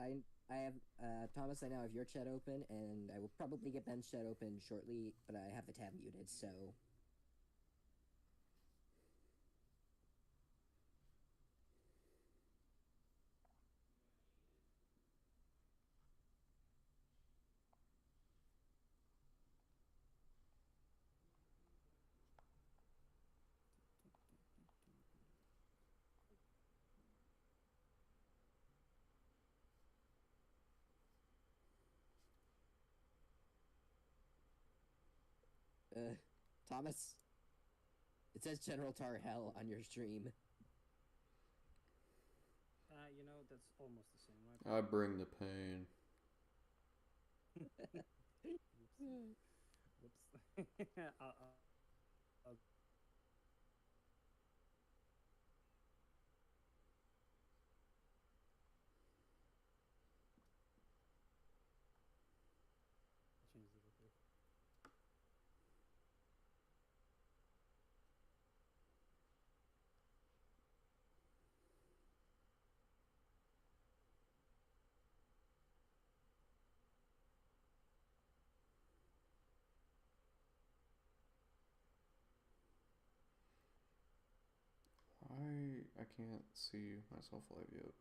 I have Thomas. I now have your chat open, and I will probably get Ben's chat open shortly. But I have the tab muted, so. Thomas, it says General Tar Hell on your stream. You know, that's almost the same, right? I bring the pain. Whoops. I'll change it real quick. I can't see myself live yet.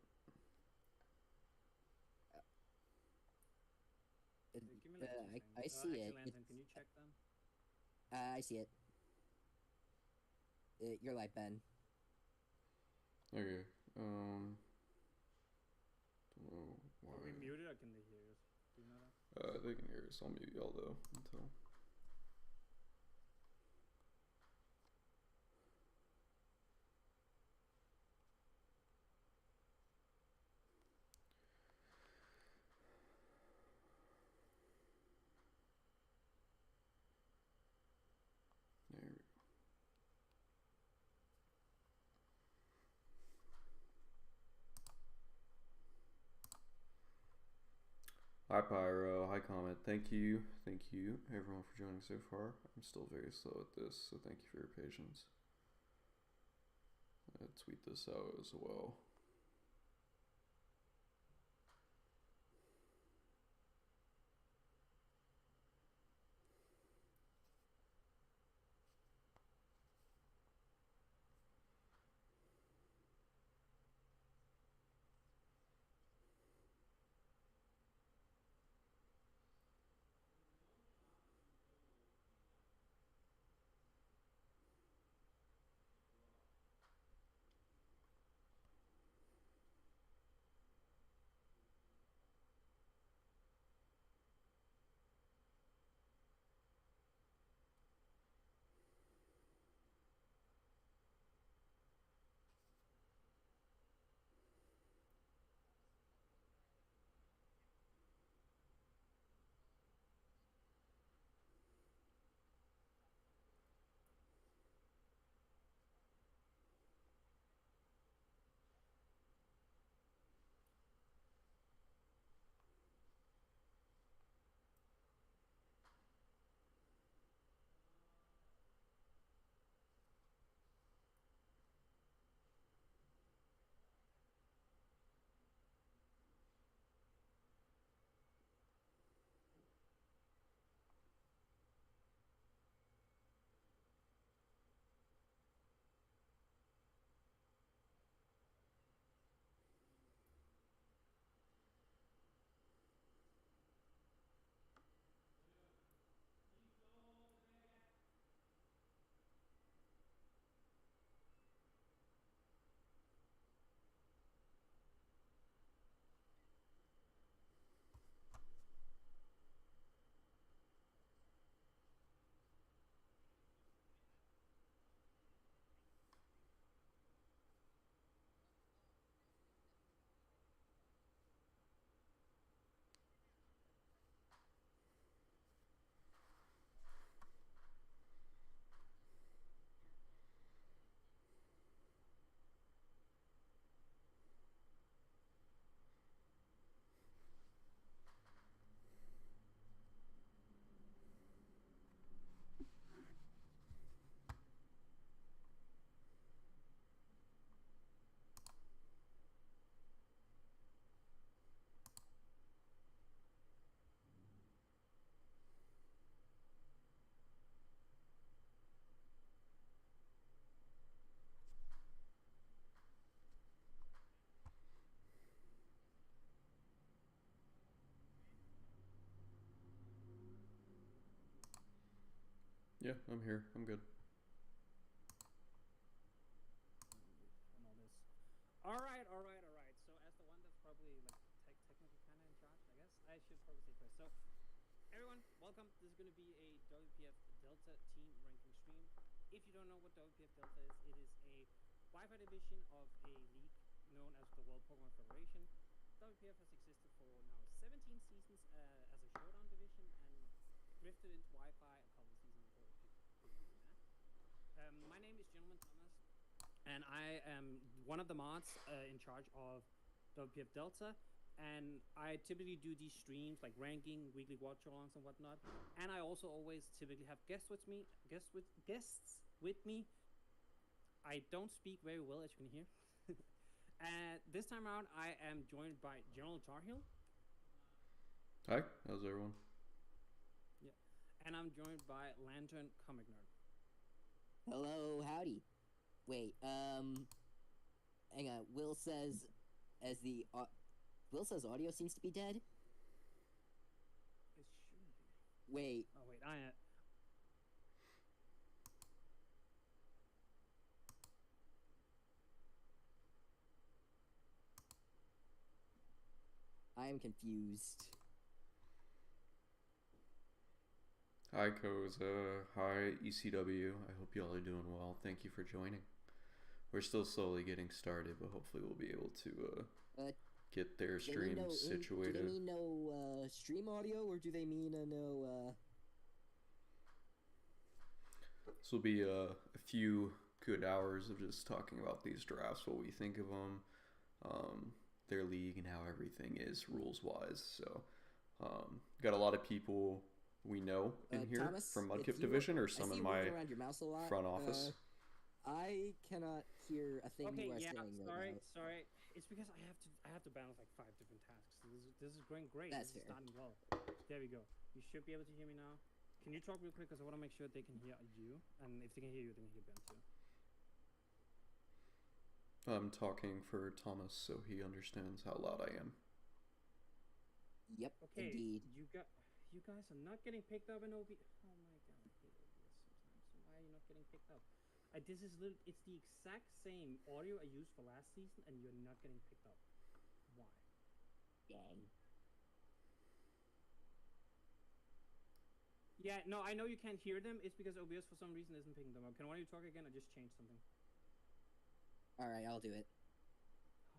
Give me like 2 seconds. I see actually, it. Lantern, can you check them? I see it. You're live, Ben. Okay. Don't know why. Are we muted or can they hear us? Do you know that? They can hear us. I'll mute y'all though until. There we go. Hi Pyro, hi Comet. Thank you everyone for joining so far. I'm still very slow at this, so thank you for your patience. I'll tweet this out as well. Yeah, I'm here. I'm good. And all this. All right. So as the one that's probably like technically kind of in charge, I guess I should probably say first. So everyone, welcome. This is going to be a WPF Delta team ranking stream. If you don't know what WPF Delta is, it is a Wi-Fi division of a league known as the World Pokemon Federation. WPF has existed for now 17 seasons as a showdown division and drifted into Wi-Fi a couple of seasons ago. My name is Gentleman Thomas, and I am one of the mods in charge of WPF Delta. And I typically do these streams like ranking, weekly watch-alongs, and whatnot. And I also always typically have guests with me. I don't speak very well, as you can hear. And this time around, I am joined by General Tarhill. Hi, how's everyone? Yeah, and I'm joined by LanternComic Nerd. Hello, howdy. Wait, hang on. Will says audio seems to be dead. It should be. Wait. Oh wait, I am confused. Hi, Koza. Hi, ECW. I hope you all are doing well. Thank you for joining. We're still slowly getting started, but hopefully we'll be able to get their stream situated. Do they mean no stream audio, or do they mean no? This will be a few good hours of just talking about these drafts, what we think of them, their league, and how everything is rules-wise. So, got a lot of people we know in here Thomas, from Mudkip Division, or some in my front office. I cannot hear a thing you are saying right now. Sorry. It's because I have to balance like 5 different tasks. So this is going great. That's this fair. is starting well. There we go. You should be able to hear me now. Can you talk real quick, because I want to make sure they can hear you, and if they can hear you, they can hear Ben too. I'm talking for Thomas, so he understands how loud I am. Yep, Okay, indeed. you guys are not getting picked up in OB. Oh my god, I hate OBS sometimes. So why are you not getting picked up? It's the exact same audio I used for last season, and you're not getting picked up. Why? Dang. Yeah, no, I know you can't hear them. It's because OBS for some reason isn't picking them up. Can one of you talk again? I just changed something. All right, I'll do it.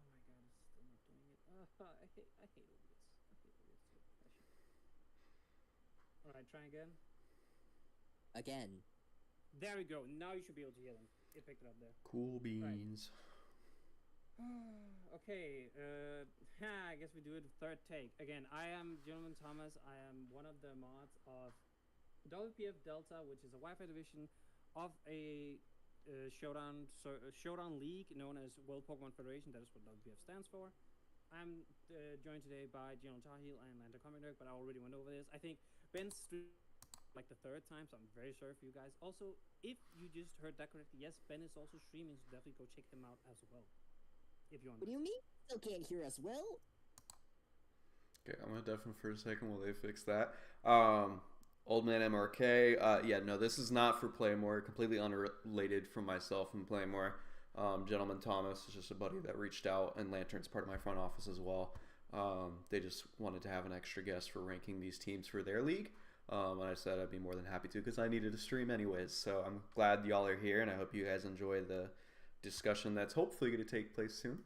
Oh my god, it's still not doing it. I hate OBS. All right, try again. Again. There we go. Now you should be able to hear them. It picked it up there. Cool beans. Right. Okay. I guess we do it third take. Again, I am Gentleman Thomas. I am one of the mods of WPF Delta, which is a Wi-Fi division of a showdown league known as World Pokemon Federation. That is what WPF stands for. I'm joined today by General Tarhill and LanternComic Nerd, but I already went over this. I think Ben's like the third time, so I'm very sorry for you guys. Also, if you just heard that correctly, yes, Ben is also streaming, so definitely go check him out as well. If you want. What do you mean? Still can't hear us well? Okay, I'm gonna deafen for a second while they fix that. Old Man MRK. Yeah, no, this is not for Playmore. Completely unrelated from myself and Playmore. Gentleman Thomas is just a buddy that reached out, and Lantern's part of my front office as well. They just wanted to have an extra guest for ranking these teams for their league. And I said I'd be more than happy to, because I needed to stream anyways. So I'm glad y'all are here, and I hope you guys enjoy the discussion that's hopefully going to take place soon.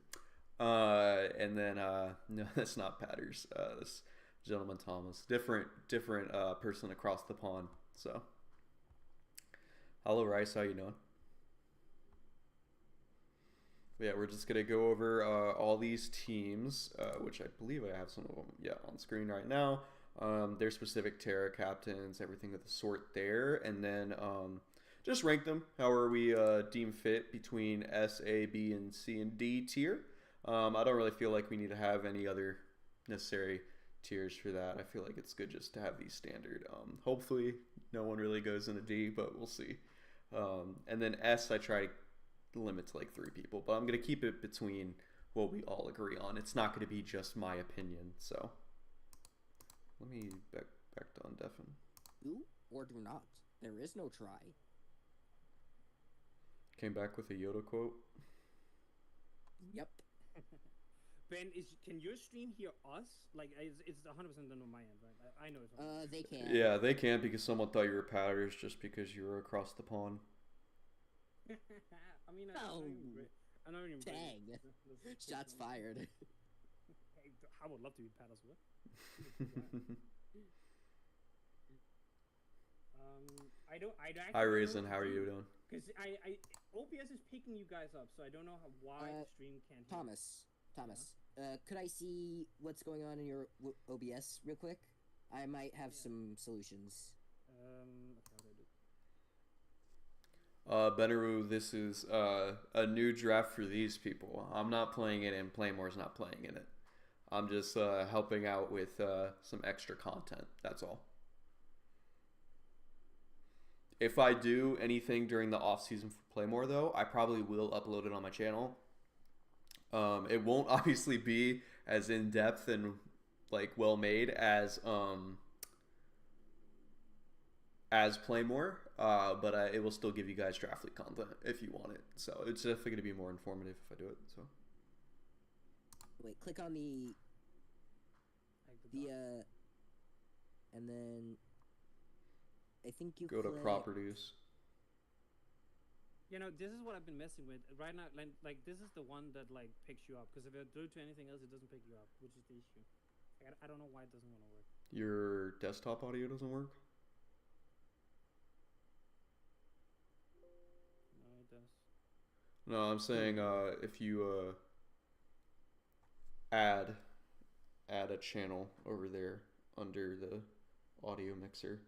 And then no, that's not Patters. This Gentleman Thomas, different person across the pond. So hello Rice, how you doing? But yeah, we're just gonna go over all these teams, which I believe I have some of them on screen right now. Their specific Terra captains, everything of the sort there, and then just rank them however we deem fit between S, A, B, and C and D tier. I don't really feel like we need to have any other necessary tiers for that. I feel like it's good just to have these standard. Hopefully no one really goes into D, but we'll see. And then S, I try to limit to like 3 people, but I'm going to keep it between what we all agree on. It's not going to be just my opinion, so let me back to undeafen. Do or do not. There is no try. Came back with a Yoda quote. Yep. Ben, can your stream hear us? Like, it's 100% done on my end, right? I know it's on. They can. Yeah, they can't because someone thought you were Powders just because you were across the pond. I mean, Oh. I know you're Dang. Shots fired. Hey, I would love to be Pat as well. I don't. Hi, Raisin. How are you doing? Because OBS is picking you guys up, so I don't know why the stream can't hear. Thomas, could I see what's going on in your OBS real quick? I might have some solutions. Okay, how do I do? Benaru, this is a new draft for these people. I'm not playing it, and Playmore's not playing in it. I'm just helping out with some extra content. That's all. If I do anything during the off season for Playmore, though, I probably will upload it on my channel. It won't obviously be as in depth and like well made as Playmore, but it will still give you guys draft league content if you want it. So it's definitely going to be more informative if I do it. So wait, click on and then I think you go to properties. You know, this is what I've been messing with right now. Like this is the one that like picks you up, because if I do to anything else, it doesn't pick you up, which is the issue. Like, I don't know why it doesn't want to work. Your desktop audio doesn't work? No, it does. No, I'm saying if you add a channel over there under the audio mixer,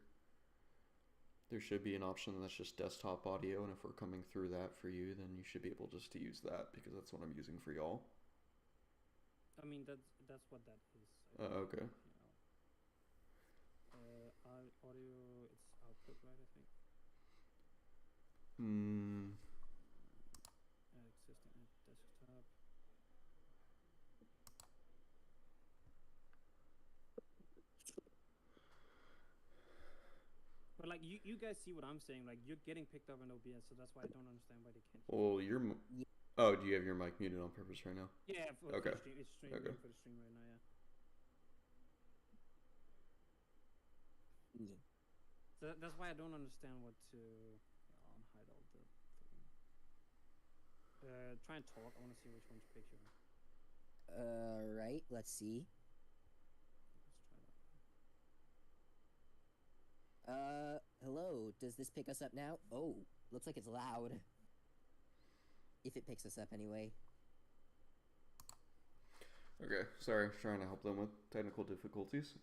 there should be an option that's just desktop audio, and if we're coming through that for you, then you should be able just to use that, because that's what I'm using for y'all. I mean, that's what that is. Okay. Audio, it's output, right? I think. Existing desktop. But like you guys see what I'm saying? Like you're getting picked up in OBS, so that's why I don't understand why they can't. Well, oh, do you have your mic muted on purpose right now? Yeah. Okay. For the stream, it's streaming for the stream right now. Yeah. So that's why I don't understand what to unhide all the. Try and talk. I want to see which one to picture. Right. Let's see. Hello. Does this pick us up now? Oh, looks like it's loud. If it picks us up anyway. Okay, sorry, trying to help them with technical difficulties.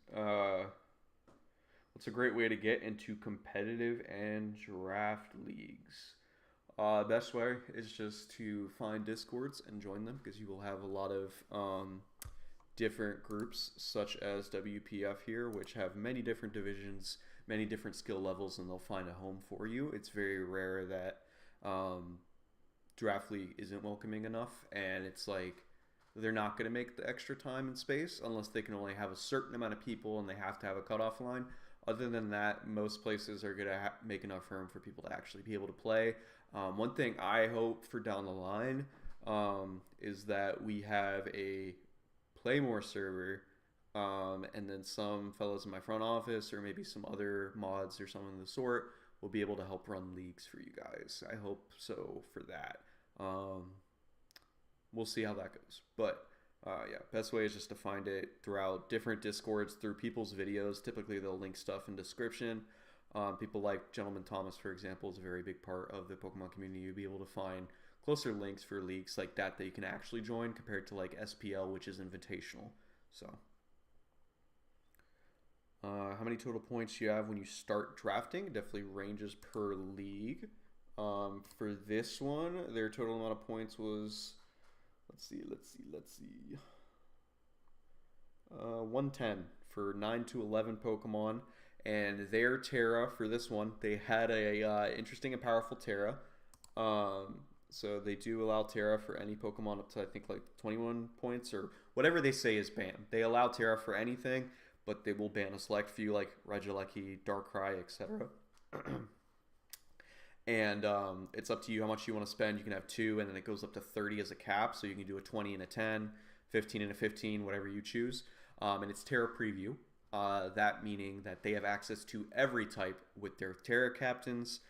What's a great way to get into competitive and draft leagues? Best way is just to find Discords and join them, because you will have a lot of different groups, such as WPF here, which have many different divisions, many different skill levels, and they'll find a home for you. It's very rare that Draft League isn't welcoming enough, and it's like they're not going to make the extra time and space unless they can only have a certain amount of people and they have to have a cutoff line. Other than that, most places are going to make enough room for people to actually be able to play. One thing I hope for down the line is that we have a Playmore server, and then some fellows in my front office or maybe some other mods or something of the sort will be able to help run leagues for you guys. I hope so for that. We'll see how that goes. But yeah, best way is just to find it throughout different Discords, through people's videos. Typically, they'll link stuff in description. People like GentlemanThomas, for example, is a very big part of the Pokemon community. You'll be able to find closer links for leagues like that you can actually join compared to like SPL, which is invitational. So, how many total points do you have when you start drafting? It definitely ranges per league. For this one, their total amount of points was, let's see. 110 for 9 to 11 Pokemon. And their Terra for this one, they had a interesting and powerful Terra. So they do allow Terra for any Pokemon up to, I think, like 21 points or whatever they say is banned. They allow Terra for anything, but they will ban a select few like Regieleki, Darkrai, etc. and it's up to you how much you want to spend. You can have 2, and then it goes up to 30 as a cap, so you can do a 20 and a 10, 15 and a 15, whatever you choose. And it's Terra Preview. That meaning that they have access to every type with their Terra captains,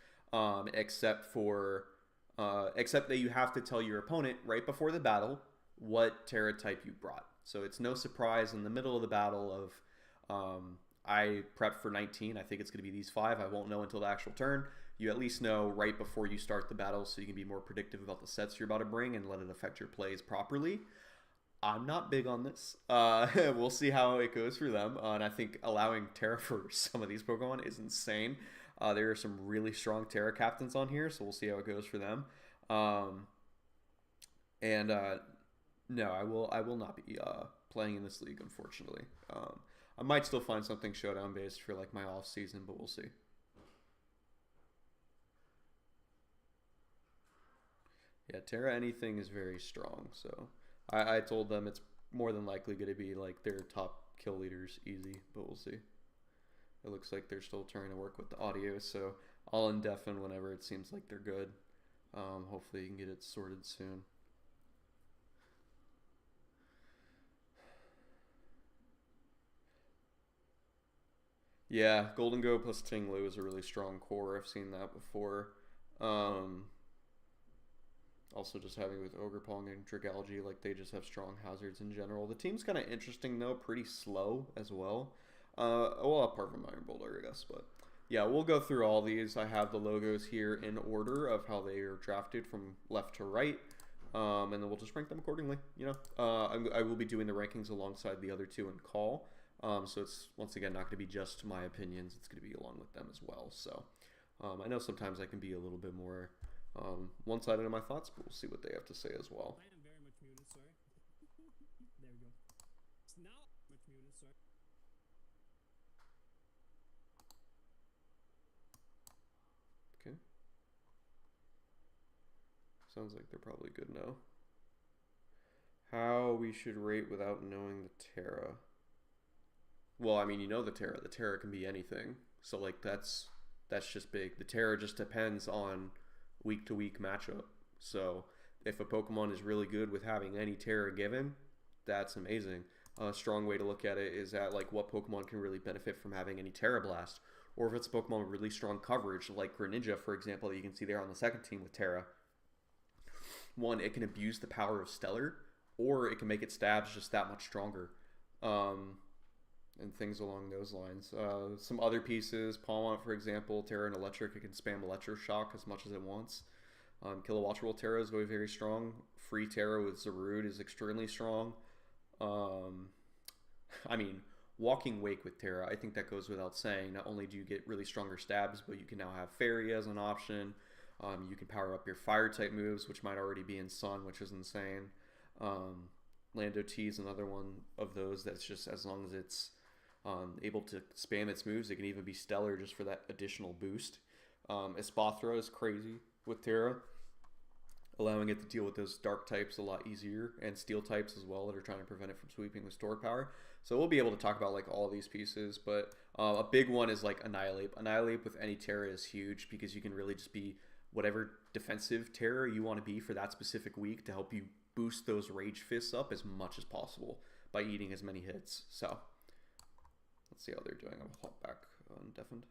except that you have to tell your opponent right before the battle what Terra type you brought. So it's no surprise in the middle of the battle of I prepped for 19. I think it's going to be these 5. I won't know until the actual turn. You at least know right before you start the battle, so you can be more predictive about the sets you're about to bring and let it affect your plays properly. I'm not big on this. We'll see how it goes for them. And I think allowing Terra for some of these Pokemon is insane. There are some really strong Terra captains on here, so we'll see how it goes for them. No, I will not be playing in this league, unfortunately. I might still find something showdown based for like my off season, but we'll see. Yeah, Terra anything is very strong, so I told them it's more than likely going to be like their top kill leaders easy, but we'll see. It looks like they're still trying to work with the audio, so I'll indefinite whenever it seems like they're good. Hopefully you can get it sorted soon. Yeah, Golden Go plus Tinglu is a really strong core. I've seen that before. Also just having with Ogre Pong and Dragalge, like they just have strong hazards in general. The team's kind of interesting though, pretty slow as well. Well, apart from Iron Boulder, I guess, but yeah, we'll go through all these. I have the logos here in order of how they are drafted from left to right, and then we'll just rank them accordingly. You know, I will be doing the rankings alongside the other 2 in call. So it's once again not going to be just my opinions. It's going to be along with them as well. So I know sometimes I can be a little bit more one-sided in my thoughts, but we'll see what they have to say as well. I am very much muted, sorry. There we go. It's now much muted, sorry. Okay. Sounds like they're probably good now. How we should rate without knowing the Terra. Well, I mean, you know the Terra. The Terra can be anything. So, like, that's just big. The Terra just depends on week-to-week matchup. So, if a Pokemon is really good with having any Terra given, that's amazing. A strong way to look at it is at, like, what Pokemon can really benefit from having any Terra Blast. Or if it's a Pokemon with really strong coverage, like Greninja, for example, that you can see there on the second team with Terra. One, it can abuse the power of Stellar, or it can make its stabs just that much stronger. And things along those lines. Some other pieces, Palmont, for example, Terra and Electric, it can spam Electroshock as much as it wants. Kilowatt Roll Terra is very strong. Free Terra with Zarude is extremely strong. I mean, Walking Wake with Terra, I think that goes without saying. Not only do you get really stronger stabs, but you can now have Fairy as an option. You can power up your Fire-type moves, which might already be in Sun, which is insane. Lando T is another one of those that's just as long as it's able to spam its moves, it can even be Stellar just for that additional boost. Espathra is crazy with Terra, allowing it to deal with those dark types a lot easier, and steel types as well that are trying to prevent it from sweeping with stored power. So we'll be able to talk about like all these pieces, but a big one is like Annihilate. Annihilate with any Terra is huge because you can really just be whatever defensive Terra you want to be for that specific week to help you boost those Rage Fists up as much as possible by eating as many hits. So let's see how they're doing. I'll hop back on deafened.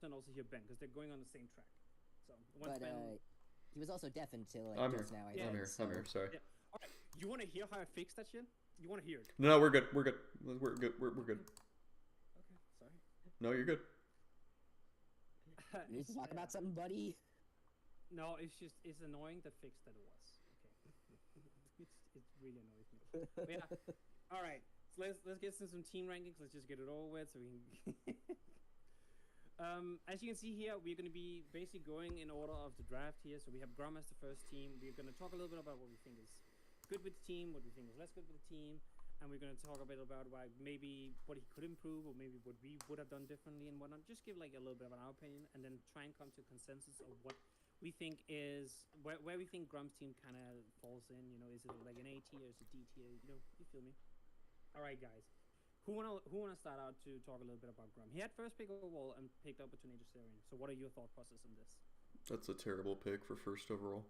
And also hear Ben because they're going on the same track. So But Ben, he was also deafened till like I'm just here. now. Yeah. I'm here. So. I'm here. Sorry. yeah. All right. You want to hear how I fixed that shit? You want to hear it? No, we're good. We're good. We're good. We're good. Okay. Sorry. No, you're good. You need to talk about something, buddy. No, it's annoying the fix that it was. Okay. it really annoys me. But yeah. All right. So let's get some team rankings. Let's just get it over with so we can. As you can see here, we're going to be basically going in order of the draft here. So we have Grum as the first team. We're going to talk a little bit about what we think is good with the team, what we think is less good with the team, and we're going to talk a bit about why maybe what he could improve or maybe what we would have done differently and whatnot. Just give like a little bit of our opinion and then try and come to a consensus of what we think is where we think Grum's team kind of falls in. You know, is it like an A tier, is it D tier? You know, you feel me? All right, guys. Who wanna start out to talk a little bit about Grum? He had first pick overall and picked up a Tornado Starion. So what are your thought process on this? That's a terrible pick for first overall.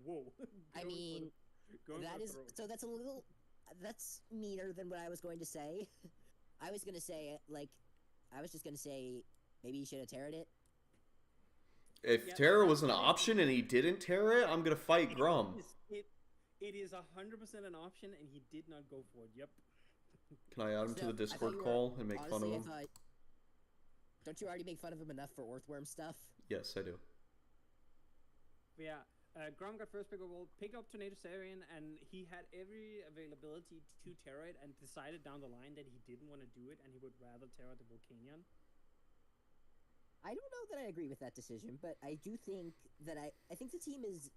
Whoa. I mean, that's meaner than what I was going to say. I was just gonna say maybe you should have tarred it. If Terra was an option and he didn't tear it, I'm gonna fight Grum. It is 100% an option, and he did not go for it. Yep. Can I add him to the Discord call and make fun of him? Don't you already make fun of him enough for Earthworm stuff? Yes, I do. Yeah. Grom got first pick overall, picked up Tornado Sarian, and he had every availability to tear it, and decided down the line that he didn't want to do it, and he would rather tear out the Volcanion. I don't know that I agree with that decision, but I do think that I think the team is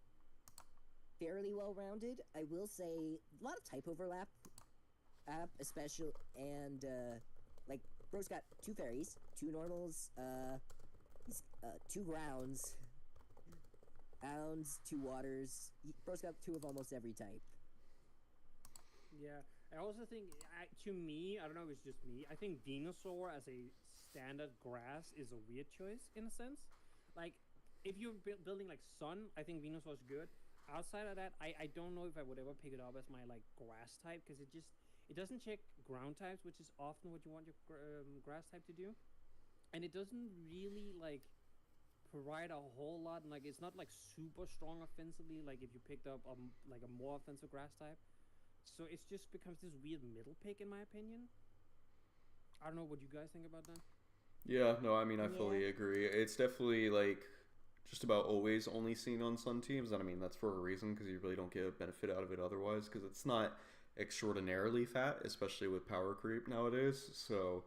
fairly well-rounded. I will say a lot of type overlap, especially, and like bro's got 2 fairies, 2 normals, 2 grounds, 2 waters. Bro's got 2 of almost every type. Yeah, I also think, to me, I don't know if it's just me, I think Venusaur as a standard grass is a weird choice in a sense. Like, if you're building like Sun, I think Venusaur is good. Outside of that, I don't know if I would ever pick it up as my like grass type, because it doesn't check ground types, which is often what you want your grass type to do, and it doesn't really like provide a whole lot. And like, it's not like super strong offensively, like if you picked up like a more offensive grass type. So it just becomes this weird middle pick, in my opinion. I don't know what you guys think about that. Yeah, no, I mean, I fully agree. It's definitely like just about always only seen on Sun teams, and I mean that's for a reason, because you really don't get a benefit out of it otherwise, because it's not extraordinarily fat, especially with power creep nowadays, so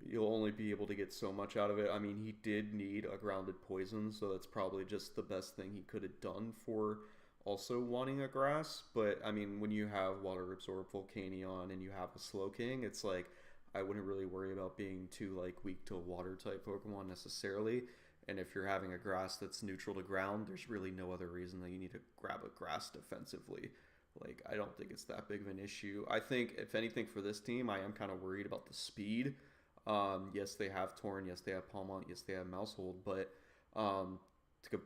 you'll only be able to get so much out of it. I mean, he did need a grounded poison, so that's probably just the best thing he could have done for also wanting a grass. But I mean, when you have Water Absorb Volcanion and you have a Slowking, it's like I wouldn't really worry about being too like weak to water type Pokemon necessarily. And if you're having a grass that's neutral to ground, there's really no other reason that you need to grab a grass defensively. Like, I don't think it's that big of an issue. I think, if anything, for this team, I am kind of worried about the speed. Yes, they have Torn. Yes, they have Palmont. Yes, they have Mousehold. But to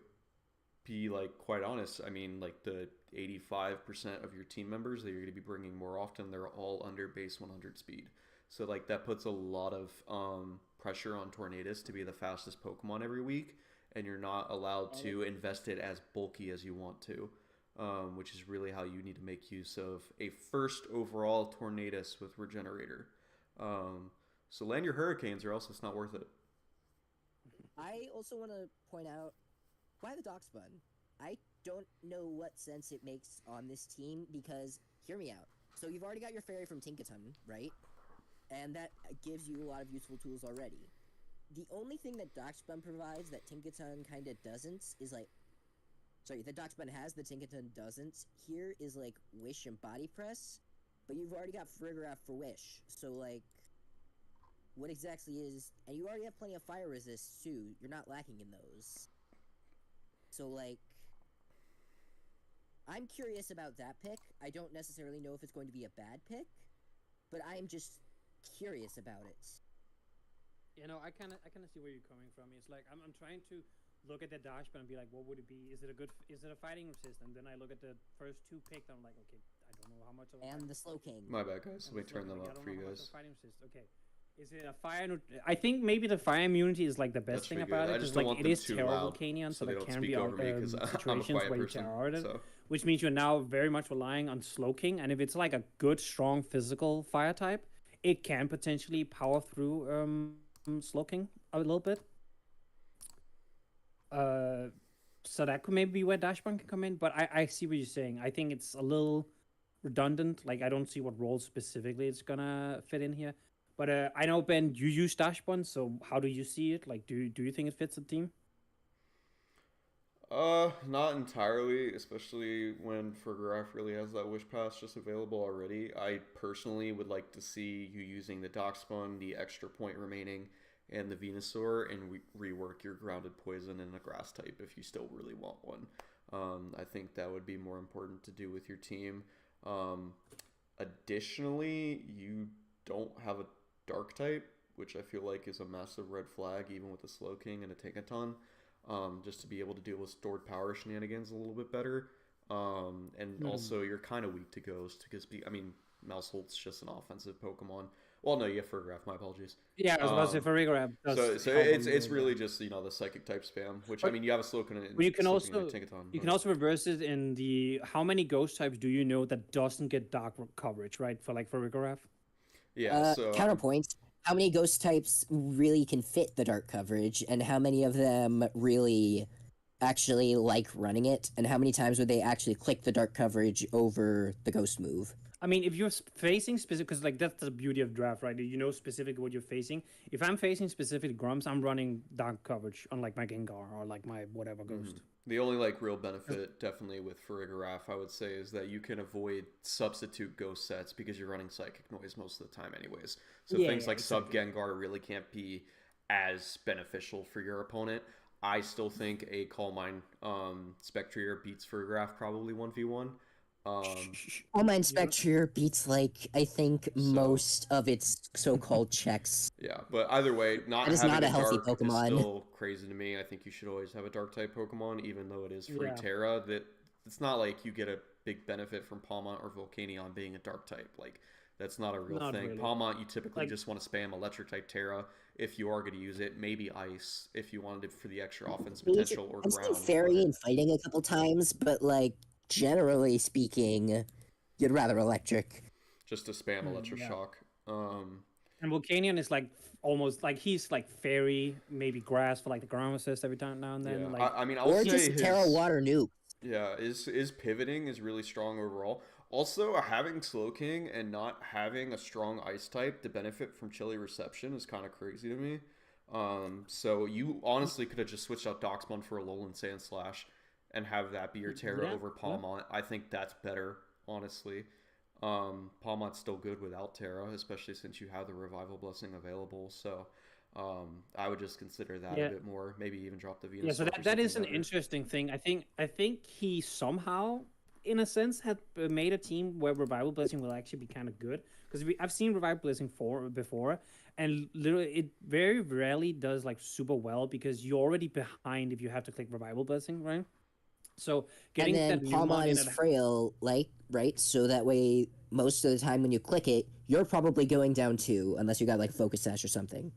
be, like, quite honest, I mean, like, the 85% of your team members that you're going to be bringing more often, they're all under base 100 speed. So, like, that puts a lot of pressure on Tornadus to be the fastest Pokemon every week, and you're not allowed to invest it as bulky as you want to, which is really how you need to make use of a first overall Tornadus with Regenerator. So land your Hurricanes, or else it's not worth it. I also want to point out, why the Darkspun? I don't know what sense it makes on this team, because, hear me out. So you've already got your Fairy from Tinkaton, right? And that gives you a lot of useful tools already. The only thing that Darkspun provides that Tinkaton kind of doesn't is like... Sorry, that Darkspun has that Tinkaton doesn't here is like Wish and Body Press, but you've already got Frigoraph for Wish, so like... What exactly is... And you already have plenty of Fire Resist too, you're not lacking in those. So like... I'm curious about that pick. I don't necessarily know if it's going to be a bad pick, but I'm just curious about it. You know, I kind of see where you're coming from. It's like I'm trying to look at the Darkspun and be like, what would it be? Is it a fighting resistant? Then I look at the first 2 picks and I'm like, okay, I don't know how much of a... And the Slowking. My bad, guys. Let me turn them up for you guys. Fighting resist. Okay. Is it a fire... I think maybe the fire immunity is like the best thing about it. I just don't want them too loud, Volcanion, so there can be situations where you tear out it, so. which means you're now very much relying on Slowking, and if it's like a good, strong physical fire type, it can potentially power through Slowking a little bit. So that could maybe be where Dashbun can come in, but I see what you're saying. I think it's a little redundant. Like, I don't see what role specifically it's gonna fit in here. But I know, Ben, you use Dashbun, so how do you see it? Like, do you think it fits the team? Not entirely, especially when Frigoraph really has that Wish Pass just available already. I personally would like to see you using the Darkspun, the extra point remaining, and the Venusaur, and rework your grounded poison and a grass type if you still really want one. I think that would be more important to do with your team. Additionally, you don't have a dark type which I feel like is a massive red flag, even with the Slow King and a Tinkaton, just to be able to deal with stored power shenanigans a little bit better. And also, you're kind of weak to Ghost, because, I mean, Mouseholt's just an offensive Pokemon. Well, no, you have Farigiraf, my apologies. Yeah, I was about to say Farigiraf does So help it's him really with just, the Psychic type spam, which, But- I mean, you have a Slowking and But you can and a also Tinkaton. you can also reverse it in the how many ghost types do you know that doesn't get dark coverage, right? For like Farigiraf. Yeah, so Counterpoint. How many ghost types really can fit the dark coverage, and how many of them really actually like running it, and how many times would they actually click the dark coverage over the ghost move? I mean, if you're facing specific, because like that's the beauty of draft, right? You know specifically what you're facing. If I'm facing specific Grumps, I'm running dark coverage, unlike my Gengar or like my whatever ghost. the only like real benefit definitely with Farigiraf, I would say, is that you can avoid substitute ghost sets because you're running Psychic Noise most of the time anyways. So things like Sub Gengar really can't be as beneficial for your opponent. I still think a Calm Mind Spectrier beats Farigiraf probably 1v1. All Mind Spectrier beats, like, I think most of its so-called checks. Yeah, but either way, not That is having not a a healthy dark Pokemon. is still crazy to me. I think you should always have a dark type Pokemon, even though it is free Terra. That it's not like you get a big benefit from Palmont or Volcanion being a dark type. Like, that's not a real thing. Really. Palmont, you typically just want to spam electric type Terra if you are going to use it. Maybe Ice if you wanted it for the extra offense potential, or I've Ground. seen Fairy and Fighting a couple times, but like generally speaking, you'd rather electric. Just to spam Electric Shock. And Volcanion is like almost like he's like Fairy, maybe Grass for like the ground assist every time now and then. Yeah. Like, I mean, or just Terra Water Nuke. Yeah, is pivoting is really strong overall. Also, having Slowking and not having a strong Ice type to benefit from Chilly Reception is kind of crazy to me. So you honestly could have just switched out Doxmon for a Alolan Sandslash and have that be your Terra over Palmont. I think that's better, honestly. Palmont's still good without Terra, especially since you have the Revival Blessing available. So I would just consider that a bit more. Maybe even drop the Venus. Yeah, so that is an interesting thing. I think he somehow, in a sense, had made a team where Revival Blessing will actually be kind of good, because I've seen Revival Blessing before, and literally it very rarely does like super well because you're already behind if you have to click Revival Blessing, right? So getting and then Palmont is frail, like, right? So that way, most of the time when you click it, you're probably going down too, unless you got like Focus Sash or something.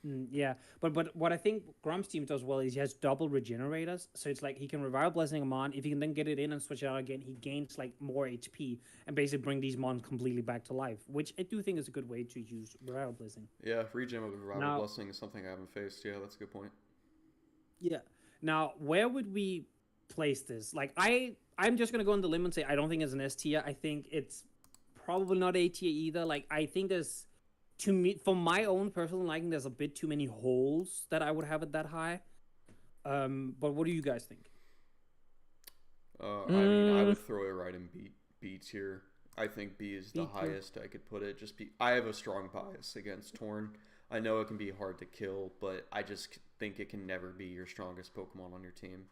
Yeah, but what I think Grum's team does well is he has double regenerators, so it's like he can Revival Blessing a Mon. If he can then get it in and switch it out again, he gains like more HP and basically bring these Mon completely back to life, which I do think is a good way to use Revival Blessing. Yeah, regen with Revival Blessing is something I haven't faced. Yeah, that's a good point. Yeah. Now, where would we place this? Like, I'm just gonna go on the limb and say I don't think it's an S tier. I think it's probably not A tier either. Like, I think there's, to me, for my own personal liking, there's a bit too many holes that I would have it that high. But what do you guys think? I mean, I would throw it right in B tier. I think B is the highest I could put it. I have a strong bias against Torn. I know it can be hard to kill, but I just think it can never be your strongest Pokemon on your team.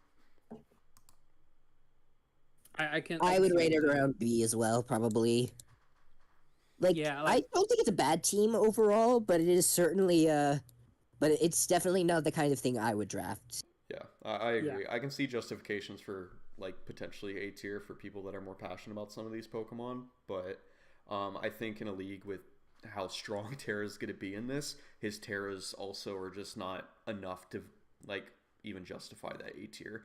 I would rate it around B as well, probably. Like, I don't think it's a bad team overall, but it is certainly but it's definitely not the kind of thing I would draft. Yeah, I agree. Yeah. I can see justifications for like potentially A tier for people that are more passionate about some of these Pokemon, but I think in a league with how strong Terra is going to be in this, his Terras also are just not enough to like even justify that A tier,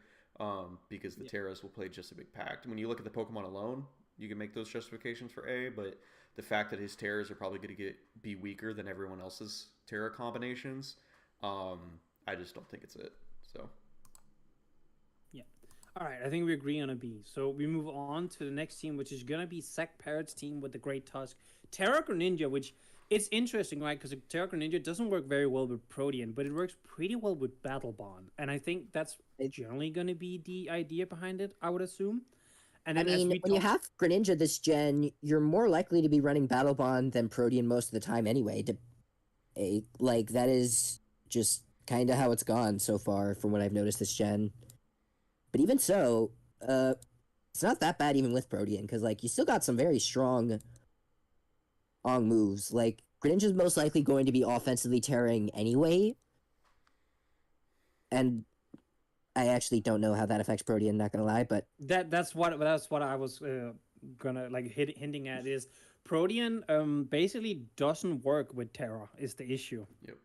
because the Terras will play just a big pact. When you look at the Pokemon alone, you can make those justifications for A, but the fact that his Terras are probably going to be weaker than everyone else's Terra combinations, I just don't think it's it. So yeah, all right, I think we agree on a B. So we move on to the next team, which is gonna be Sack Parrot's team with the Great Tusk, Terra Greninja, which it's interesting, right? Because Terra Greninja doesn't work very well with Protean, but it works pretty well with Battle Bond, and I think that's generally gonna be the idea behind it, I would assume. And then, when you have Greninja this gen, you're more likely to be running Battle Bond than Protean most of the time anyway. Like, that is just kind of how it's gone so far from what I've noticed this gen. But even so, it's not that bad even with Protean, because like you still got some very strong moves. Like Greninja's most likely going to be offensively tearing anyway. And I actually don't know how that affects Protean, not gonna lie, but That's what I was gonna like hinting at is Protean basically doesn't work with Terra is the issue. Yep.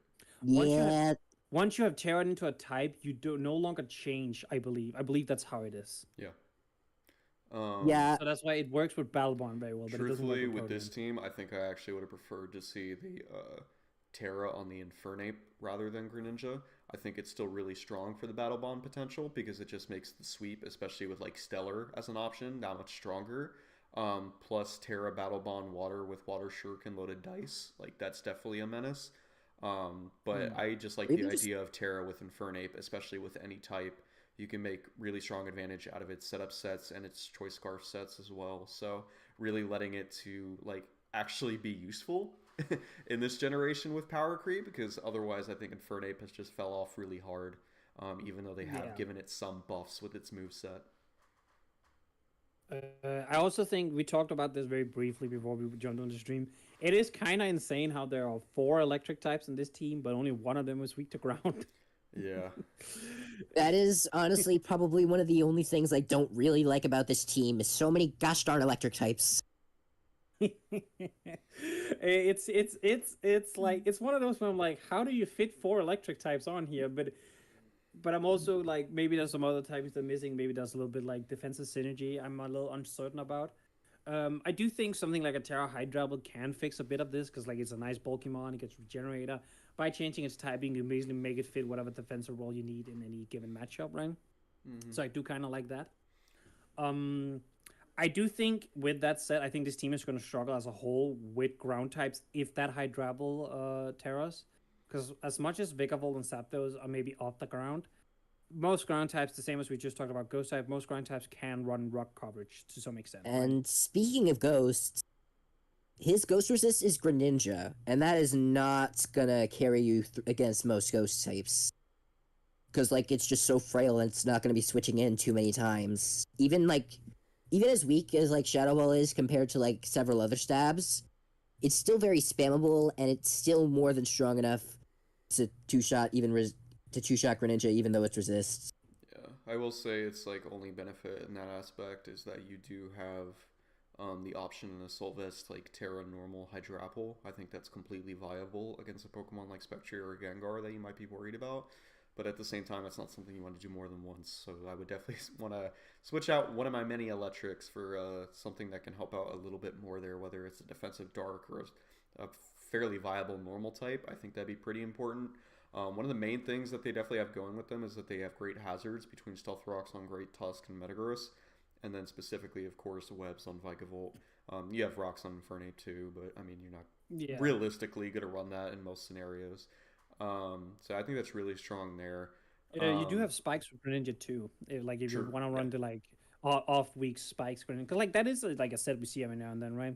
yeah, Once you have Terra into a type, you do no longer change. I believe that's how it is. Yeah. yeah. So that's why it works with Battlebond very well, but it doesn't work Truthfully, with with this Protean. team, I think I actually would have preferred to see the Terra on the Infernape rather than Greninja. I think it's still really strong for the Battle Bond potential because it just makes the sweep, especially with like Stellar as an option, that much stronger. Plus Terra Battle Bond Water with Water Shuriken loaded dice, like that's definitely a menace. But I just like the idea of Terra with Infernape, especially with any type. You can make really strong advantage out of its setup sets and its choice scarf sets as well. So really letting it to like actually be useful in this generation with power creep, because otherwise I think Infernape has just fell off really hard, even though they have given it some buffs with its moveset. I also think we talked about this very briefly before we jumped on the stream. It is kind of insane how there are 4 electric types in this team, but only one of them is weak to ground. Yeah. That is honestly probably one of the only things I don't really like about this team is so many gosh darn electric types. It's like it's one of those where I'm like, how do you fit 4 electric types on here? But I'm also like, maybe there's some other types that are missing. Maybe there's a little bit like defensive synergy I'm a little uncertain about. I do think something like a Terra Hydrable can fix a bit of this because like it's a nice bulky mon, it gets regenerator. By changing its typing, you basically make it fit whatever defensive role you need in any given matchup, right? Mm-hmm. So I do kind of like that. I do think, with that said, I think this team is going to struggle as a whole with ground types if that Hydrable Terras. Because as much as Vikavolt and Zapdos are maybe off the ground, most ground types, the same as we just talked about Ghost type, most ground types can run rock coverage to some extent. And right? speaking of Ghosts, his Ghost Resist is Greninja, and that is not gonna carry you against most Ghost types. Because, like, it's just so frail and it's not gonna be switching in too many times. Even as weak as, like, Shadow Ball is compared to, like, several other stabs, it's still very spammable, and it's still more than strong enough to two-shot Greninja, even though it's resist. Yeah, I will say it's like only benefit in that aspect is that you do have the option in Assault Vest like Terra Normal Hydrapple. I think that's completely viable against a Pokemon like Spectre or Gengar that you might be worried about. But at the same time, it's not something you want to do more than once. So I would definitely want to switch out one of my many electrics for something that can help out a little bit more there, whether it's a defensive dark or a fairly viable normal type. I think that'd be pretty important. One of the main things that they definitely have going with them is that they have great hazards between Stealth Rocks on Great Tusk and Metagross, and then specifically, of course, webs on Vikavolt. You have rocks on Infernape too, but I mean, you're not realistically going to run that in most scenarios. So I think that's really strong there. You do have spikes for Greninja too. If you want to run the like off week spikes, because like that is like I said, we see every now and then, right?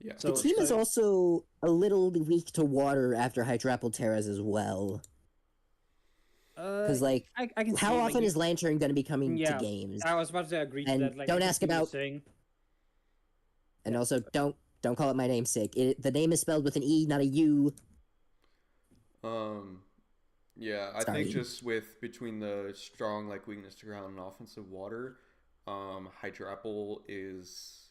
Yeah. So the team is also a little weak to water after Hydrapple Terras as well. Because I can how see, often is Lantern going to be coming to games? I was about to agree to that. Like, don't ask about. And also, don't call it my namesake. The name is spelled with an E, not a U. Yeah, I think just between the strong like weakness to ground and offensive water, Hydrapple is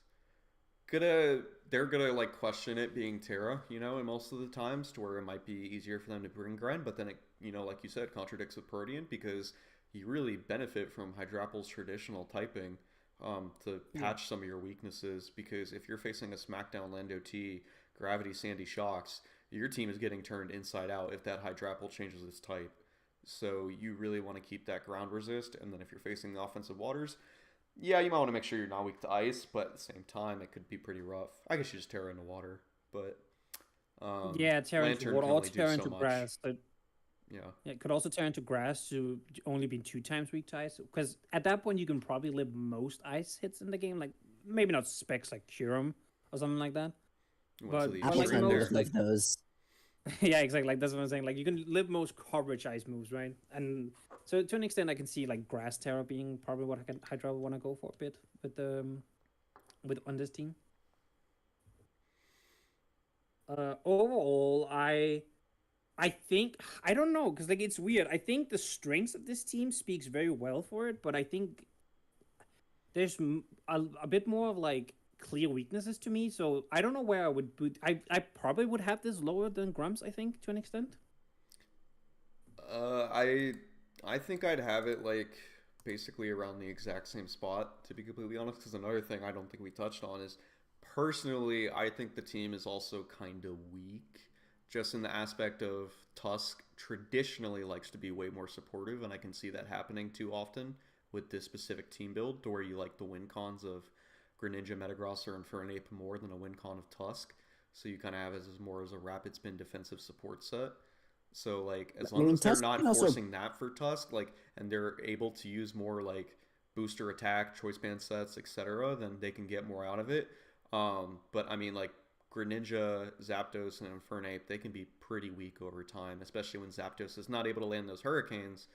they're gonna like question it being Terra, and most of the times to where it might be easier for them to bring Gren, but then it, like you said, contradicts with Protean because you really benefit from Hydrapple's traditional typing to patch some of your weaknesses, because if you're facing a Smackdown Lando T, Gravity Sandy Shocks, your team is getting turned inside out if that Hydrapple changes its type. So you really want to keep that ground resist, and then if you're facing the offensive waters, yeah, you might want to make sure you're not weak to ice, but at the same time, it could be pretty rough. I guess you just Terra into water, but Terra into water or Terra into grass. Yeah, it could also turn into grass to only be 2 times weak to ice, because at that point you can probably live most ice hits in the game, like maybe not specs like Curum or something like that. But like most like those. Yeah, exactly. Like that's what I'm saying. Like you can live most coverage ice moves, right? And so to an extent, I can see like Grass Terra being probably what Hydra would want to go for a bit with on this team. Overall, I think I don't know because like it's weird. I think the strengths of this team speaks very well for it, but I think there's a bit more of like clear weaknesses to me. So I don't know where I would put. I probably would have this lower than Grumps. I think to an extent. I think I'd have it like basically around the exact same spot, to be completely honest. Because another thing I don't think we touched on is personally, I think the team is also kind of weak, just in the aspect of Tusk traditionally likes to be way more supportive, and I can see that happening too often with this specific team build, to where you like the win cons of Greninja, Metagross, or Infernape more than a win con of Tusk. So you kind of have it as more as a rapid spin defensive support set. So like as I long mean, as they're Tusk not can also. forcing that for Tusk, like and they're able to use more like booster attack, choice band sets, etc., then they can get more out of it. But I mean like Greninja, Zapdos, and Infernape, they can be pretty weak over time, especially when Zapdos is not able to land those hurricanes.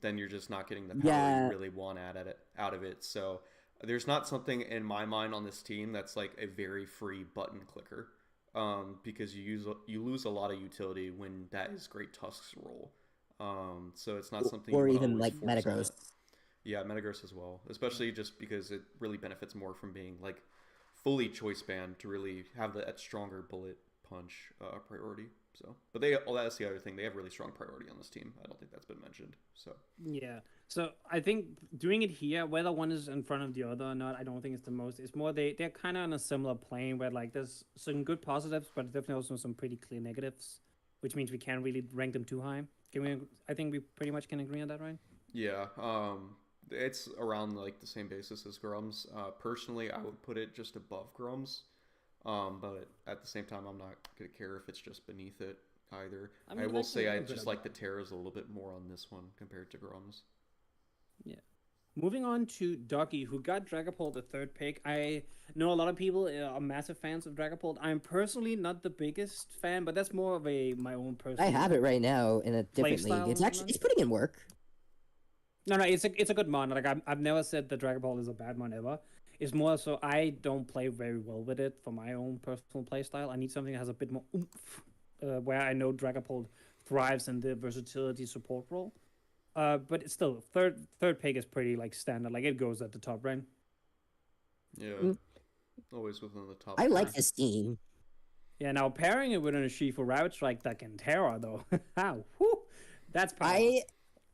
Then you're just not getting the power you Yeah, really want out of it. So there's not something in my mind on this team that's like a very free button clicker, because you lose a lot of utility when that is Great Tusk's role. So it's not something you or want to even always like force on Metagross. it. Yeah, Metagross as well, especially just because it really benefits more from being like fully choice band to really have that stronger bullet punch priority. So, but that's the other thing. They have really strong priority on this team. I don't think that's been mentioned. So, Yeah. So I think doing it here, whether one is in front of the other or not, I don't think it's the most. It's more they're kind of on a similar plane where like there's some good positives, but definitely also some pretty clear negatives, which means we can't really rank them too high. Can we? I think we pretty much can agree on that, right? yeah, it's around like the same basis as Grums. Personally, I would put it just above Grums, but at the same time, I'm not gonna care if it's just beneath it either. I I mean, will like a say I little bit just above. like the Terras a little bit more on this one compared to Grums. Yeah. Moving on to Doggy, who got Dragapult the third pick. I know a lot of people are massive fans of Dragapult. I'm personally not the biggest fan, but that's more of a my own I personal have it right now in a play different league. style It's and actually whatnot. it's putting in work. No, no, it's a good mon. Like I've never said the Dragapult is a bad mon ever. It's more so I don't play very well with it for my own personal play style. I need something that has a bit more oomph, where I know Dragapult thrives in the versatility support role. But it's still third pick is pretty like standard. Like it goes at the top, right? Yeah, Mm, always within the top I three. like this team. Yeah. Now pairing it with an Urshifu Rabbit Strike that can Terra though, how? Whew, that's power. I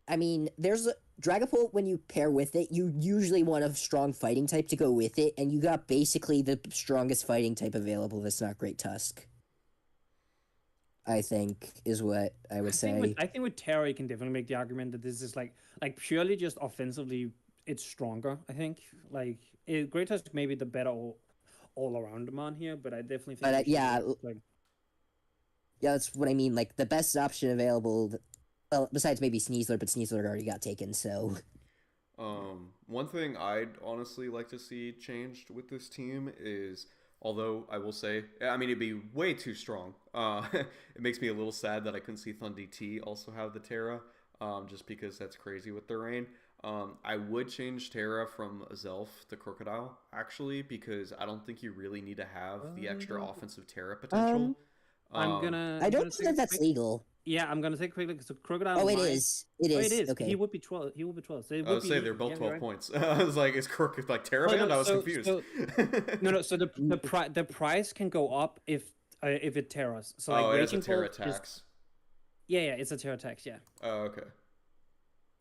I mean, there's a Dragapult when you pair with it, you usually want a strong fighting type to go with it, and you got basically the strongest fighting type available that's not Great Tusk. I think is what I would say. I think with Terra you can definitely make the argument that this is like purely just offensively it's stronger. I think like Great Tusk may be the better all around mon here, but I definitely But think Urshifu yeah, like yeah, that's what I mean. Like the best option available. Well, besides maybe Sneasler, but Sneasler already got taken. So One thing I'd honestly like to see changed with this team is, although I will say, I mean, it'd be way too strong. It makes me a little sad that I couldn't see Thunder T also have the Terra, just because that's crazy with the rain. I would change Terra from Azelf to Crocodile, actually, because I don't think you really need to have the extra uh, offensive Terra potential. um, Um, I I'm don't gonna know take a that that's quick legal. yeah, I'm gonna take a quick look. So Crocodile Oh, it might is. It oh it is. is. He Okay. would be 12. He would be 12. So it I would would be say they're legal. both Yeah, you're 12 right. points. I was like, is Crook like Terra Oh no, banned? I was confused. no. So Mm, the price can go up if it terras. So like Oh, it has a Raging Terra Bolt just tax. yeah, it's a terror tax. Yeah. Oh, okay.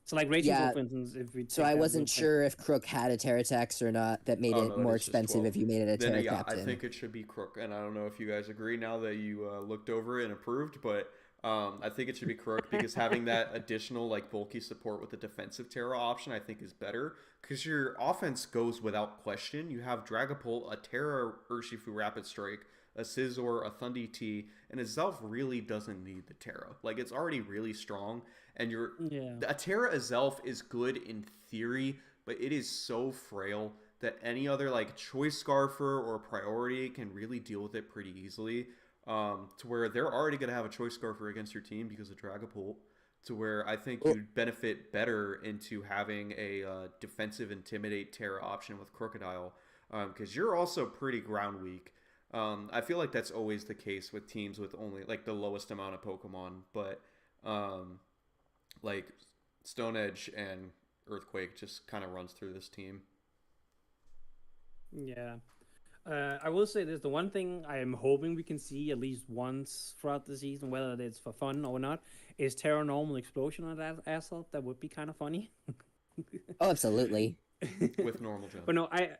So like Raging yeah. Bolt, for instance, if we So take I that real wasn't quick. sure if Crook had a Terratax or not. That made Oh it no, it more is just expensive 12. if you made it a Then Terra yeah, I Captain. think it should be Crook, and I don't know if you guys agree now that you looked over it and approved, but I think it should be Crook because having that additional like bulky support with the defensive Terra option, I think is better because your offense goes without question. You have Dragapult, a Terra Urshifu Rapid Strike, a Scizor, a Thunder T, and a Zelf really doesn't need the Terra. Like it's already really strong, and your Yeah. a Terra Azelf is good in theory, but it is so frail that any other like choice scarfer or priority can really deal with it pretty easily. To where they're already going to have a choice scarfer against your team because of Dragapult. To where I think Well, you'd benefit better into having a defensive intimidate Terra option with Crocodile, because you're also pretty ground weak. I feel like that's always the case with teams with only like the lowest amount of Pokemon, but like Stone Edge and Earthquake just kind of runs through this team. Yeah. I will say this: the one thing I am hoping we can see at least once throughout the season, whether it's for fun or not, is Terra Normal Explosion on that asshole. That would be kind of funny. Oh, absolutely. With normal jump. But no, I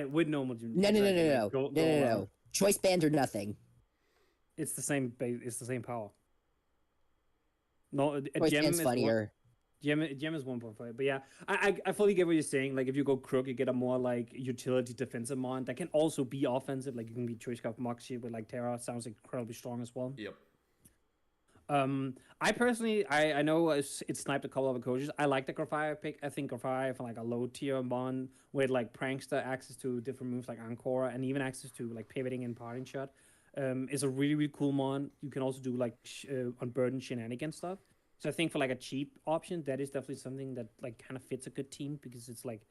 with normal jump. No, no, no, exactly, no, like, no, go no, no, around. no. Choice band or nothing. It's the same. It's the same power. No, a Choice gem band's is funnier. Gem is 1.5, but yeah, I fully get what you're saying. Like if you go Crook, you get a more like utility defensive mon that can also be offensive. Like you can be Choice Scarf Moxie, but like Terra sounds incredibly strong as well. Yep. I personally, I know it's sniped a couple of coaches. I like the Grafire pick. I think Grafire for like a low tier mon with like Prankster, access to different moves like Encore, and even access to like pivoting and parting shot, is a really cool mon. You can also do like unburden shenanigans stuff. So I think for like a cheap option, that is definitely something that like kind of fits a good team because it's like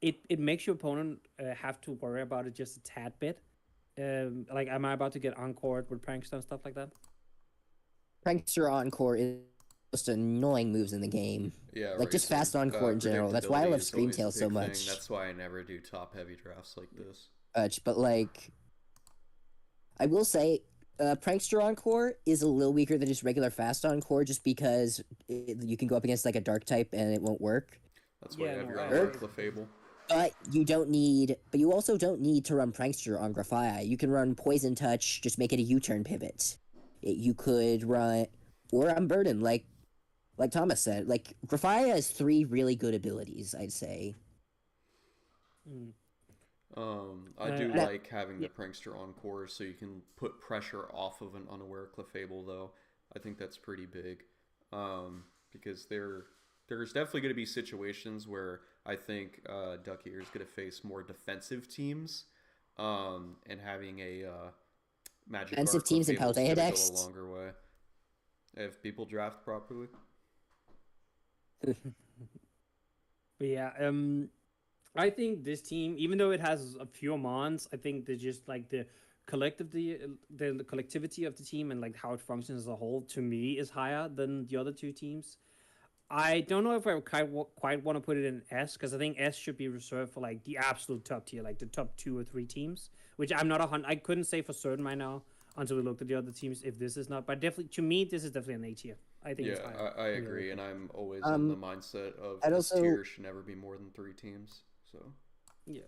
it makes your opponent have to worry about it just a tad bit. Like am I about to get encored with Prankster and stuff like that? Prankster Encore is the most annoying moves in the game. Yeah, Like right. just fast Encore in general. That's why I love Screamtail so much. That's why I never do top heavy drafts like this. But like, I will say, Prankster Encore is a little weaker than just regular fast Encore, just because you can go up against like a dark type and it won't work. That's why you have your Earth Clefable. But you also don't need to run Prankster on Grafai. You can run Poison Touch, just make it a U-turn pivot. You could run or Unburden, like Thomas said. Like Grafai has 3 really good abilities, I'd say. I do like having the Prankster Encore so you can put pressure off of an unaware Clefable, though. I think that's pretty big. Because there's definitely going to be situations where I think Duck Ear is going to face more defensive teams. And having a Magic Defensive teams in Paldea decks go a longer way if people draft properly. But yeah, I think this team, even though it has a few mons, I think they're just like the collectivity of the team and like how it functions as a whole to me is higher than the other 2 teams. I don't know if I quite want to put it in S because I think S should be reserved for like the absolute top tier, like the top 2 or 3 teams, which I'm not I couldn't say for certain right now until we looked at the other teams if this is not. But definitely to me, this is definitely an A tier. I think. Yeah, I agree, and I'm always on the mindset of this tier should never be more than 3 teams. So. Yeah.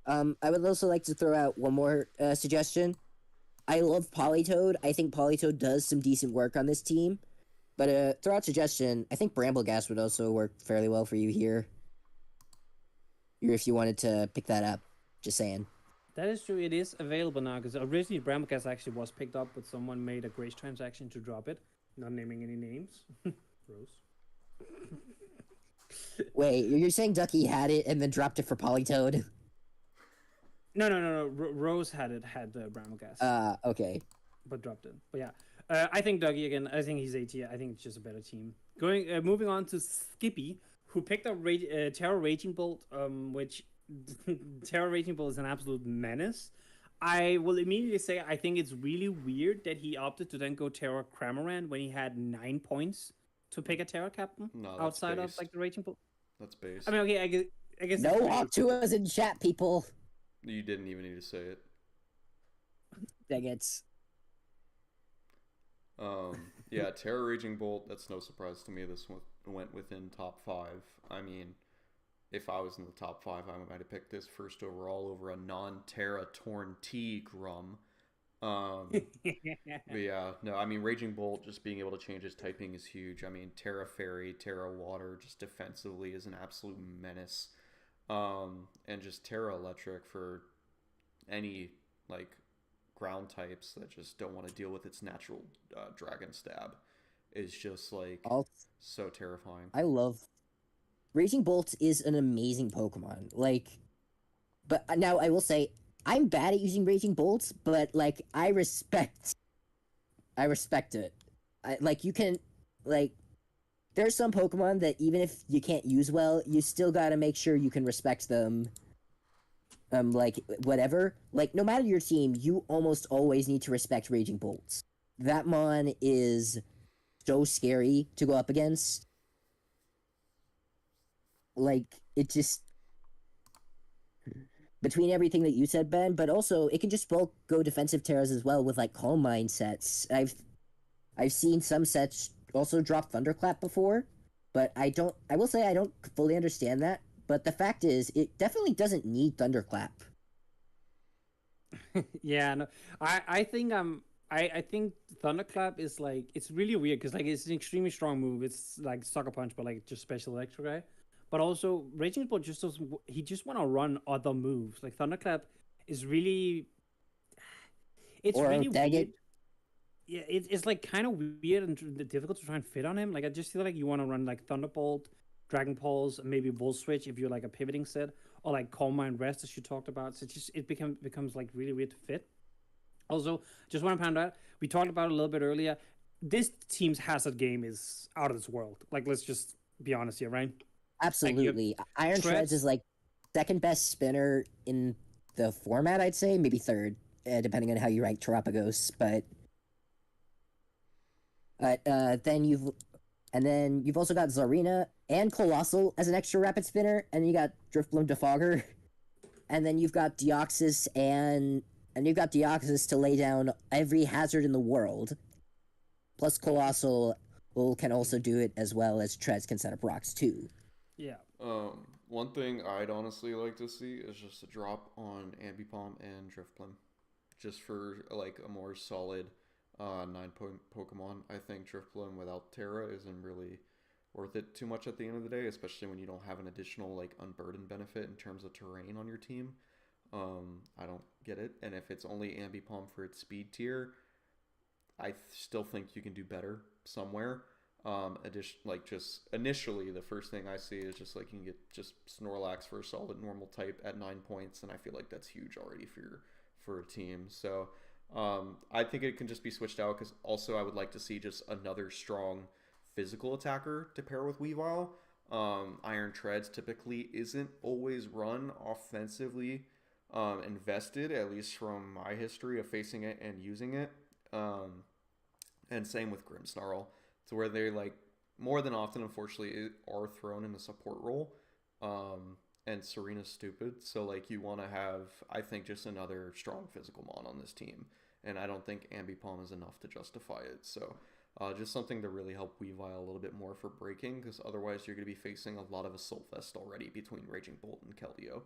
I would also like to throw out one more suggestion. I love Politoed. I think Politoed does some decent work on this team. But throw out suggestion, I think Brambleghast would also work fairly well for you here. If you wanted to pick that up. Just saying. That is true. It is available now because originally Brambleghast actually was picked up, but someone made a Grace transaction to drop it. Not naming any names. Gross. Wait, you're saying Ducky had it and then dropped it for Politoed? No. Rose had the Brambleghast. Okay. But dropped it. But yeah. I think Dougie again. I think he's A tier. I think it's just a better team. Moving on to Skippy, who picked up Terra Raging Bolt, which Terra Raging Bolt is an absolute menace. I will immediately say I think it's really weird that he opted to then go Terra Cramorant when he had 9 points to pick a Terra captain outside of like the Raging Bolt. That's base. I mean, okay, I guess. No Hawktuas in chat, people. You didn't even need to say it. Dang it. Yeah, Terra Raging Bolt, that's no surprise to me. This one went within top 5. I mean, if I was in the top 5, I might have picked this first overall over a non-Terra Torn T Grum. But yeah, no, I mean, Raging Bolt, just being able to change his typing is huge. I mean, Terra Fairy, Terra Water, just defensively is an absolute menace. And just Terra Electric for any, like, ground types that just don't want to deal with its natural dragon stab is just like so terrifying. I love Raging Bolt is an amazing Pokemon. Like, but now I will say I'm bad at using Raging Bolts, but like I respect it. You can there's some Pokemon that even if you can't use well, you still gotta make sure you can respect them. like whatever, like no matter your team, you almost always need to respect Raging Bolts. That mon is so scary to go up against. Like it just between everything that you said, Ben, but also it can just both go defensive terrors as well with like calm mindsets. I've seen some sets also drop Thunderclap before, but I will say I don't fully understand that. But the fact is, it definitely doesn't need Thunderclap. Yeah, no, I think I think Thunderclap is like it's really weird because like it's an extremely strong move. It's like Sucker Punch, but like just special electro guy. But also Raging Bull just doesn't. He just want to run other moves. Like Thunderclap is really. It's Or really Daggett. weird. Yeah, it's like kind of weird and difficult to try and fit on him. Like I just feel like you want to run like Thunderbolt, Dragon Pulse, and maybe Bull Switch if you're like a pivoting set, or like Calm Mind Rest as you talked about. So it becomes like really weird to fit. Also, just want to point out, we talked about it a little bit earlier. This team's hazard game is out of this world. Like, let's just be honest here, right? Like, you have Absolutely. Iron Treads is like second best spinner in the format, I'd say, maybe third, depending on how you rank Terapagos. But then you've also got Zarina and Colossal as an extra rapid spinner, and then you got Driftbloom Defogger, and then you've got Deoxys to lay down every hazard in the world. Plus Colossal can also do it as well as Treads can set up rocks too. Yeah. One thing I'd honestly like to see is just a drop on Ambipom and Driftblim, just for like a more solid 9-point Pokemon. I think Driftblim without Terra isn't really worth it too much at the end of the day, especially when you don't have an additional like unburdened benefit in terms of terrain on your team. I don't get it, and if it's only Ambipom for its speed tier, I still think you can do better somewhere. Like just initially, the first thing I see is just like you can get just Snorlax for a solid normal type at 9 points, and I feel like that's huge already for a team. So I think it can just be switched out because also I would like to see just another strong physical attacker to pair with Weavile. Iron Treads typically isn't always run offensively invested, at least from my history of facing it and using it. And same with Grimmsnarl, to where they like more than often, unfortunately, are thrown in a support role. And Serena's stupid, so like you want to have, I think, just another strong physical mon on this team, and I don't think Ambipom is enough to justify it. So just something to really help Weavile a little bit more for breaking, because otherwise you're going to be facing a lot of Assault Vest already between Raging Bolt and Keldeo.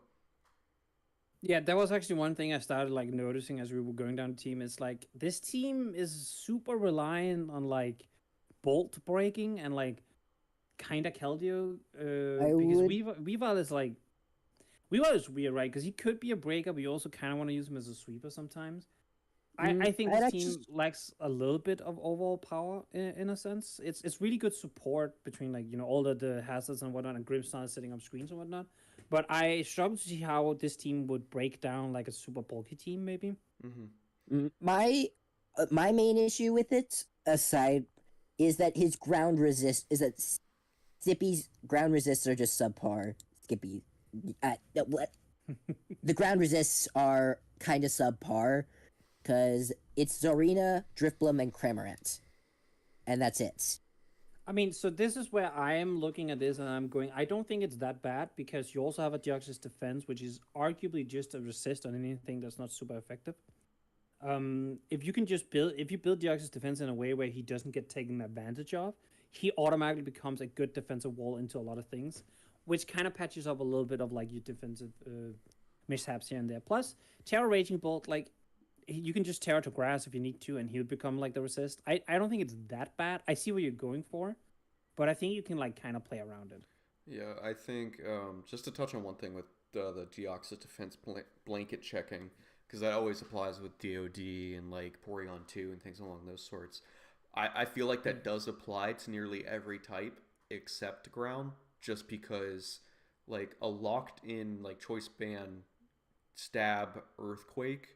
Yeah, that was actually one thing I started like noticing as we were going down the team. Is like this team is super reliant on like bolt breaking and like kind of Keldeo, I because would Weavile is like Weavile is weird, right? Because he could be a breaker, but you also kind of want to use him as a sweeper sometimes. I think I'd this actually team lacks a little bit of overall power in a sense. It's really good support between like all the hazards and whatnot, and Grimmsnarl sitting up screens and whatnot. But I struggle to see how this team would break down like a super bulky team, maybe. my main issue with it aside is that his ground resist is that Skippy's ground resists are just subpar. Skippy, what the ground resists are kind of subpar because it's Zorina, Driftbloom, and Cramorant, and that's it. I mean, so this is where I am looking at this and I'm going, I don't think it's that bad because you also have a Deoxys defense, which is arguably just a resist on anything that's not super effective. If you can just if you build Deoxys defense in a way where he doesn't get taken advantage of, he automatically becomes a good defensive wall into a lot of things, which kind of patches up a little bit of like your defensive mishaps here and there. Plus, Terra Raging Bolt, like you can just Terra to grass if you need to, and he'll become like the resist. I don't think it's that bad. I see what you're going for, but I think you can like kind of play around it. Yeah, I think just to touch on one thing with the Deoxys defense blanket checking, because that always applies with DoD and like Porygon 2 and things along those sorts. I feel like that does apply to nearly every type except ground, just because like a locked in like choice ban stab earthquake,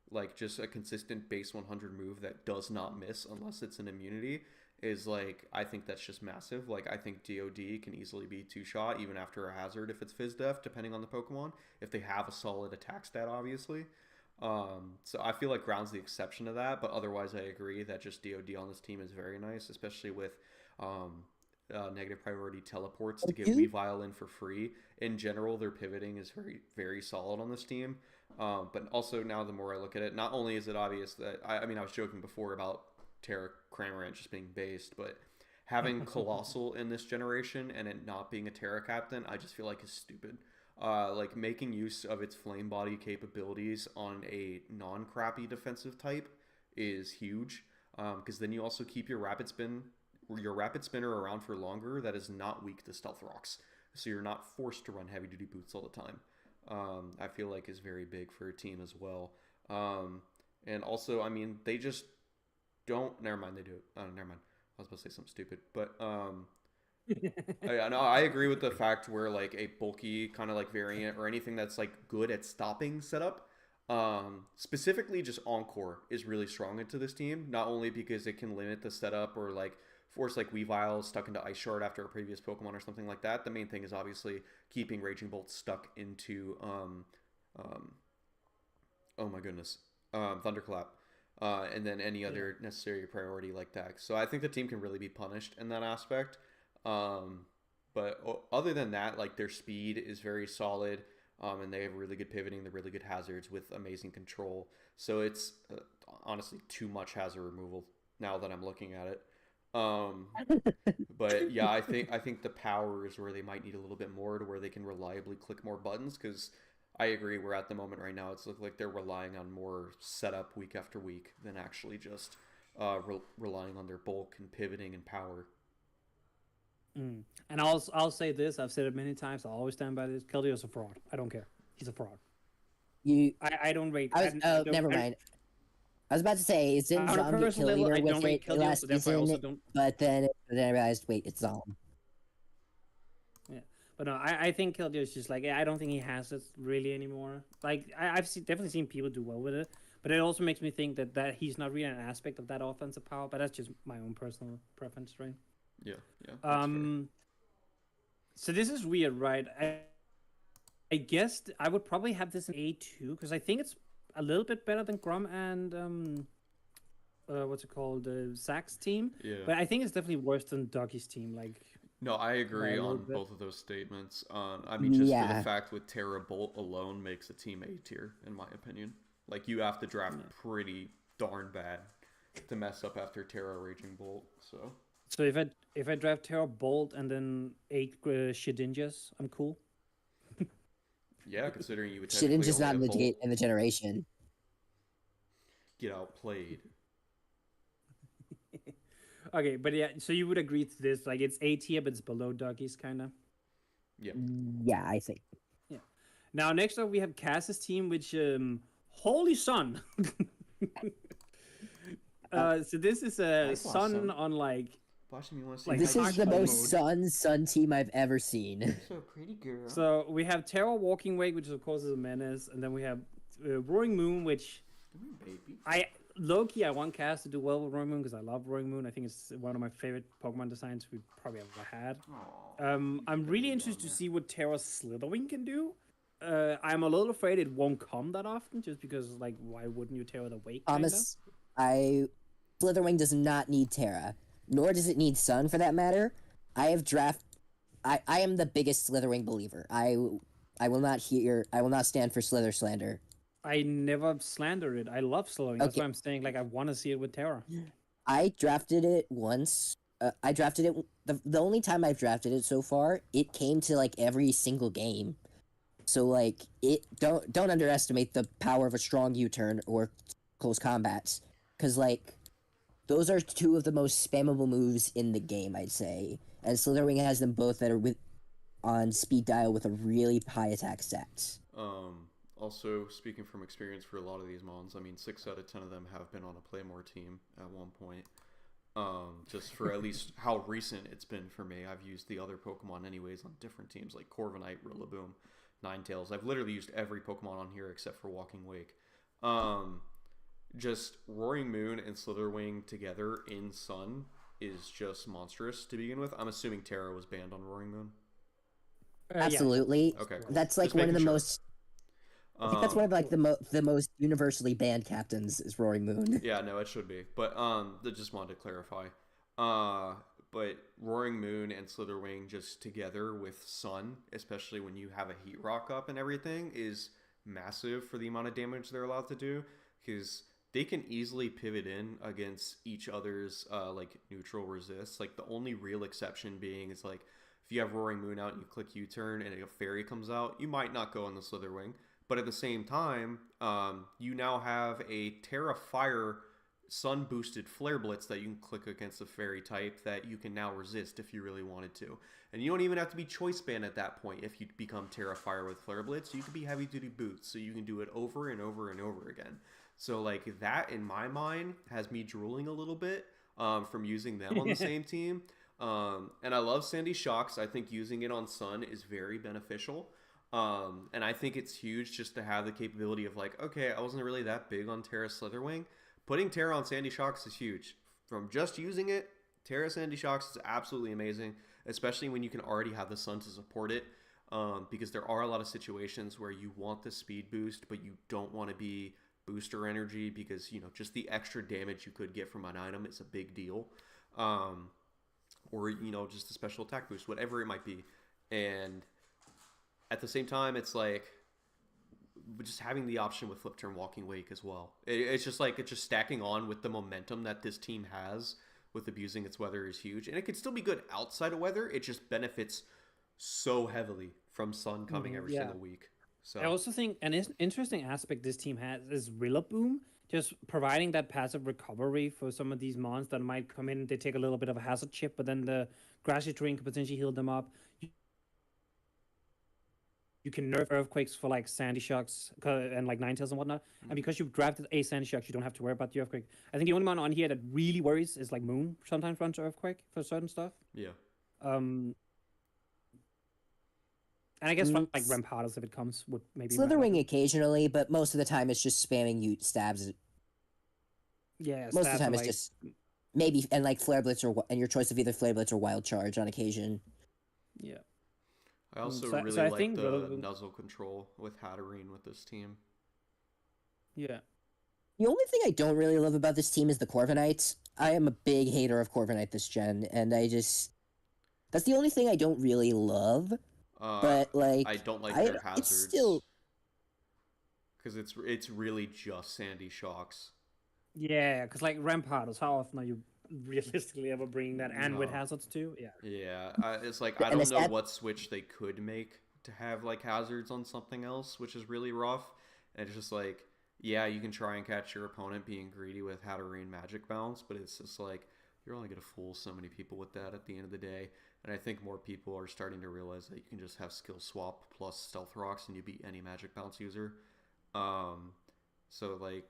like just a consistent base 100 move that does not miss unless it's an immunity, is like, I think that's just massive. Like, I think DOD can easily be 2-shot even after a hazard if it's Fizz Def, depending on the Pokemon, if they have a solid attack stat, obviously. So I feel like Ground's the exception to that, but otherwise I agree that just DOD on this team is very nice, especially with negative priority teleports to get Weavile in for free. In general, their pivoting is very, very solid on this team. But also now the more I look at it, not only is it obvious that, I mean, I was joking before about Terra Cramorant just being based, but having Colossal in this generation and it not being a Terra captain, I just feel like is stupid. Like making use of its flame body capabilities on a non-crappy defensive type is huge, because then you also keep your rapid spinner around for longer that is not weak to stealth rocks, so you're not forced to run heavy duty boots all the time. I feel like is very big for a team as well. And also, I mean, they just don't. Never mind, they do it. Never mind. I was about to say something stupid, but I agree with the fact where like a bulky kind of like variant or anything that's like good at stopping setup, specifically just Encore is really strong into this team. Not only because it can limit the setup or like force like Weavile stuck into Ice Shard after a previous Pokemon or something like that. The main thing is obviously keeping Raging Bolt stuck into oh my goodness, Thunderclap. And then any other necessary priority like that. So I think the team can really be punished in that aspect. But other than that, like their speed is very solid, and they have really good pivoting, they're really good hazards with amazing control. So it's honestly too much hazard removal now that I'm looking at it. But yeah, I think the power is where they might need a little bit more to where they can reliably click more buttons, because I agree we're at the moment right now it's looked like they're relying on more setup week after week than actually just relying on their bulk and pivoting and power. And I'll say this, I've said it many times, I'll always stand by this. Keldeo is a fraud. I don't care. He's a fraud. I don't rate. Never mind. I was about to say, is Zim Zom get kill leader with it last season, but then I realized, wait, it's Zom. Yeah, but no, I think Keldeo is just like, I don't think he has it really anymore. Like, I've definitely seen people do well with it, but it also makes me think that he's not really an aspect of that offensive power, but that's just my own personal preference, right? Yeah. So this is weird, right? I guess I would probably have this in A2 because I think it's a little bit better than Grom and what's it called, Zach's team. Yeah. But I think it's definitely worse than Doggy's team. Like, no, I agree on both of those statements. I mean, just for the fact with Terra Bolt alone makes a team A tier, in my opinion. Like, you have to draft pretty darn bad to mess up after Terra Raging Bolt. So if I draft Terra Bolt and then 8 Shedinjas, I'm cool. Yeah, considering you would Shedinja's not in the generation. Get outplayed. Okay, but yeah, so you would agree to this? Like, it's A tier, but it's below Doggies, kind of. Yeah. Yeah, I think. Yeah. Now, next up, we have Cass's team, which holy sun. So this is a sun on like. This is the most sun team I've ever seen. So pretty, girl. So we have Terra Walking Wake, which of course is a menace, and then we have Roaring Moon, which low-key I want Cass to do well with Roaring Moon because I love Roaring Moon. I think it's one of my favorite Pokemon designs we've probably ever had. I'm really interested to see what Terra Slithering can do. I'm a little afraid it won't come that often, just because like why wouldn't you Terra the Wake? Slitherwing does not need Terra. Nor does it need Sun, for that matter. I am the biggest Slitherwing believer. I will not stand for Slither slander. I never slandered it. I love Slitherwing. That's why I'm saying, like, I want to see it with Terra. I drafted it once. I drafted it. The only time I've drafted it so far, it came to, like, every single game. So, like, don't underestimate the power of a strong U-turn or close combats. Because, like, those are two of the most spammable moves in the game, I'd say. And Slitherwing has them both that are on speed dial with a really high attack stats. Also, speaking from experience for a lot of these mons, I mean, 6 out of 10 of them have been on a Playmore team at one point. Just for at least how recent it's been for me. I've used the other Pokemon anyways on different teams, like Corviknight, Rillaboom, Ninetales. I've literally used every Pokemon on here except for Walking Wake. Just Roaring Moon and Slitherwing together in Sun is just monstrous to begin with. I'm assuming Terra was banned on Roaring Moon. Absolutely. Yeah. Okay. That's like Just one of the making sure. most. I think that's one of like the most universally banned captains is Roaring Moon. Yeah, no, it should be. But I just wanted to clarify. But Roaring Moon and Slitherwing just together with Sun, especially when you have a Heat Rock up and everything, is massive for the amount of damage they're allowed to do, because they can easily pivot in against each other's like neutral resists. Like the only real exception being is like if you have Roaring Moon out and you click U-turn and a fairy comes out, you might not go on the Slitherwing. But at the same time, you now have a Terra Fire Sun boosted Flare Blitz that you can click against a fairy type that you can now resist if you really wanted to. And you don't even have to be choice banned at that point if you become Terra Fire with Flare Blitz. You can be heavy duty boots, so you can do it over and over and over again. So like that in my mind has me drooling a little bit from using them on the same team. And I love Sandy Shocks. I think using it on Sun is very beneficial. And I think it's huge just to have the capability of like, okay, I wasn't really that big on Terra Slitherwing. Putting Terra on Sandy Shocks is huge. From just using it, Terra Sandy Shocks is absolutely amazing, especially when you can already have the Sun to support it, because there are a lot of situations where you want the speed boost, but you don't want to be booster energy because, you know, just the extra damage you could get from an item is a big deal. Or, you know, just a special attack boost, whatever it might be. And at the same time, it's like just having the option with flip turn walking wake as well. It's just like it's just stacking on with the momentum that this team has with abusing its weather is huge, and it could still be good outside of weather. It just benefits so heavily from Sun coming every single week. So I also think an interesting aspect this team has is Rillaboom, just providing that passive recovery for some of these mons that might come in. They take a little bit of a hazard chip, but then the grassy terrain could potentially heal them up. You can nerf Earthquakes for like Sandy Shocks and like Ninetales and whatnot. And because you've drafted a Sandy Shocks, you don't have to worry about the Earthquake. I think the only one on here that really worries is like Moon sometimes runs Earthquake for certain stuff. Yeah. And I guess like Rampardos, if it comes, would maybe Slitherwing occasionally, but most of the time it's just spamming you stabs. Yeah, most of the time it's just maybe and like Flare Blitz and your choice of either Flare Blitz or Wild Charge on occasion. Yeah. I also really like the nuzzle control with Hatterene with this team. Yeah. The only thing I don't really love about this team is the Corviknights. I am a big hater of Corviknight this gen, and that's the only thing I don't really love. But like, I don't like their hazards. It's still because it's really just Sandy Shocks. Yeah, because like Rampardos, how often are you realistically ever bringing that and with hazards too? Yeah, it's like I don't know what switch they could make to have like hazards on something else, which is really rough. And it's just like, yeah, you can try and catch your opponent being greedy with Hatterene Magic Bounce, but it's just like you're only gonna fool so many people with that at the end of the day. And I think more people are starting to realize that you can just have skill swap plus stealth rocks and you beat any Magic Bounce user. So like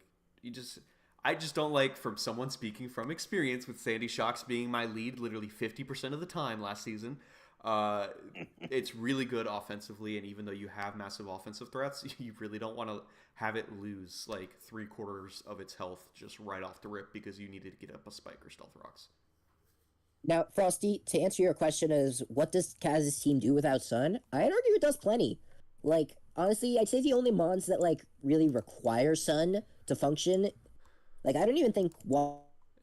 I just don't like, from someone speaking from experience with Sandy Shocks being my lead literally 50% of the time last season, it's really good offensively, and even though you have massive offensive threats, you really don't want to have it lose like 3/4 of its health just right off the rip because you needed to get up a spike or stealth rocks. Now, Frosty, to answer your question is, what does Kaz's team do without Sun? I'd argue it does plenty. Like, honestly, I'd say the only mons that like really require Sun to function, like, I don't even think...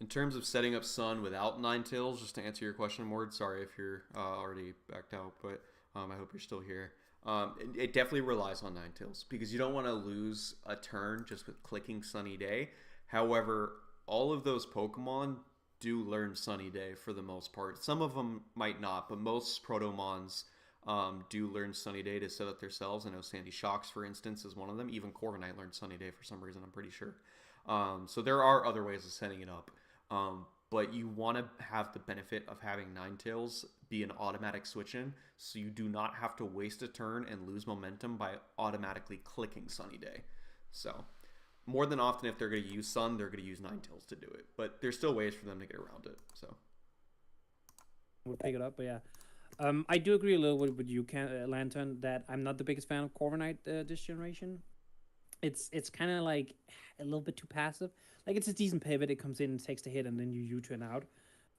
In terms of setting up Sun without Ninetales, just to answer your question, Mord, sorry if you're already backed out, but I hope you're still here. It definitely relies on Ninetales, because you don't want to lose a turn just with clicking Sunny Day. However, all of those Pokemon do learn Sunny Day for the most part. Some of them might not, but most Protomons do learn Sunny Day to set up themselves. I know Sandy Shocks, for instance, is one of them. Even Corviknight learned Sunny Day for some reason, I'm pretty sure. So there are other ways of setting it up. But you want to have the benefit of having Ninetales be an automatic switch in, so you do not have to waste a turn and lose momentum by automatically clicking Sunny Day. So more than often, if they're going to use Sun, they're going to use Ninetales to do it. But there's still ways for them to get around it. So we'll pick it up, but yeah. I do agree a little with you, Lantern, that I'm not the biggest fan of Corviknight this generation. It's kind of like a little bit too passive. Like, it's a decent pivot. It comes in and takes the hit, and then you U-turn out.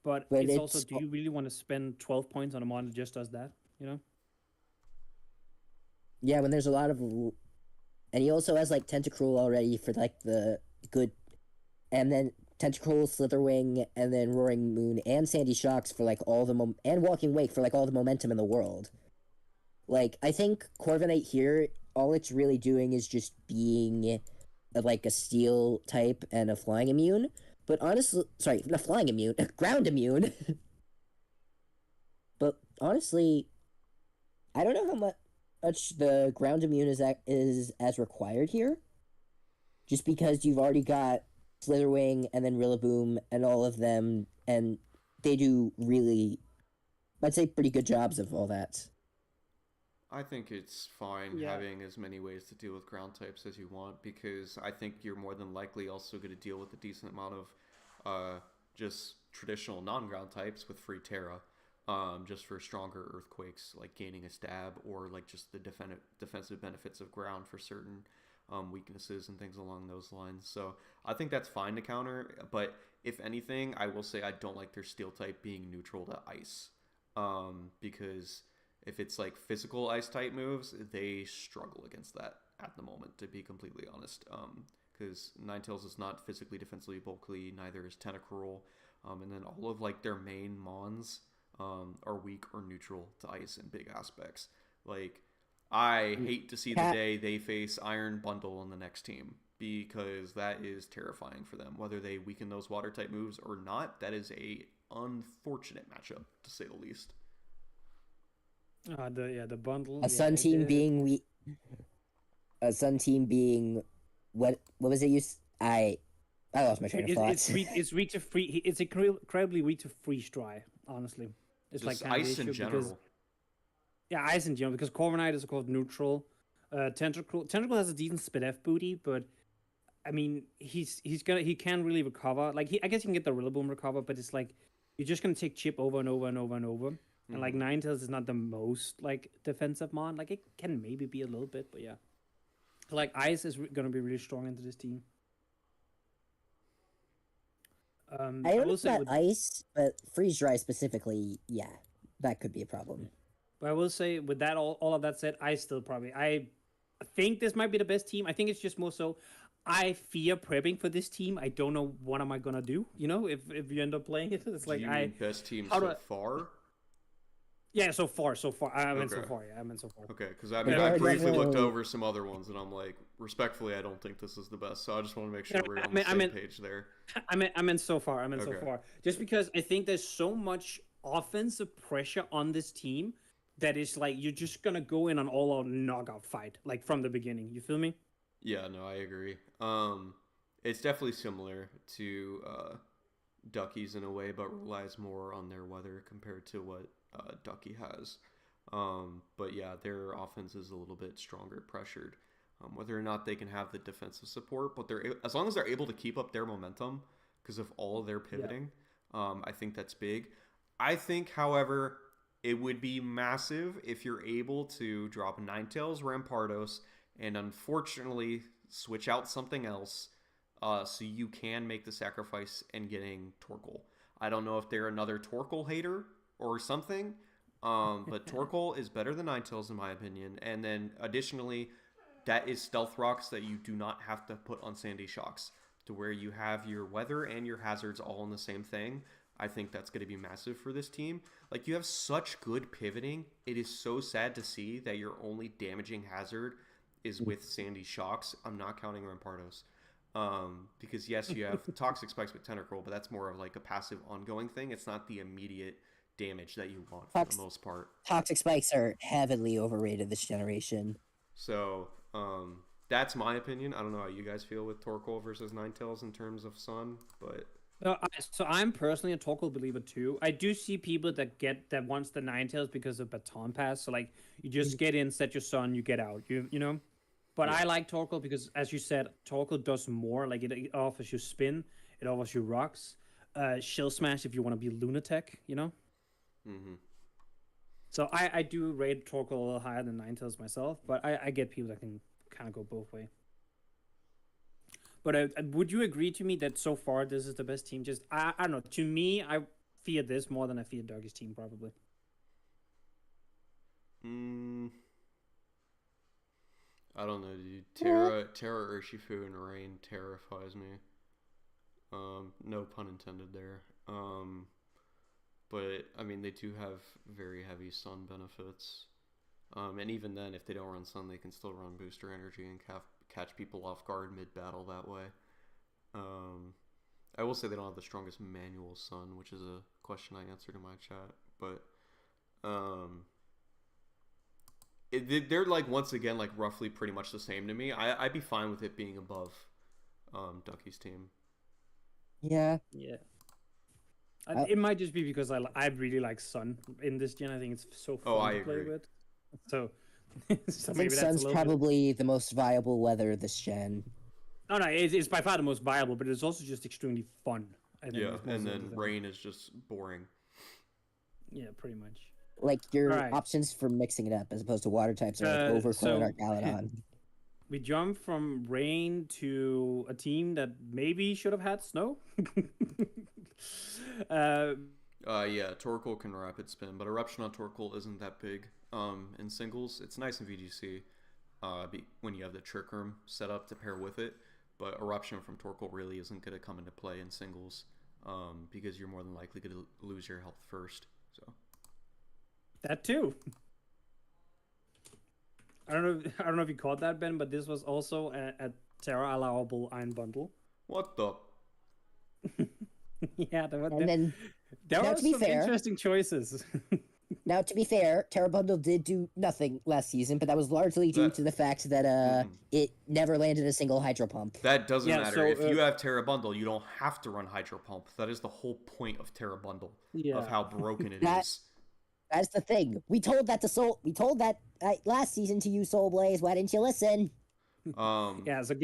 But But it's also, it's do you really want to spend 12 points on a mon that just does that? You know? yeah, when there's a lot of, and he also has like Tentacruel already for like the good, and then Tentacruel, Slitherwing, and then Roaring Moon and Sandy Shocks for like all the and Walking Wake for like all the momentum in the world. Like I think Corviknight here, all it's really doing is just being like a steel type and a flying immune. But honestly, sorry, not flying immune, ground immune. But honestly, I don't know how much the ground immune is as required here. Just because you've already got Slitherwing and then Rillaboom and all of them, and they do really, I'd say, pretty good jobs of all that. I think it's fine having as many ways to deal with ground types as you want, because I think you're more than likely also going to deal with a decent amount of just traditional non-ground types with free Terra, just for stronger earthquakes, like gaining a stab, or like just the defensive benefits of ground for certain weaknesses and things along those lines. So I think that's fine to counter, but if anything, I will say I don't like their steel type being neutral to ice, because if it's like physical ice type moves, they struggle against that at the moment, to be completely honest. Because Ninetales is not physically defensively bulky, neither is Tentacruel, and then all of like their main mons are weak or neutral to ice in big aspects. Like, I hate to see the day they face Iron Bundle on the next team, because that is terrifying for them. Whether they weaken those water type moves or not, that is a unfortunate matchup, to say the least. The bundle. A Sun team being a Sun team being what was it? I lost my train of thought. It's weak to free. It's incredibly weak to freeze dry. Honestly, it's just like ice in general. Ice in general, because Corviknight is called neutral. Tentacruel has a decent SpDef booty, but I mean he can really recover. Like I guess you can get the Rillaboom recover, but it's like you're just gonna take chip over and over and over and over. And like Ninetales is not the most like defensive mon. Like it can maybe be a little bit, but yeah. Like Ice is gonna be really strong into this team. I don't know about Ice, but freeze dry specifically, yeah, that could be a problem. But I will say, with that all of that said, I think this might be the best team. I think it's just more so I fear prepping for this team. I don't know what am I gonna do. You know, if you end up playing it, it's like best team so far. Yeah, so far. I meant so far. Okay, because I mean, I briefly looked over some other ones, and I'm like, respectfully, I don't think this is the best. So I just want to make sure we're on the same page there. I meant so far. So far. Just because I think there's so much offensive pressure on this team that is like you're just gonna go in on all out knockout fight, like from the beginning. You feel me? Yeah, no, I agree. It's definitely similar to Duckies in a way, but relies more on their weather compared to what Ducky has. But yeah, their offense is a little bit stronger pressured. Whether or not they can have the defensive support, but as long as they're able to keep up their momentum because of all of their pivoting, I think that's big. I think, however, it would be massive if you're able to drop Ninetales, Rampardos, and unfortunately switch out something else, so you can make the sacrifice in getting Torkoal. I don't know if they're another Torkoal hater or something, but Torkoal is better than Ninetales in my opinion. And then additionally, that is stealth rocks that you do not have to put on Sandy Shocks, to where you have your weather and your hazards all in the same thing. I think that's going to be massive for this team. Like, you have such good pivoting. It is so sad to see that your only damaging hazard is with Sandy Shocks. I'm not counting Rampardos. Because yes, you have Toxic Spikes with Tentacruel, but that's more of like a passive ongoing thing. It's not the immediate damage that you want for the most part. Toxic Spikes are heavily overrated this generation. So, that's my opinion. I don't know how you guys feel with Torkoal versus Ninetales in terms of Sun, but... So I'm personally a Torkoal believer too. I do see people that wants the Ninetales because of Baton Pass. So like you just get in, set your Sun, you get out. You know. But I like Torkoal because, as you said, Torkoal does more. Like it offers you spin, it offers you rocks, Shell Smash if you want to be lunatic. You know. Mm-hmm. So I do rate Torkoal a little higher than Ninetales myself, but I get people that can kind of go both ways. But would you agree to me that so far this is the best team? Just I don't know. To me, fear this more than I fear Doggy's team, probably. I don't know, dude. Terra Urshifu and Rain terrifies me. No pun intended there. But I mean, they do have very heavy sun benefits. And even then, if they don't run sun, they can still run booster energy and catch people off guard mid-battle that way. I will say they don't have the strongest manual sun, which is a question I answered in my chat. But they're like, once again, like roughly pretty much the same to me. I'd be fine with it being above Ducky's team. Yeah. It might just be because I really like Sun in this gen. I think it's so fun to play with. So, I think Sun's probably the most viable weather this gen. No, it's by far the most viable, but it's also just extremely fun. I think, yeah, and then Rain is just boring. Yeah, pretty much. Like your options for mixing it up as opposed to water types are like Overcloud or Galadon. We jump from Rain to a team that maybe should have had Snow. Yeah, Torkoal can rapid spin, but Eruption on Torkoal isn't that big. In singles, it's nice in VGC when you have the Trick Room set up to pair with it, but Eruption from Torkoal really isn't going to come into play in singles because you're more than likely going to lose your health first. So that too. I don't know if you caught that, Ben, but this was also a Terra allowable Iron Bundle. What the? Yeah, there were some interesting choices. Now, to be fair, Terra Bundle did do nothing last season, but that was largely due to the fact that it never landed a single Hydro Pump. That doesn't matter. So, if you have Terra Bundle, you don't have to run Hydro Pump. That is the whole point of Terra Bundle, of how broken it is. That's the thing. We told that last season to you, Soul Blaze. Why didn't you listen? Yeah, so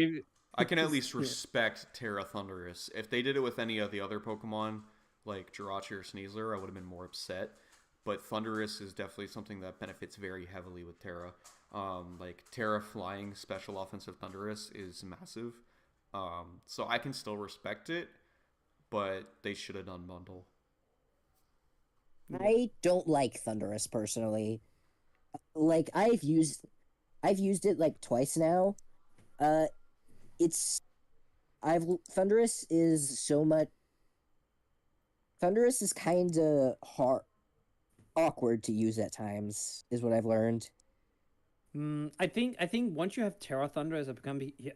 I can at least respect Terra Thundurus. If they did it with any of the other Pokemon, like Jirachi or Sneasler, I would have been more upset. But Thundurus is definitely something that benefits very heavily with Terra. Like Terra flying special offensive Thundurus is massive. So I can still respect it, but they should have done Bundle. I don't like Thundurus personally. Like I've used it like twice now. Thundurus is kind of awkward to use at times, is what I've learned. I think once you have Terra Thundurus, I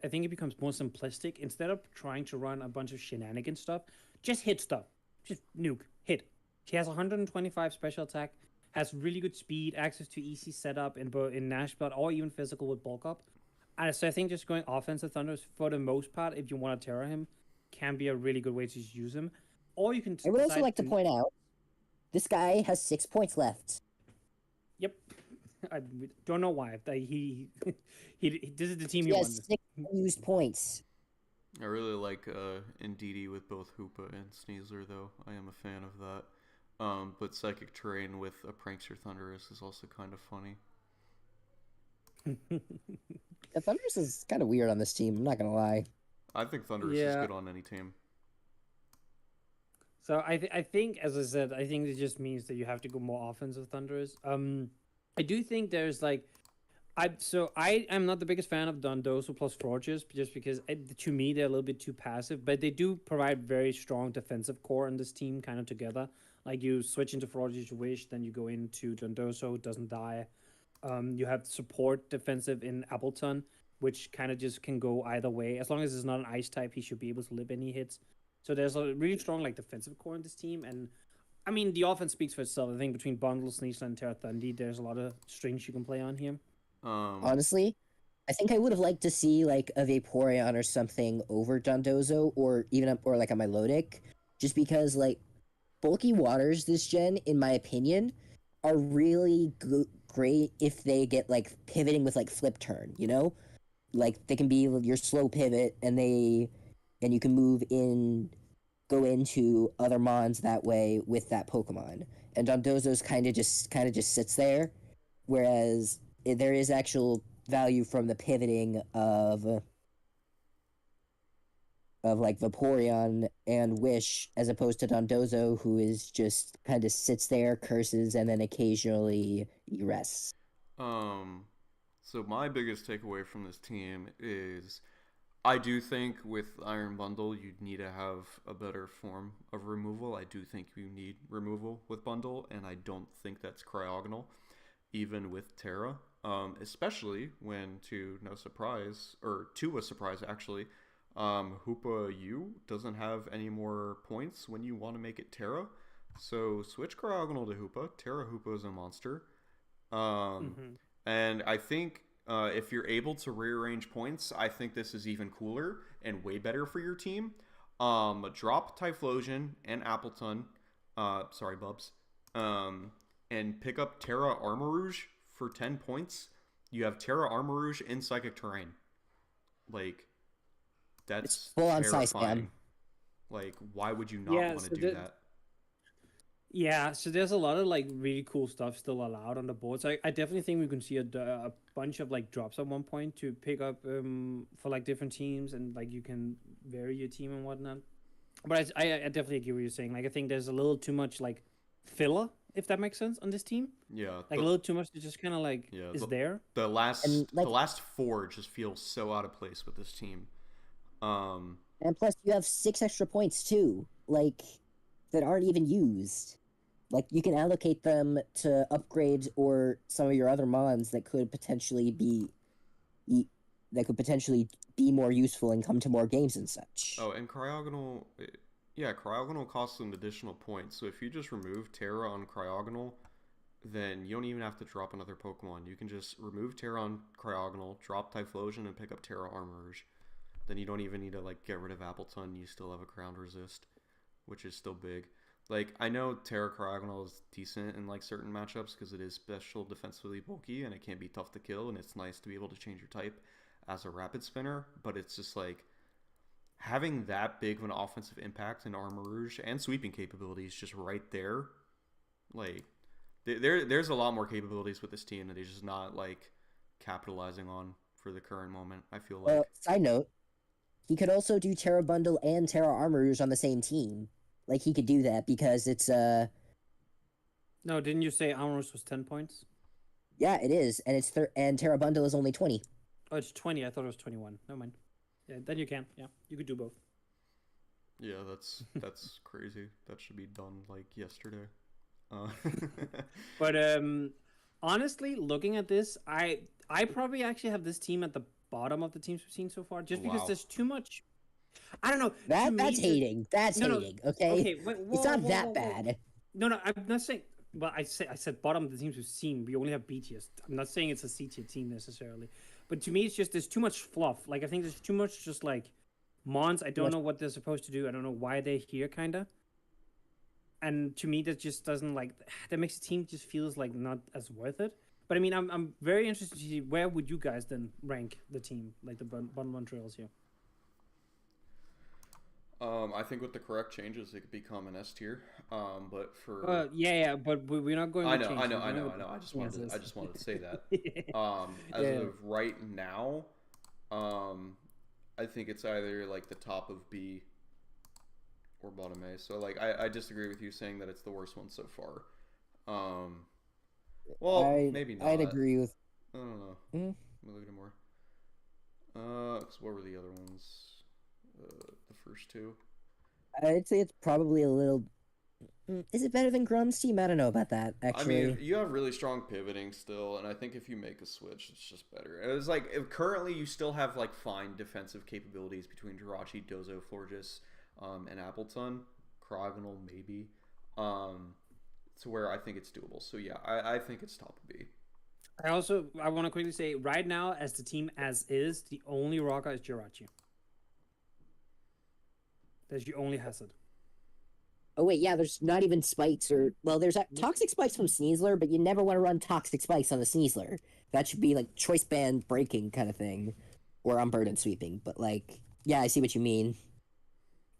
think it becomes more simplistic. Instead of trying to run a bunch of shenanigan stuff, just hit stuff, just nuke, hit. She has 125 special attack, has really good speed, access to easy setup in Nash Blood, or even physical with bulk up. And so I think just going offensive Thundurus for the most part, if you want to Terra him, can be a really good way to use him. Or you can. I would also like to point out, this guy has 6 points left. Yep, I don't know why. He this is the team he has 6 used points. I really like Indeedee with both Hoopa and Sneasler, though. I am a fan of that. But Psychic Terrain with a Prankster Thundurus is also kind of funny. Yeah, Thundurus is kind of weird on this team, I'm not going to lie. I think Thundurus is good on any team. So I think, as I said, I think it just means that you have to go more offensive Thundurus. I do think there's like... I am not the biggest fan of Dondozo plus Forges, just because to me they're a little bit too passive, but they do provide very strong defensive core in this team kind of together. Like you switch into Forges if you wish, then you go into Dondozo, doesn't die. You have support defensive in Appleton, which kind of just can go either way. As long as it's not an ice type, he should be able to lip any hits. So there's a really strong like defensive core in this team, and I mean the offense speaks for itself. I think between Bundle, Sneasler, and Terra Thundi, there's a lot of strings you can play on here. Honestly, I think I would have liked to see like a Vaporeon or something over Dondozo, or like on my Lodic, just because like bulky waters this gen, in my opinion, are really great if they get like pivoting with like flip turn, you know, like they can be your slow pivot and you can go into other mons that way with that Pokemon. And Dondozo's kind of just sits there, whereas there is actual value from the pivoting of of like Vaporeon and Wish, as opposed to Dondozo, who is just kind of sits there, curses, and then occasionally rests. So my biggest takeaway from this team is I do think with Iron Bundle you'd need to have a better form of removal. I do think you need removal with Bundle, and I don't think that's Cryogonal, even with Terra. Especially when, to a surprise actually, Hoopa U doesn't have any more points when you want to make it Terra. So switch Cryogonal to Hoopa. Terra Hoopa is a monster. And I think if you're able to rearrange points, I think this is even cooler and way better for your team. Drop Typhlosion and Appleton. Sorry, Bubs. And pick up Terra Armarouge for 10 points. You have Terra Armarouge in Psychic Terrain. Like, that's full on terrifying. Like, why would you not want to do that? Yeah, so there's a lot of like really cool stuff still allowed on the board. So I definitely think we can see a bunch of like drops at one point to pick up for like different teams, and like you can vary your team and whatnot. But I definitely agree with what you're saying. Like I think there's a little too much like filler, if that makes sense, on this team. Yeah, like a little too much to just kind of like there. The last 4 just feel so out of place with this team. And plus, you have 6 extra points too, like that aren't even used. Like you can allocate them to upgrade or some of your other mons that could potentially be more useful and come to more games and such. Oh, and Cryogonal costs an additional point. So if you just remove Terra on Cryogonal, then you don't even have to drop another Pokemon. You can just remove Terra on Cryogonal, drop Typhlosion, and pick up Terra Armarouge. Then you don't even need to like get rid of Appleton. You still have a Ground Resist, which is still big. Like, I know Terra Cryogonal is decent in like certain matchups because it is special defensively bulky and it can be tough to kill, and it's nice to be able to change your type as a rapid spinner, but it's just like having that big of an offensive impact in Armarouge and sweeping capabilities just right there. Like, there's a lot more capabilities with this team that he's just not like capitalizing on for the current moment, I feel like. Side note, he could also do Terra Bundle and Terra Armarouge on the same team. Like, he could do that because it's, No, didn't you say Armarouge was 10 points? Yeah, it is, and and Terra Bundle is only 20. Oh, it's 20. I thought it was 21. Never mind. Yeah, then you can. Yeah, you could do both. Yeah, that's crazy. That should be done, like, yesterday. But, honestly, looking at this, I probably actually have this team at the bottom of the teams we've seen so far, just because there's too much... I don't know. That's hating. That's hating. Okay. Wait, it's not that bad. No, I'm not saying. Well, I said bottom of the teams we've seen. We only have B tier. I'm not saying it's a C tier team necessarily, but to me, it's just there's too much fluff. Like I think there's too much just like mons. I don't know what they're supposed to do. I don't know why they're here, kinda. And to me, that just doesn't like that makes the team just feels like not as worth it. But I mean, I'm very interested to see where would you guys then rank the team, like the bottom one trails here. I think with the correct changes, it could become an S tier. But for but we're not going. I know. I just wanted to say that. As of right now, I think it's either like the top of B or bottom A. So like, I disagree with you saying that it's the worst one so far. Maybe not. I'd agree with. I don't know. Let me look at it more. So what were the other ones? The first 2. I'd say it's probably a little. Is it better than Grum's team? I don't know about that. Actually, I mean, you have really strong pivoting still, and I think if you make a switch, it's just better. It was like currently you still have like fine defensive capabilities between Jirachi, Dozo, Florges, and Appleton, Cryogonal maybe, to where I think it's doable. So yeah, I think it's top of B. I want to quickly say right now, as the team as is, the only rocker is Jirachi. That's your only hazard. Oh wait, yeah, there's not even spikes there's toxic spikes from Sneasler, but you never want to run toxic spikes on the Sneasler. That should be like choice band breaking kind of thing, or unburden sweeping. But like, yeah, I see what you mean.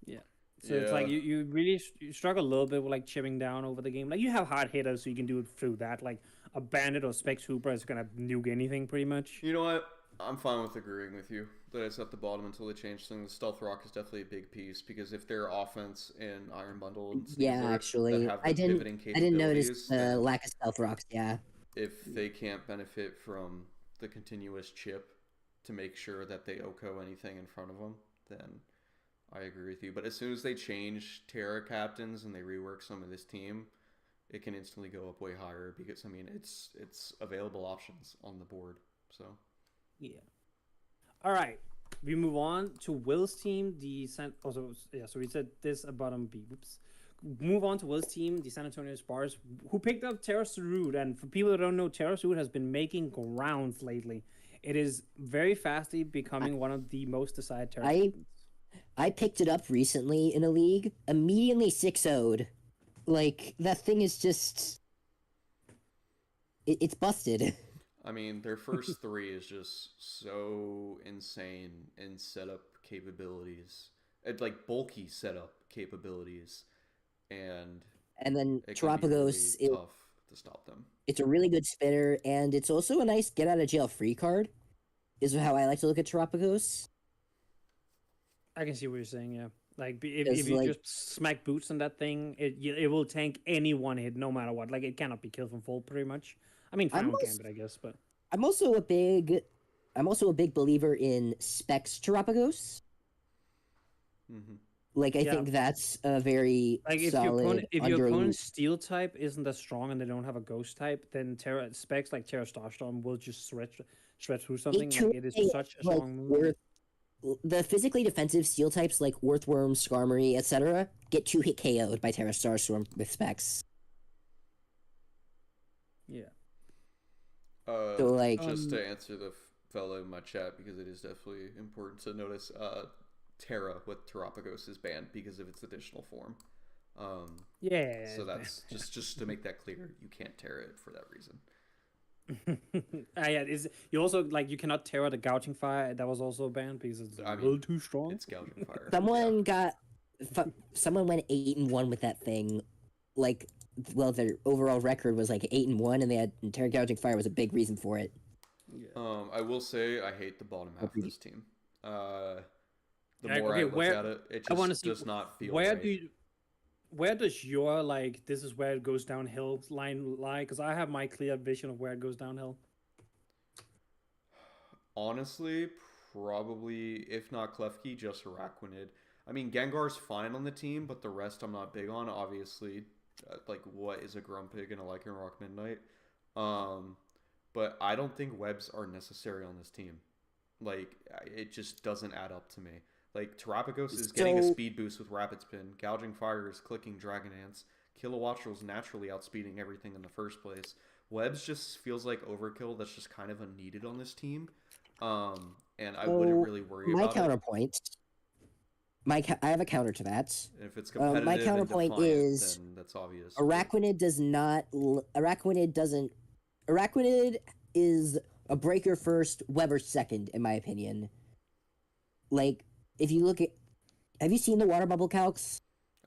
Yeah. So it's like you really struggle a little bit with like chipping down over the game. Like you have hard hitters, so you can do it through that. Like a Bandit or Specs Hooper is gonna nuke anything pretty much. You know what? I'm fine with agreeing with you. that it's at the bottom until they change things. Stealth Rock is definitely a big piece because if their offense in Iron Bundle and Yeah, Sneasler actually, that have the pivoting I didn't notice capabilities, the then lack of stealth rocks. Yeah, if they can't benefit from the continuous chip to make sure that they OHKO anything in front of them, then I agree with you. But as soon as they change Terra captains and they rework some of this team, it can instantly go up way higher because I mean it's available options on the board. So Yeah. All right. We move on to Will's team. So we said this about him. Oops. Move on to Will's team, the San Antonio Spurs, who picked up Terra Sarud. And for people that don't know, Terra Sarud has been making grounds lately. It is very fastly becoming one of the most decided Terra. I picked it up recently in a league, immediately 6-0'd. Like, that thing is just... it's busted. I mean, their first three is just so insane in setup capabilities. It's like bulky setup capabilities. And then it Terapagos can be really is tough to stop them. It's a really good spinner, and it's also a nice get out of jail free card, is how I like to look at Terapagos. I can see what you're saying, yeah. Like, if you just smack boots on that thing, it will tank any one hit, no matter what. Like, it cannot be killed from full, pretty much. I mean, final gambit, I guess, but... I'm also a big believer in Specs Terapagos. Mm-hmm. Like, I think that's a very solid... If your opponent's steel type isn't that strong and they don't have a ghost type, then specs like Terra Starstorm will just shred through something. It is such a strong move. The physically defensive steel types like Earthworm, Skarmory, etc. get 2-hit KO'd by Terra Starstorm with Specs. Yeah. So, like... just to answer the fellow in my chat, because it is definitely important to notice, Terra with Terapagos is banned because of its additional form. So that's just to make that clear. You can't Terra it for that reason. You also like you cannot Terra the Gouging Fire. That was also banned because it's a little too strong. It's Gouging Fire. Someone went 8-1 with that thing. Like, well, their overall record was like 8-1, and they had Terra Gouging Fire was a big reason for it. Yeah. I will say I hate the bottom half of this team. The more I look at it, it just does not feel right. Where does your, like, this is where it goes downhill line lie? Because I have my clear vision of where it goes downhill. Honestly, probably, if not Klefki, just Araquanid. I mean, Gengar's fine on the team, but the rest I'm not big on. Obviously, like, what is a Grumpig and a Lycanroc Midnight? But I don't think webs are necessary on this team. Like, it just doesn't add up to me. Like, Terapagos is getting a speed boost with Rapid Spin. Gouging Fire is clicking Dragon Dance. Kilowattrel's naturally outspeeding everything in the first place. Webs just feels like overkill that's just kind of unneeded on this team. And I wouldn't really worry about counterpoint. I have a counter to that. And if it's competitive my counterpoint and defiant, is then that's obvious. Araquanid is a breaker first, Weber second, in my opinion. Like, if you look at... Have you seen the water bubble calcs?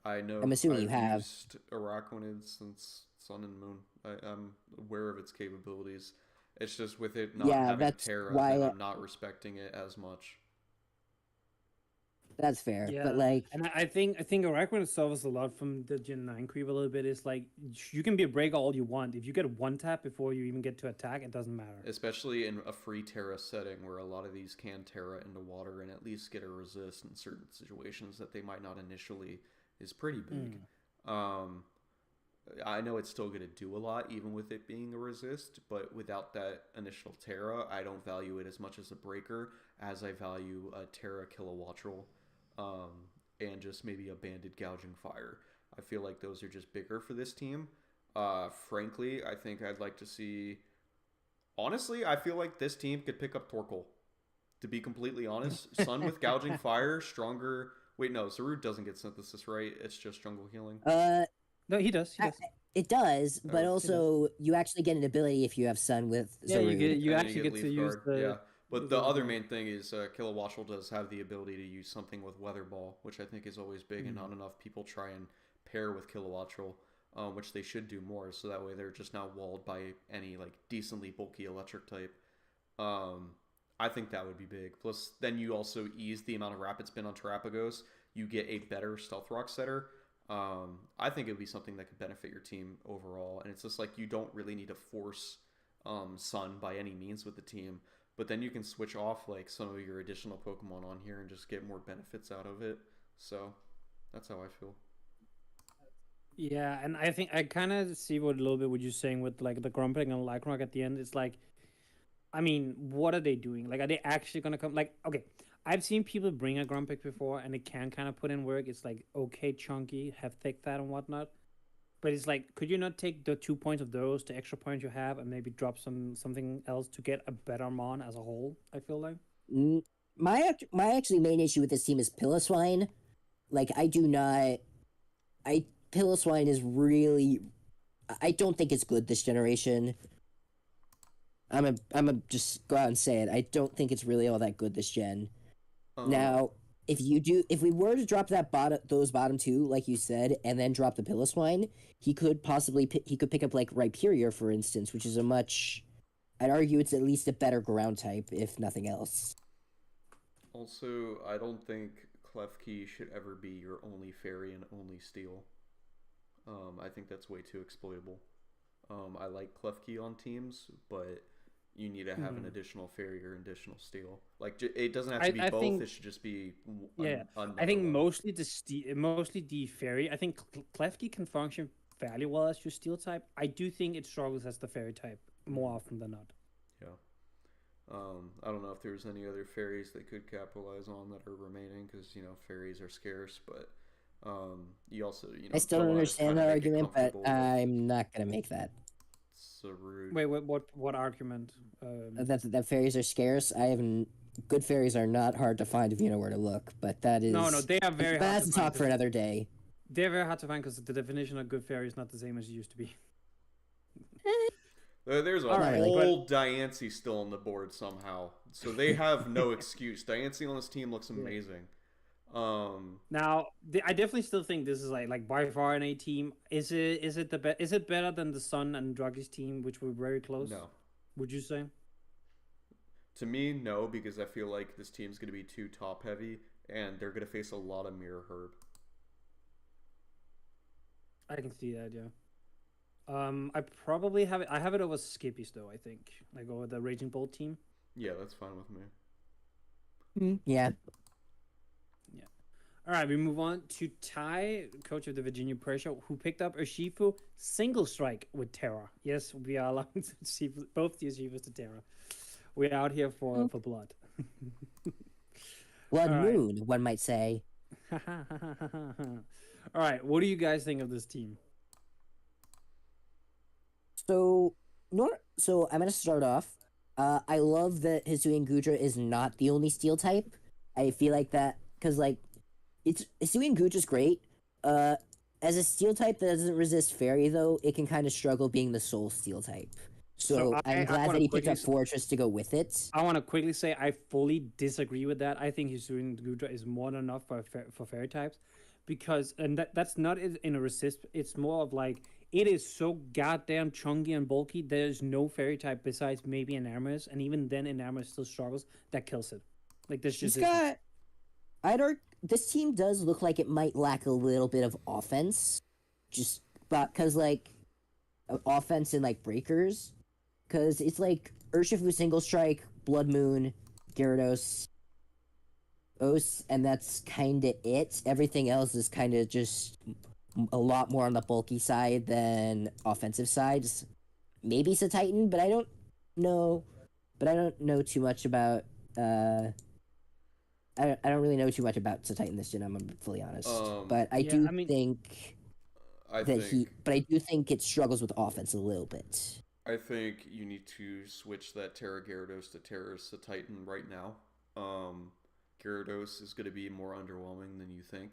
I know. I'm assuming you have. I've used Araquanid since Sun and Moon. I'm aware of its capabilities. It's just with it not having Terra, I'm not respecting it as much. That's fair, but like, and I think Araquanid suffers a lot from the Gen 9 creep a little bit. It's like you can be a breaker all you want. If you get a one tap before you even get to attack, it doesn't matter. Especially in a free Terra setting where a lot of these can Terra into water and at least get a resist in certain situations that they might not initially is pretty big. I know it's still going to do a lot even with it being a resist, but without that initial Terra, I don't value it as much as a breaker as I value a Terra Kilowattrel. And just maybe a Banded Gouging Fire. I feel like those are just bigger for this team. Frankly, I think I'd like to see... Honestly, I feel like this team could pick up Torkoal. To be completely honest, Sun with Gouging Fire, stronger... Wait, no, Sarud doesn't get Synthesis, right? It's just Jungle Healing. No, he does. It does, but also you actually get an ability if you have Sun with Sarud. Yeah, you actually get to use the... Yeah. But the other main thing is Kilowattrel does have the ability to use something with Weather Ball, which I think is always big, and not enough people try and pair with Kilowattrel, which they should do more, so that way they're just not walled by any like decently bulky electric type. I think that would be big. Plus, then you also ease the amount of rapid spin on Terrapagos. You get a better Stealth Rock setter. I think it would be something that could benefit your team overall. And it's just like you don't really need to force Sun by any means with the team. But then you can switch off like some of your additional Pokemon on here and just get more benefits out of it. So that's how I feel. Yeah, and I think I kind of see what a little bit what you're saying with like the Grumpig and Lycanroc at the end. It's like, I mean, what are they doing? Like, are they actually gonna come? Like, okay, I've seen people bring a Grumpig before, and it can kind of put in work. It's like okay, chunky, have thick fat and whatnot. But it's like, could you not take the 2 points of those, the extra points you have, and maybe drop something else to get a better Mon as a whole? I feel like. My actually main issue with this team is Piloswine. Like I do not, Piloswine is really, I don't think it's good this generation. I'm a just go out and say it. I don't think it's really all that good this gen. Now, if we were to drop those bottom two, like you said, and then drop the Piloswine, he could pick up like Rhyperior, for instance, which is I'd argue it's at least a better ground type, if nothing else. Also, I don't think Klefki should ever be your only fairy and only steel. I think that's way too exploitable. I like Klefki on teams, but you need to have an additional fairy or additional steel. Like it doesn't have to be both. It should just be I think mostly the fairy. I think Klefki can function fairly well as your steel type. I do think it struggles as the fairy type more often than not. Yeah. I don't know if there's any other fairies they could capitalize on that are remaining because fairies are scarce, but you also I still don't understand that argument, but I'm not gonna make that. So rude. Wait, what argument? That fairies are scarce. Good fairies are not hard to find if you know where to look. But that is no, they are very hard to find. That's talk for another day. They're very hard to find because the definition of good fairy is not the same as it used to be. There's a whole Diancie still on the board somehow, so they have no excuse. Diancie on this team looks amazing. Now, I definitely still think this is like by far an A team. Is it better than the Sun and Druggy's team, which were very close? No. Would you say? To me, no, because I feel like this team's going to be too top heavy, and they're going to face a lot of Mirror Herb. I can see that, yeah. I probably have it. I have it over Skippy's though. I think like over the Raging Bolt team. Yeah, that's fine with me. Yeah. Yeah. All right, we move on to Ty, coach of the Virginia Pressure, who picked up Urshifu single strike with Terra. Yes, we are allowed to see both the Urshifus to Terra. We're out here for blood. Blood moon, one might say. All right, what do you guys think of this team? So I'm gonna start off. I love that Hisui and Gudra is not the only steel type. I feel like that because like Hisui and Gudra's great. As a steel type that doesn't resist fairy though, it can kind of struggle being the sole steel type. So I'm glad that he picked up Fortress to go with it. I want to quickly say I fully disagree with that. I think Hisui and Gudra is more than enough for fairy types, because that's not in a resist. It's more of like. It is so goddamn chunky and bulky. There's no fairy type besides maybe Enamorus, and even then Enamorus still struggles. That kills it. Like this just. This team does look like it might lack a little bit of offense, because like offense and like breakers, because it's like Urshifu single strike, Blood Moon, Gyarados, and that's kind of it. Everything else is kind of just. A lot more on the bulky side than offensive sides. Maybe it's a Titan, but I don't know. But I don't know too much about. I don't really know too much about Titan this gen. I'm fully honest. But I do think it struggles with offense a little bit. I think you need to switch that Terra Gyarados to Terra Titan right now. Gyarados is going to be more underwhelming than you think.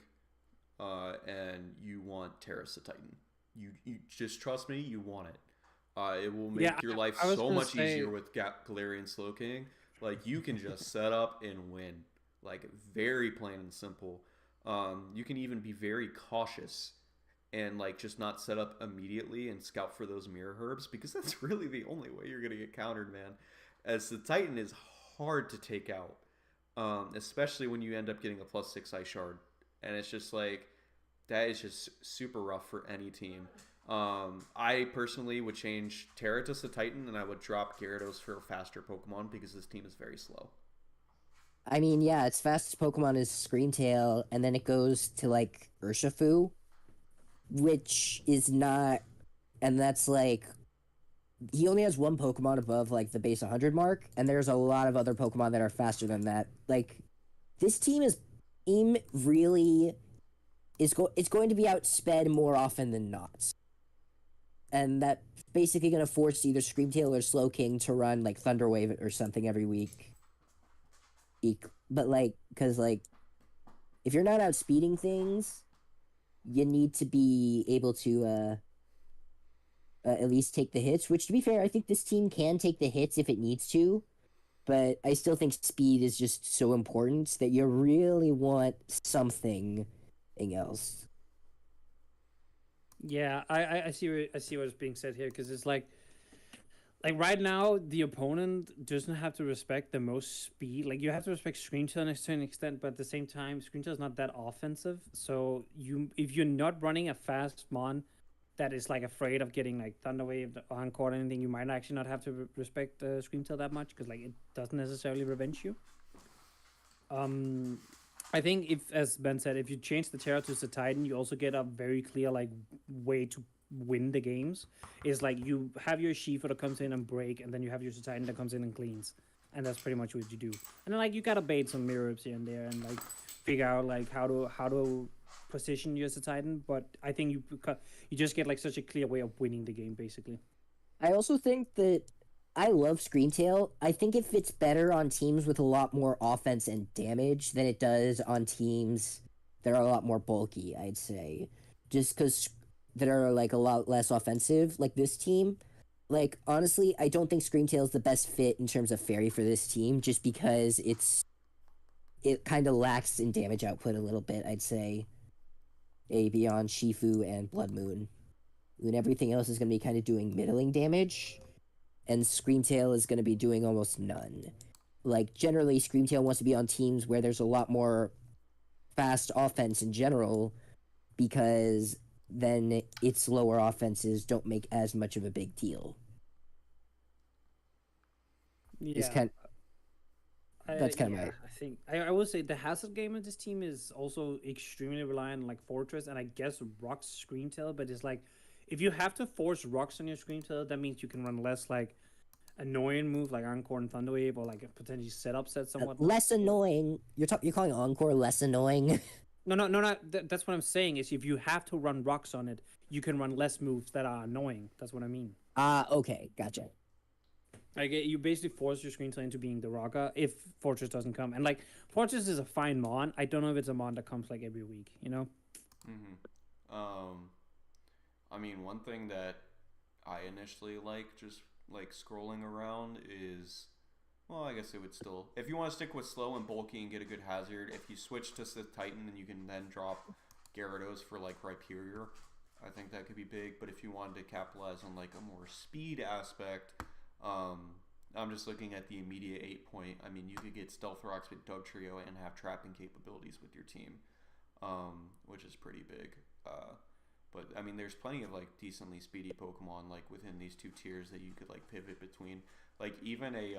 And you want Terra Titan. You just trust me, you want it. It will make your life so much easier with Galarian Slowking. Like, you can just set up and win. Like, very plain and simple. You can even be very cautious and, like, just not set up immediately and scout for those Mirror Herbs, because that's really the only way you're going to get countered, man. As the Titan is hard to take out, especially when you end up getting a +6 ice shard, and it's just like that is just super rough for any team. I personally would change Terratus to Titan, and I would drop Gyarados for a faster Pokemon because this team is very slow. I mean, yeah, its fastest Pokemon is Screamtail, and then it goes to like Urshifu, which is not, and that's like he only has one Pokemon above like the base 100 mark, and there's a lot of other Pokemon that are faster than that. Like this team really it's going to be outsped more often than not, and that basically going to force either Screamtail or Slowking to run like Thunder Wave or something every week. But like, because like, if you're not outspeeding things, you need to be able to at least take the hits. Which, to be fair, I think this team can take the hits if it needs to. But I still think speed is just so important that you really want something else. Yeah, I see what's being said here, because it's like right now the opponent doesn't have to respect the most speed. Like you have to respect Screamtail to an extent, but at the same time, Screamtail is not that offensive. So if you're not running a fast mon that is like afraid of getting like Thunder Wave, Encore, or anything, you might actually not have to respect Screamtail that much, because like it doesn't necessarily revenge you. I think if, as Ben said, if you change the Terra to Titan, you also get a very clear like way to win the games. Is like you have your Shifu that comes in and break, and then you have your Titan that comes in and cleans, and that's pretty much what you do. And then like you gotta bait some mirrors here and there, and like figure out like how to position you as a Titan. But I think you just get like such a clear way of winning the game, basically. I also think that I love Screamtail. I think it fits better on teams with a lot more offense and damage than it does on teams that are a lot more bulky, I'd say. Just because that are like a lot less offensive, like this team. Like, honestly, I don't think Screamtail is the best fit in terms of fairy for this team, just because it kind of lacks in damage output a little bit, I'd say. Beyond Shifu and Blood Moon. And everything else is going to be kind of doing middling damage, and Screamtail is going to be doing almost none. Like, generally, Screamtail wants to be on teams where there's a lot more fast offense in general, because then its lower offenses don't make as much of a big deal. Yeah. That's kind of right. I think I will say the hazard game of this team is also extremely reliant on like Fortress and I guess Rock's Screamtail, but it's like if you have to force Rocks on your Screamtail, that means you can run less like annoying move like Encore and Thunderwave, or like potentially set upset somewhat. Less annoying. You're calling Encore less annoying? No. That's what I'm saying. Is if you have to run Rocks on it, you can run less moves that are annoying. That's what I mean. Okay, gotcha. Like you basically force your Screamtail into being the rocker if Fortress doesn't come, and like Fortress is a fine mon. I don't know if it's a mon that comes like every week, you know. I mean, one thing that I initially like just like scrolling around is, well, I guess it would still, if you want to stick with slow and bulky and get a good hazard, if you switch to Sith Titan, then you can then drop Gyarados for like Rhyperior. I think that could be big. But if you wanted to capitalize on like a more speed aspect. I'm just looking at the immediate 8-point. I mean, you could get Stealth Rocks with Dugtrio and have trapping capabilities with your team, which is pretty big. But I mean, there's plenty of like decently speedy Pokemon like within these two tiers that you could like pivot between. Like even a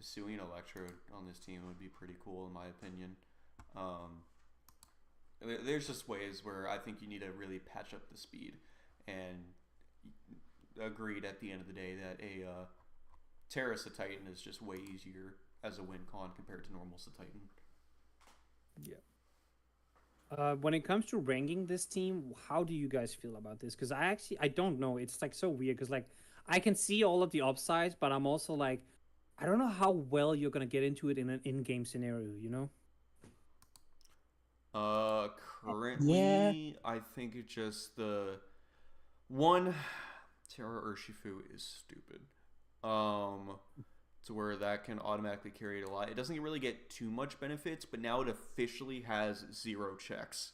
Hisuian Electrode on this team would be pretty cool in my opinion. There's just ways where I think you need to really patch up the speed, and agreed at the end of the day that a Terra Titan is just way easier as a win con compared to normal Titan. Yeah. When it comes to ranking this team, how do you guys feel about this? Because I don't know. It's like so weird because like I can see all of the upsides, but I'm also like I don't know how well you're gonna get into it in an in-game scenario. You know. Currently, yeah. I think it's just the one. Terra Urshifu is stupid. To where that can automatically carry it a lot. It doesn't really get too much benefits, but now it officially has 0 checks.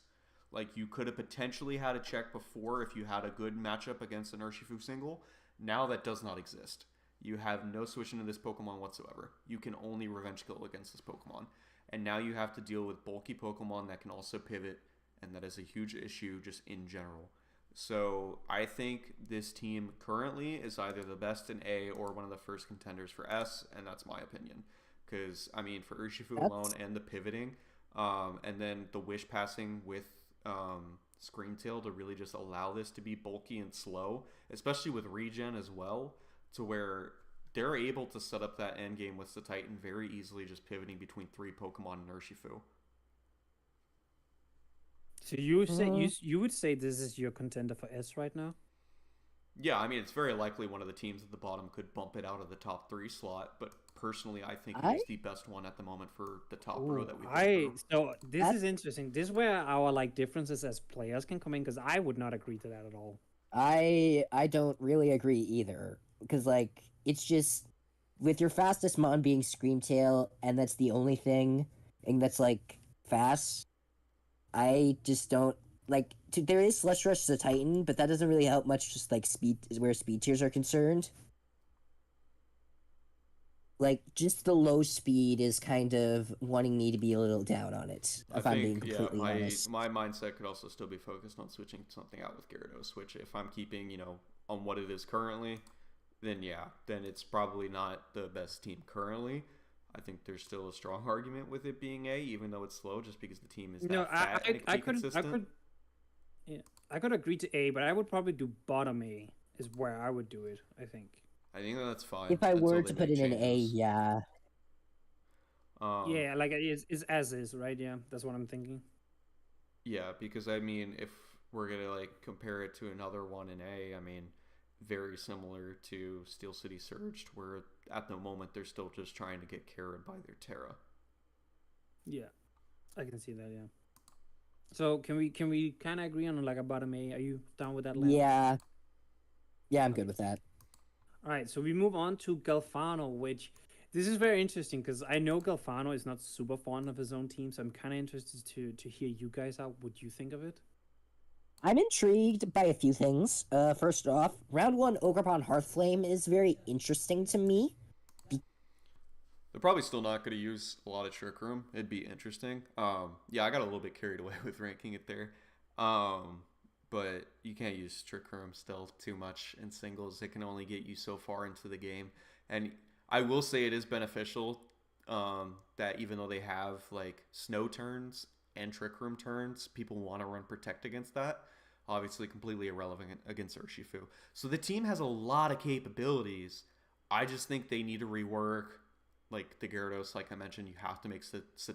Like, you could have potentially had a check before if you had a good matchup against an Urshifu single. Now that does not exist. You have no switching to this Pokemon whatsoever. You can only revenge kill against this Pokemon. And now you have to deal with bulky Pokemon that can also pivot, and that is a huge issue just in general. So I think this team currently is either the best in A or one of the first contenders for S, and that's my opinion. Because, I mean, for Urshifu alone and the pivoting, and then the wish passing with Screamtail to really just allow this to be bulky and slow, especially with regen as well, to where they're able to set up that end game with the Titan very easily, just pivoting between 3 Pokemon and Urshifu. So you say you would say this is your contender for S right now? Yeah, I mean, it's very likely one of the teams at the bottom could bump it out of the top 3 slot, but personally, I think it's the best one at the moment for the top row that we've So this is interesting. This is where our like differences as players can come in, because I would not agree to that at all. I don't really agree either, because like it's just with your fastest mon being Screamtail, and that's the only thing, and that's like fast. I just don't like. There is Slush Rush to Titan, but that doesn't really help much. Just like speed, where speed tiers are concerned. Like just the low speed is kind of wanting me to be a little down on it. If I'm being completely honest, my mindset could also still be focused on switching something out with Gyarados. Which, if I'm keeping on what it is currently, then it's probably not the best team currently. I think there's still a strong argument with it being A, even though it's slow, just because the team is fat and it can be consistent. I could agree to A, but I would probably do bottom A is where I would do it. I think that's fine. If I were to put it in A, yeah. Yeah, like it's as is, right? Yeah, that's what I'm thinking. Yeah, because I mean, if we're gonna like compare it to another one in A, I mean, very similar to Steel City Surged, where at the moment they're still just trying to get carried by their Terra. Yeah, I can see that. Yeah. So can we kind of agree on like a bottom A? Are you down with that? Yeah. Yeah, I'm good with that. All right, so we move on to Galfano, which this is very interesting because I know Galfano is not super fond of his own team, so I'm kind of interested to hear you guys out. What you think of it? I'm intrigued by a few things. First off, round 1 Ogerpon Hearthflame is very interesting to me. They're probably still not going to use a lot of Trick Room. It'd be interesting. Yeah, I got a little bit carried away with ranking it there. But you can't use Trick Room still too much in singles. It can only get you so far into the game. And I will say it is beneficial that even though they have like Snow turns and Trick Room turns, people want to run Protect against that. Obviously completely irrelevant against Urshifu. So the team has a lot of capabilities. I just think they need to rework like the Gyarados, like I mentioned. You have to make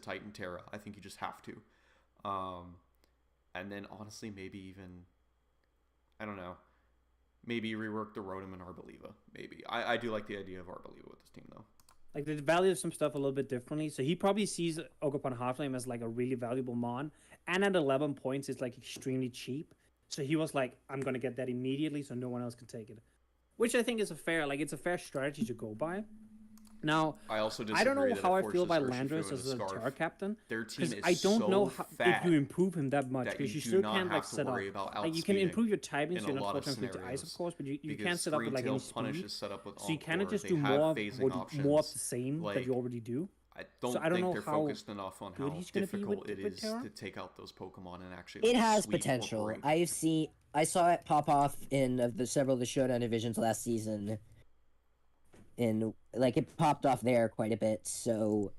Titan Terra. I think you just have to. And then honestly, maybe even, I don't know, maybe rework the Rotom and Arboliva. Maybe. I do like the idea of Arboliva with this team though. Like they value some stuff a little bit differently. So he probably sees Ogerpon Hearthflame as like a really valuable mon. And at 11 points, it's like extremely cheap. So he was like, I'm going to get that immediately so no one else can take it. Which I think is it's a fair strategy to go by. Now, I also I don't know how I feel about Landorus as a Terra captain. Their team is I don't so know fat if you improve him that much, because you still can't like set up. Like you can improve your typing, so you're not fortunate with the ice, of course, but you can't set up with like any speed. So you kind of just do more of the same that you already do. I don't think they're focused enough on how difficult it is to take out those Pokemon and actually. It has potential. I saw it pop off in several of the Showdown divisions last season. And like it popped off there quite a bit, so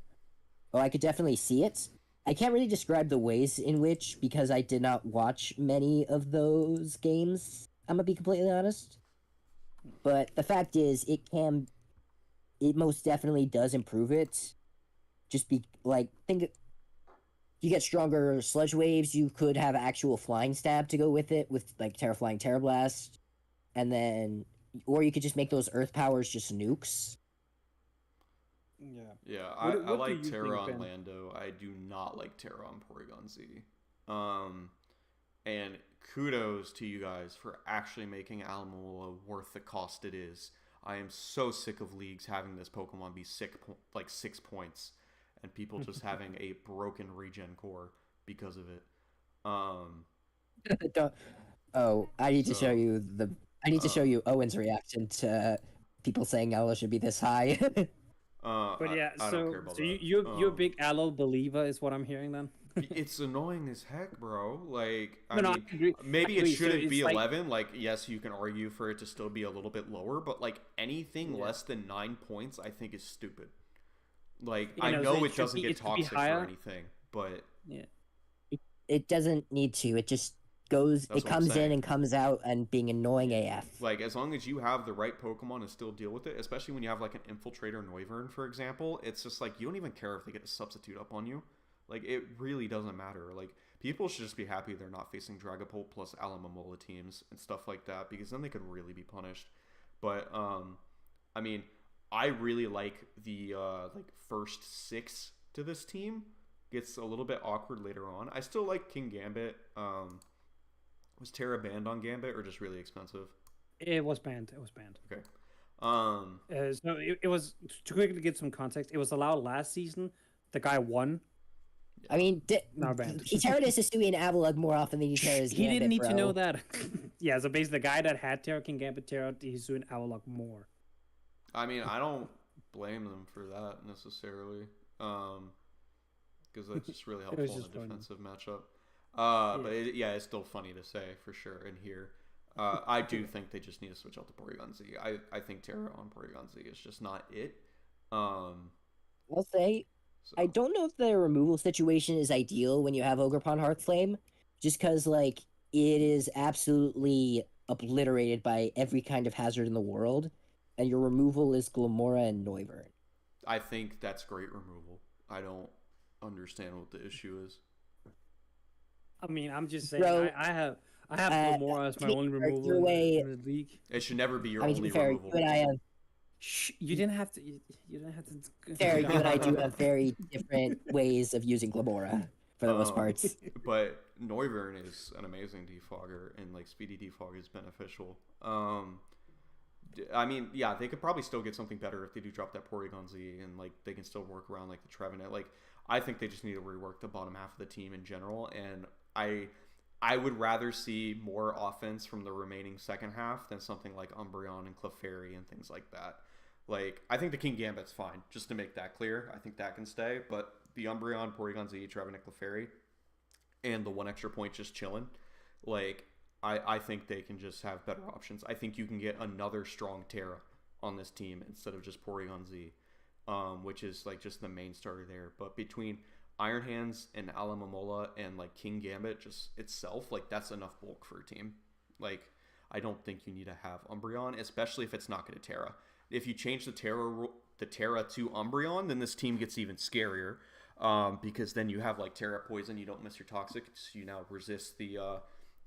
I could definitely see it. I can't really describe the ways in which, because I did not watch many of those games. I'm gonna be completely honest, but the fact is, it most definitely does improve it. Just think you get stronger sludge waves. You could have actual flying stab to go with it, with like Terraflying Terra Blast, and then. Or you could just make those Earth powers just nukes. Yeah. I like Terra on Lando. I do not like Terra on Porygon Z. And kudos to you guys for actually making Alomomola worth the cost it is. I am so sick of leagues having this Pokemon be 6 points, and people just having a broken regen core because of it. I need to show you I need to show you Owen's reaction to people saying Aloe should be this high. But yeah, I don't care about so that. you're a big Aloe believer, is what I'm hearing then. It's annoying as heck, bro. Like, I No, mean, I agree. maybe I agree. it shouldn't So be it's 11. Like, yes, you can argue for it to still be a little bit lower, but like anything less than 9 points, I think is stupid. Like, I so know it it should doesn't be- get it should be toxic or higher. anything, but Yeah. It doesn't need to. It just goes. That's It what I'm comes in saying. and comes out and being annoying AF. like as long as you have the right Pokemon to still deal with it, especially when you have like an Infiltrator Noivern, for example, it's just like you don't even care if they get a substitute up on you. Like, it really doesn't matter. Like, people should just be happy they're not facing Dragapult plus Alomomola teams and stuff like that, because then they could really be punished. But I mean, I really like the like first 6 to this team. Gets a little bit awkward later on. I still like King Gambit. Was Terra banned on Gambit or just really expensive? It was banned. It was banned. Okay. So it was, to quickly get some context, it was allowed last season. The guy won. I mean, Not banned. Terradus is doing Avalugg more often than you Terra's He Gambit, didn't need to bro. know that. Yeah, so basically the guy that had Terra King Gambit Terra, he's doing Alola more. I mean, I don't blame them for that necessarily, because that's just really helpful in just a fun. defensive matchup. But it's still funny to say for sure in here. I do think they just need to switch out to Porygon Z. I think Terra on Porygon Z is just not it. I'll say, So. I don't know if the removal situation is ideal when you have Ogerpon Heartflame, just because, like, it is absolutely obliterated by every kind of hazard in the world, and your removal is Glamora and Noivern. I think that's great removal. I don't understand what the issue is. I mean, I'm just saying, Bro, I have Glamora as my only removal in the league. It should never be your I mean, to only be fair, removal. you and I have Shh, you didn't have to. You didn't have to. fair. You and I do have very different ways of using Glamora for the most part. But Noivern is an amazing defogger, and like speedy defog is beneficial. I mean, yeah, they could probably still get something better if they do drop that Porygon Z, and like they can still work around like the Trevenant. Like, I think they just need to rework the bottom half of the team in general, and I would rather see more offense from the remaining second half than something like Umbreon and Clefairy and things like that. Like, I think the King Gambit's fine, just to make that clear. I think that can stay, but the Umbreon, Porygon Z, Trevenant, Clefairy, and the 1 extra point just chilling, like, I think they can just have better options. I think you can get another strong Terra on this team instead of just Porygon Z, which is like just the main starter there. But between Iron Hands and Alomomola and like King Gambit just itself, like, that's enough bulk for a team. Like, I don't think you need to have Umbreon, especially if it's not going to Terra. If you change the Terra to Umbreon, then this team gets even scarier, because then you have like Terra Poison, you don't miss your Toxic, so you now resist the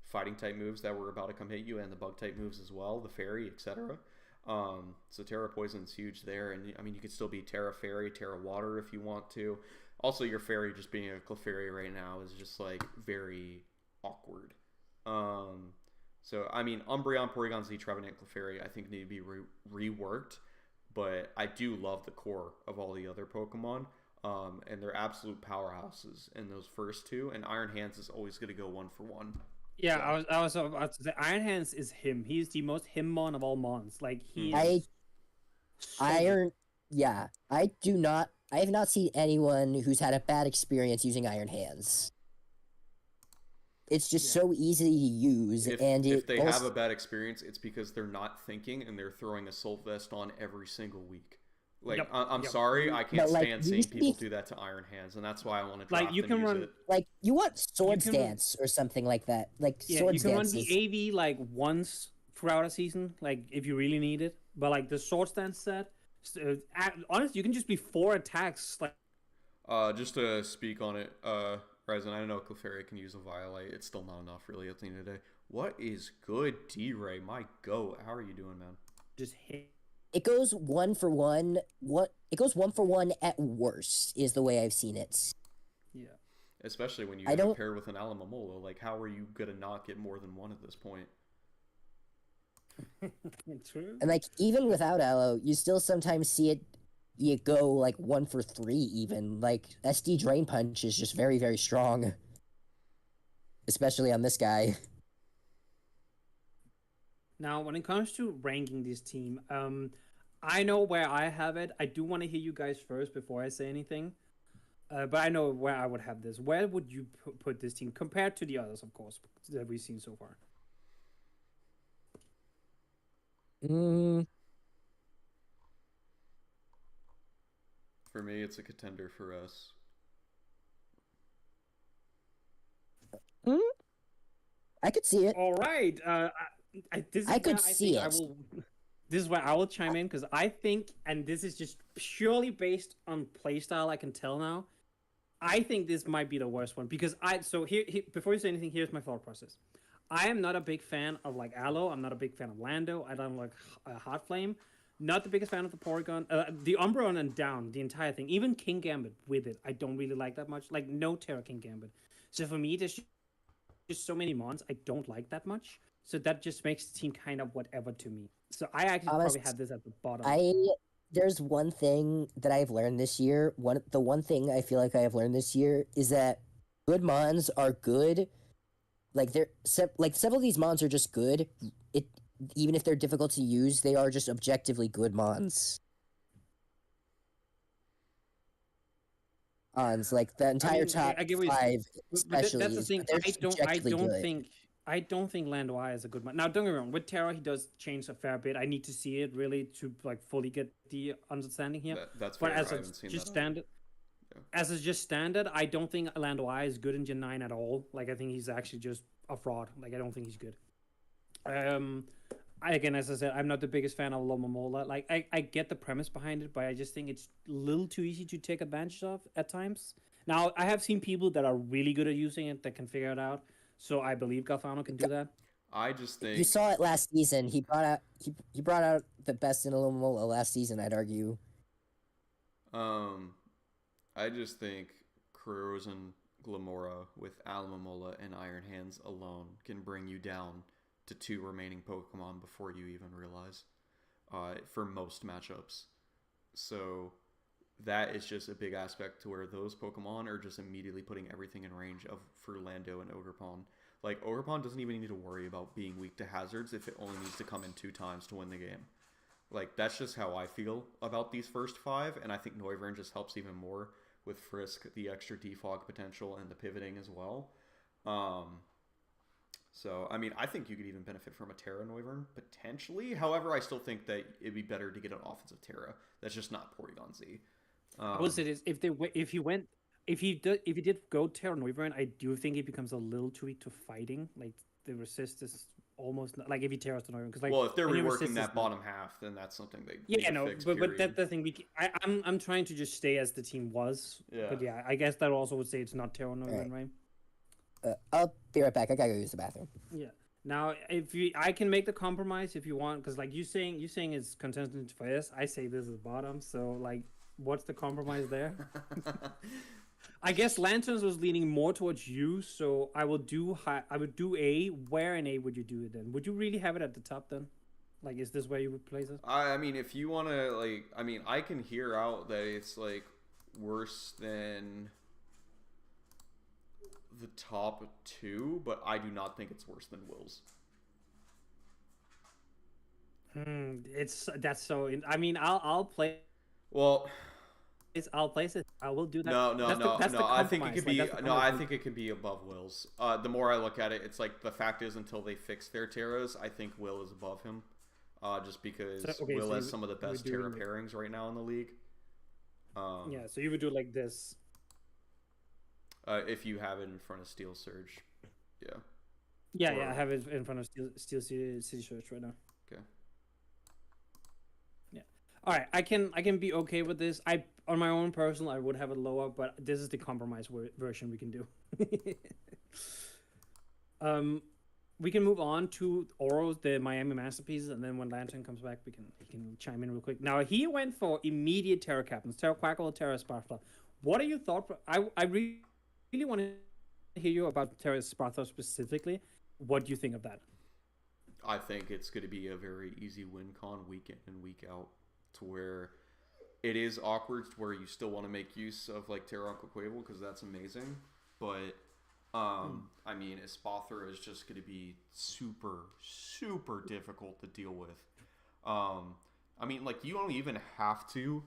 fighting type moves that were about to come hit you, and the bug type moves as well, the Fairy, etc. So Terra Poison's huge there, and I mean, you could still be Terra Fairy, Terra Water if you want to. Also, your Fairy just being a Clefairy right now is just like very awkward. So I mean, Umbreon, Porygon Z, Trevenant, Clefairy, I think need to be reworked, but I do love the core of all the other Pokemon. And they're absolute powerhouses in those first two, and Iron Hands is always going to go 1-for-1. Yeah, I was about to say Iron Hands is him. He's the most himmon of all mons. Like, he's I have not seen anyone who's had a bad experience using Iron Hands. It's just so easy to use, if they have a bad experience, it's because they're not thinking and they're throwing Assault Vest on every single week. Like, I'm sorry, I can't stand seeing people do that to Iron Hands, and that's why I want to draft you can and run use it. Like, you want Swords Dance or something like that. Like, Swords you can Dance run the AV like once throughout a season, like if you really need it. But like the Swords Dance set, honestly, you can just be 4 attacks. Like, just to speak on it, Ryzen, I know Clefairy can use a Violate. It's still not enough, really, at the end of the day. What is good, D-Ray? My goat. How are you doing, man? just hit. It goes 1-for-1. It goes 1-for-1 at worst, is the way I've seen it. Yeah. Especially when you have it paired with an Alomomola. Like, how are you gonna not get more than one at this point? True. And like, even without Aloe, you still sometimes see it. You go like 1-for-3 even. Like, SD Drain Punch is just very, very strong, especially on this guy. Now, when it comes to ranking this team, I know where I have it. I do want to hear you guys first before I say anything. But I know where I would have this. Where would you put this team compared to the others, of course, that we've seen so far? Mm, For me, it's a contender for us. mm, I could see it. All right. This is I where could I see think I it. will. This is where I will chime in because I think, and this is just purely based on playstyle. I can tell now. I think this might be the worst one because here before you say anything, here's my thought process. I am not a big fan of like Aloe. I'm not a big fan of Lando. I don't like Hot Flame. Not the biggest fan of the Porygon. The Umbreon and down, the entire thing. Even King Gambit with it, I don't really like that much. Like no Terra King Gambit. So for me, there's just so many mons I don't like that much. So that just makes the team kind of whatever to me. So I actually probably have this at the bottom. There's one thing that I've learned this year. The one thing I feel like I have learned this year is that good mons are good. Like several of these mons are just good. It even if they're difficult to use, they are just objectively good mons. Like the entire top I get what you're saying. 5, especially, That's the thing. they're just objectively good. I don't think Lando I is a good man. Now, don't get me wrong. With Terra, he does change a fair bit. I need to see it really to like fully get the understanding here. That's but fair. as it's just standard, as it's just standard, I don't think Lando I is good in Gen 9 at all. Like I think he's actually just a fraud. Like I don't think he's good. Again, as I said, I'm not the biggest fan of Lomomola. Like I get the premise behind it, but I just think it's a little too easy to take advantage of at times. Now, I have seen people that are really good at using it that can figure it out. So I believe Galfano can do that. I just think You saw it last season. He brought out the best in Alomomola last season, I'd argue. I just think Cruz and Glamora with Alamomola and Iron Hands alone can bring you down to 2 remaining Pokemon before you even realize, for most matchups. So that is just a big aspect to where those Pokemon are just immediately putting everything in range of for Lando and Ogerpon. Like, Ogerpon doesn't even need to worry about being weak to hazards if it only needs to come in 2 times to win the game. Like, that's just how I feel about these first 5, and I think Noivern just helps even more with Frisk, the extra defog potential, and the pivoting as well. So, I mean, I think you could even benefit from a Terra Noivern, potentially. However, I still think that it'd be better to get an offensive Terra. That's just not Porygon Z. I would say this: if he did go Terra Noivern, I do think it becomes a little too weak to fighting. Like the resist is almost not, like if he Terras the Noivern, because like if they're reworking that bottom half, then that's something they fix, but that's the thing. I'm trying to just stay as the team was. Yeah. But yeah, I guess that also would say it's not Terra Noivern, right? I'll be right back. I gotta go use the bathroom. Yeah. Now, I can make the compromise if you want, because like you saying it's contestant for this. I say this is bottom. So like, what's the compromise there? I guess Lanterns was leaning more towards you, so I would do A. Where in A would you do it then? Would you really have it at the top then? Like, is this where you would place it? I mean, if you want to, like, I mean, I can hear out that it's like worse than the top 2, but I do not think it's worse than Will's. That's so. I mean, I'll play. Well, I'll place it. I will do that. No. I think it could be. I think it could be above Will's. The more I look at it, it's like the fact is until they fix their Terras, I think Will is above him. Just because Will has some of the best Terra pairings right now in the league. Yeah, so you would do it like this. If you have it in front of Steel Surge, yeah. Yeah, I have it in front of Steel City Surge right now. Okay. Yeah. All right, I can be okay with this. On my own personal, I would have it lower, but this is the compromise version we can do. We can move on to Oro, the Miami masterpiece, and then when Lantern comes back, he can chime in real quick. Now he went for immediate Terra Captains, Terra Quackle, Terra Sparkler. What are your thoughts? I really want to hear you about Terra Sparkler specifically. What do you think of that? I think it's going to be a very easy win con week in and week out, to where it is awkward, to where you still want to make use of like Terra Uncle Quable because that's amazing, but I mean, Espathra is just going to be super, super difficult to deal with. I mean, like, you don't even have to,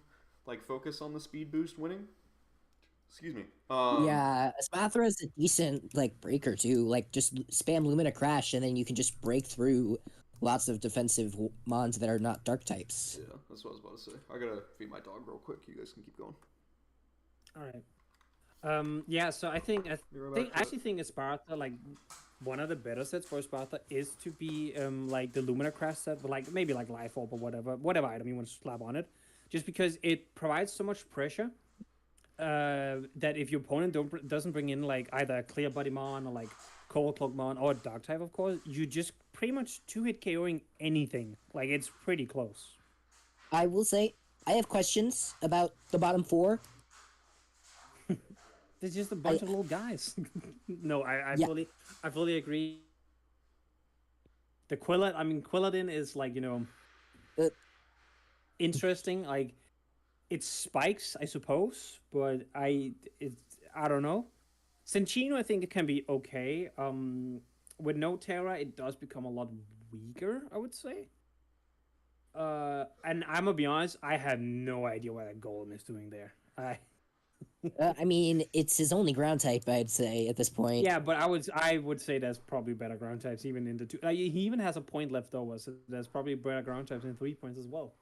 like, focus on the speed boost winning. Excuse me. Yeah, Espathra is a decent like breaker too. Like just spam Lumina Crash, and then you can just break through lots of defensive mons that are not dark types. Yeah, that's what I was about to say. I gotta feed my dog real quick. You guys can keep going. All right. Yeah. So I actually think Esparta, like, one of the better sets for Esparta is to be like the Lumina Crash set, but like maybe like Life Orb or whatever item you want to slap on it, just because it provides so much pressure. That if your opponent doesn't bring in like either a clear body mon or like cold cloak mon or a dark type, of course, you just pretty much 2-hit KOing anything. Like, it's pretty close. I will say I have questions about the bottom 4. There's just a bunch of little guys. No, I fully agree. The Quilladin is like, interesting. Like, it spikes, I suppose, but I don't know. Cinchino, I think it can be okay. With no Terra, it does become a lot weaker, I would say. And I'm gonna be honest, I have no idea what that Golem is doing there. I mean, it's his only ground type, I'd say, at this point. Yeah, but I would say there's probably better ground types even in the 2. Like, he even has a point left over, so there's probably better ground types in 3 points as well.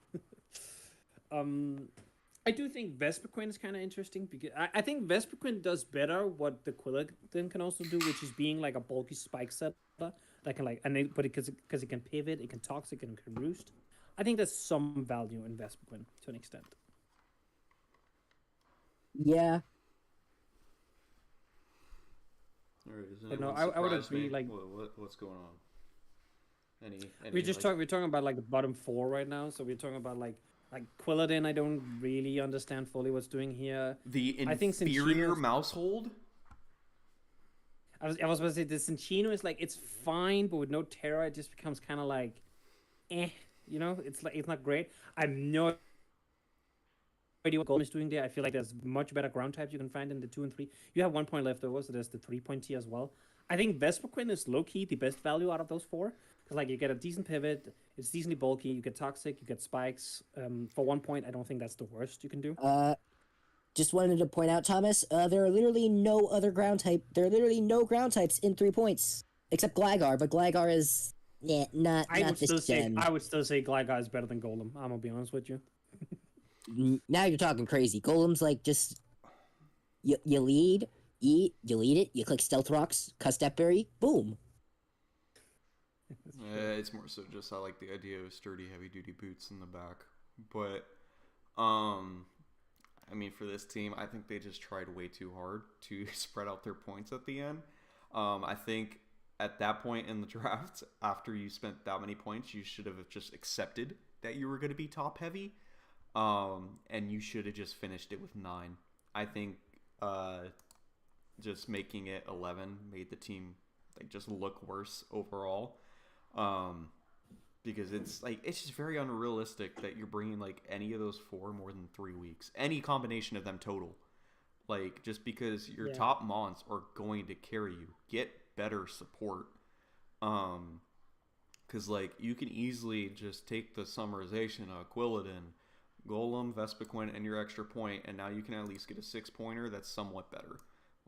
I do think Vespiquen is kind of interesting because I think Vespiquen does better what the Quilladin can also do, which is being like a bulky spike setter that can because it can pivot, it can toxic, and it can roost. I think there's some value in Vespiquen to an extent. Yeah. All right, but no, I would agree. Like, what's going on? We're talking about like the bottom 4 right now, so we're talking about like Quilladin. I don't really understand fully what's doing here. The inferior mousehold. I was about to say the Cinchino is like, it's fine, but with no Terra, it just becomes kind of like, it's like, it's not great. I have no idea what Golem is doing there. I feel like there's much better ground types you can find in the 2 and 3. You have 1 point left over, so there's the 3-point tier as well. I think Vespiquen is low-key the best value out of those 4. Because, like, you get a decent pivot, it's decently bulky, you get toxic, you get spikes. For 1 point, I don't think that's the worst you can do. Just wanted to point out, Thomas, there are literally no other ground type. There are literally no ground types in 3 points. Except Gligar, but Gligar is, not this gen. I would still say Gligar is better than Golem, I'm gonna be honest with you. Now you're talking crazy. Golem's like just you lead it, you click Stealth Rocks, cuss Stepberry, boom. It's more so just I like the idea of sturdy, heavy-duty boots in the back. But, I mean, for this team, I think they just tried way too hard to spread out their points at the end. I think at that point in the draft, after you spent that many points, you should have just accepted that you were going to be top-heavy. And you should have just finished it with 9. I think just making it 11 made the team like just look worse overall. Because it's just very unrealistic that you're bringing like any of those 4 more than 3 weeks, any combination of them total. Like, just because your top mons are going to carry you, get better support. Because like you can easily just take the summarization of Quilladin, Golem, Vespiquen, and your extra point, and now you can at least get a 6-pointer that's somewhat better.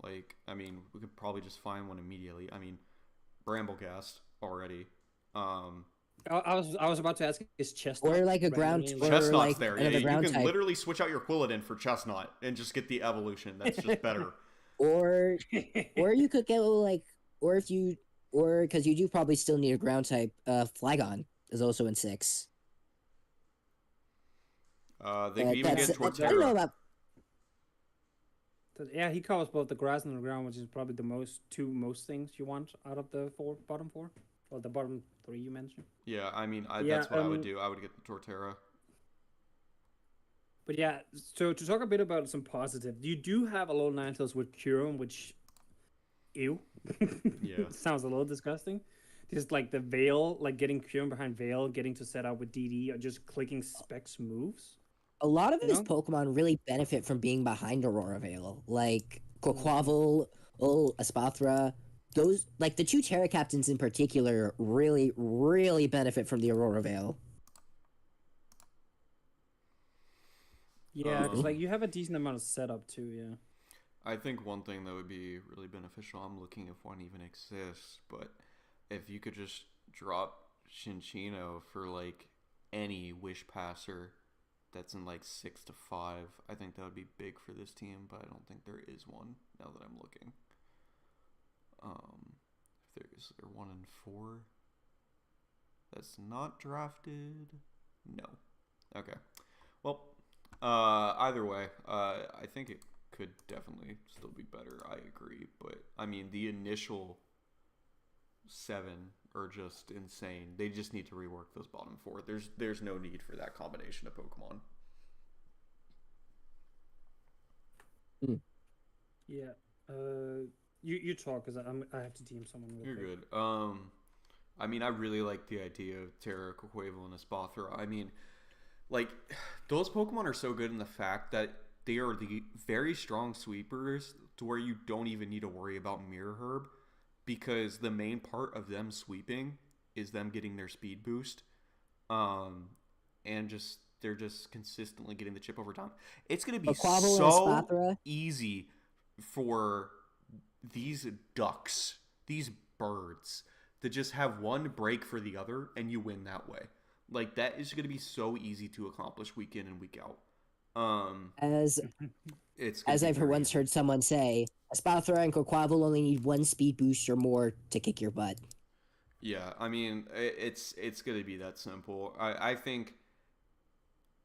Like, I mean, we could probably just find one immediately. I mean, Bramblegast already. I was about to ask, is Chestnut or like a ground Chestnut's like there? Yeah, you can literally switch out your Quilladin for Chestnut and just get the evolution. That's just better. or you could get like, because you do probably still need a ground type. Flygon is also in 6. They can even get Torterra. I don't know about. Yeah, he covers both the grass and the ground, which is probably the most things you want out of the bottom 4. Or the bottom 3 you mentioned. Yeah, I mean, that's what I would do. I would get the Torterra. But yeah, so to talk a bit about some positive, you do have a lot of Ninetales with Curum, which, ew. Yeah. Sounds a little disgusting. Just like the Veil, like getting Curum behind Veil, getting to set up with DD, or just clicking Specs moves. A lot of his Pokemon really benefit from being behind Aurora Veil, like Quaquaval, Espathra. Those, like the 2 Terra Captains in particular, really, really benefit from the Aurora Veil. Yeah, because like you have a decent amount of setup too. Yeah. I think one thing that would be really beneficial, I'm looking if one even exists, but if you could just drop Shinchino for like any wish passer that's in like 6 to 5, I think that would be big for this team, but I don't think there is one now that I'm looking. Is there 1 and 4 that's not drafted? No. Okay. Well, either way, I think it could definitely still be better. I agree, but I mean the initial 7 are just insane. They just need to rework those bottom 4. There's no need for that combination of Pokemon. Yeah. You talk because I have to team someone. You're good. I mean, I really like the idea of Terra, Quaquaval, and Espathra. I mean, like, those Pokemon are so good in the fact that they are the very strong sweepers to where you don't even need to worry about Mirror Herb, because the main part of them sweeping is them getting their speed boost, and they're just consistently getting the chip over time. It's going to be so easy for these ducks, these birds, to just have one break for the other, and you win that way. Like, that is going to be so easy to accomplish week in and week out. As I've once heard someone say, Espathra and Quaquaval only need 1 speed boost or more to kick your butt. Yeah, I mean, it's going to be that simple. I think,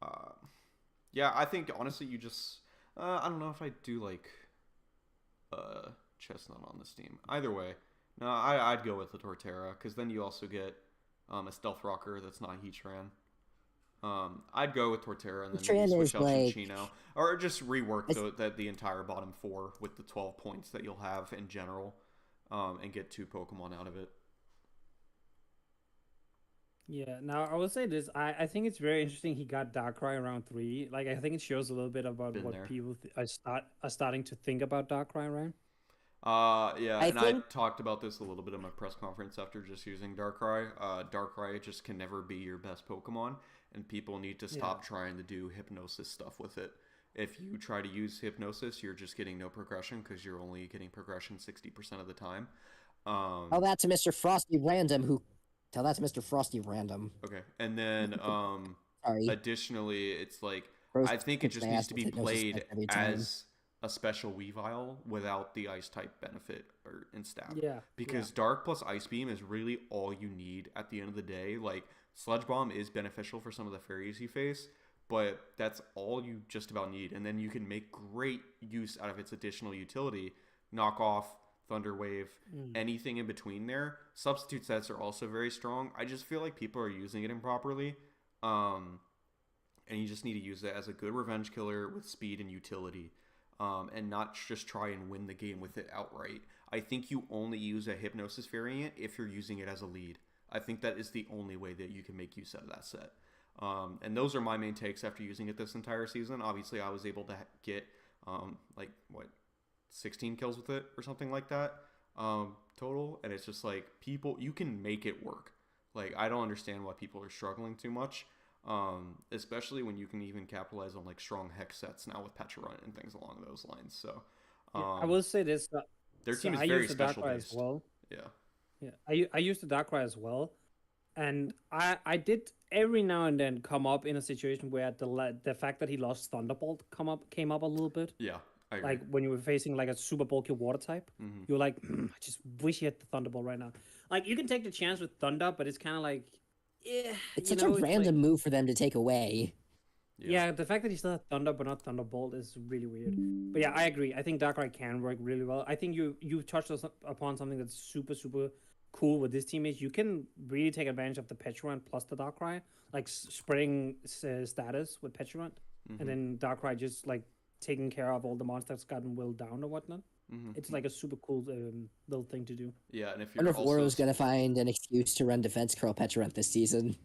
I think honestly you just, I don't know if I do like Chestnut on this team. Either way, no, I'd go with the Torterra, because then you also get a Stealth Rocker that's not Heatran. I'd go with Torterra and then maybe switch out Shinchino. Or just rework the entire bottom 4 with the 12 points that you'll have in general, and get 2 Pokemon out of it. Yeah, now I will say this. I think it's very interesting he got Darkrai around 3. Like, I think it shows a little bit about what people are starting to think about Darkrai, right? I talked about this a little bit in my press conference after just using Darkrai. Darkrai just can never be your best Pokemon, and people need to stop trying to do Hypnosis stuff with it. If you try to use Hypnosis, you're just getting no progression, because you're only getting progression 60% of the time. Tell that to Mr. Frosty Random, Okay, and then additionally, it's like, I think it just needs to be played as a special Weavile without the Ice type benefit or in stab. Yeah. Because Dark plus Ice Beam is really all you need at the end of the day. Like, Sludge Bomb is beneficial for some of the fairies you face, but that's all you just about need. And then you can make great use out of its additional utility. Knock off, Thunder Wave, anything in between there. Substitute sets are also very strong. I just feel like people are using it improperly. And you just need to use it as a good revenge killer with speed and utility. And not just try and win the game with it outright. I think you only use a Hypnosis variant if you're using it as a lead. I think that is the only way that you can make use out of that set. And those are my main takes after using it this entire season. Obviously, I was able to get 16 kills with it or something like that total. And it's just like, people, you can make it work. Like, I don't understand why people are struggling too much. Especially when you can even capitalize on like strong hex sets now with Pecharunt and things along those lines. So I will say this: their team is very special based. As well. Yeah. I used the Darkrai as well, and I did every now and then come up in a situation where the fact that he lost Thunderbolt came up a little bit. Yeah. I agree. Like when you were facing like a super bulky water type, you're like, I just wish he had the Thunderbolt right now. Like, you can take the chance with Thunder, but it's kind of like, it's such a random move for them to take away. Yeah, the fact that he still had Thunder but not Thunderbolt is really weird. But yeah, I agree. I think Darkrai can work really well. I think you touched upon something that's super, super cool with this team is you can really take advantage of the Pecharunt plus the Darkrai, like spreading status with Pecharunt, and then Darkrai just like taking care of all the monsters gotten willed down or whatnot. It's like a super cool little thing to do. Yeah, and if you're Woro's gonna find an excuse to run Defense Curl Pecharunt this season.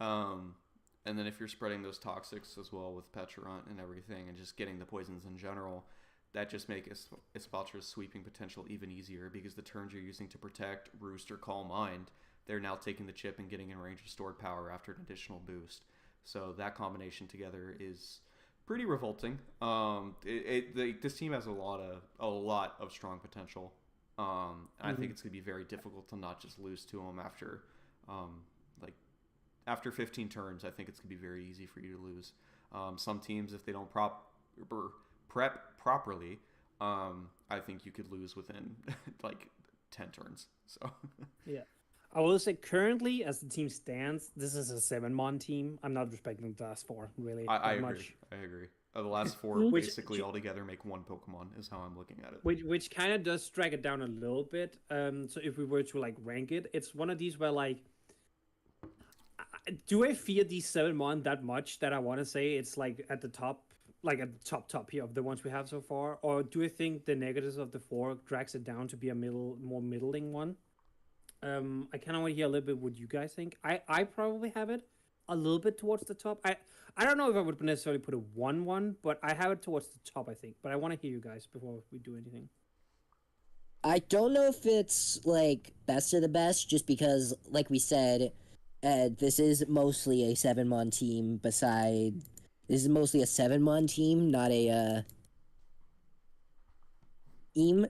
And then if you're spreading those toxics as well with Pecharunt and everything, and just getting the poisons in general, that just makes Espatra's sweeping potential even easier, because the turns you're using to protect, Roost, or Calm Mind, they're now taking the chip and getting in range of stored power after an additional boost. So that combination together is pretty revolting. This team has a lot of strong potential. I think it's gonna be very difficult to not just lose to them after, after 15 turns. I think it's gonna be very easy for you to lose. Some teams, if they don't prep properly, I think you could lose within like 10 turns. So yeah. I will say currently, as the team stands, this is a 7-mon team. I'm not respecting the last 4 really I agree. much. I agree. The last 4 basically altogether make 1 Pokemon is how I'm looking at it. Which kind of does drag it down a little bit. So if we were to like rank it, it's one of these where like, do I fear these 7-mon that much that I want to say it's like at the top, like at the top here of the ones we have so far, or do I think the negatives of the 4 drags it down to be a more middling one? I kind of want to hear a little bit what you guys think. I probably have it a little bit towards the top. I don't know if I would necessarily put a 1-1, but I have it towards the top, I think. But I want to hear you guys before we do anything. I don't know if it's like best of the best, just because, like we said, this is mostly a 7-mon team. This is mostly a 7-mon team, not a team.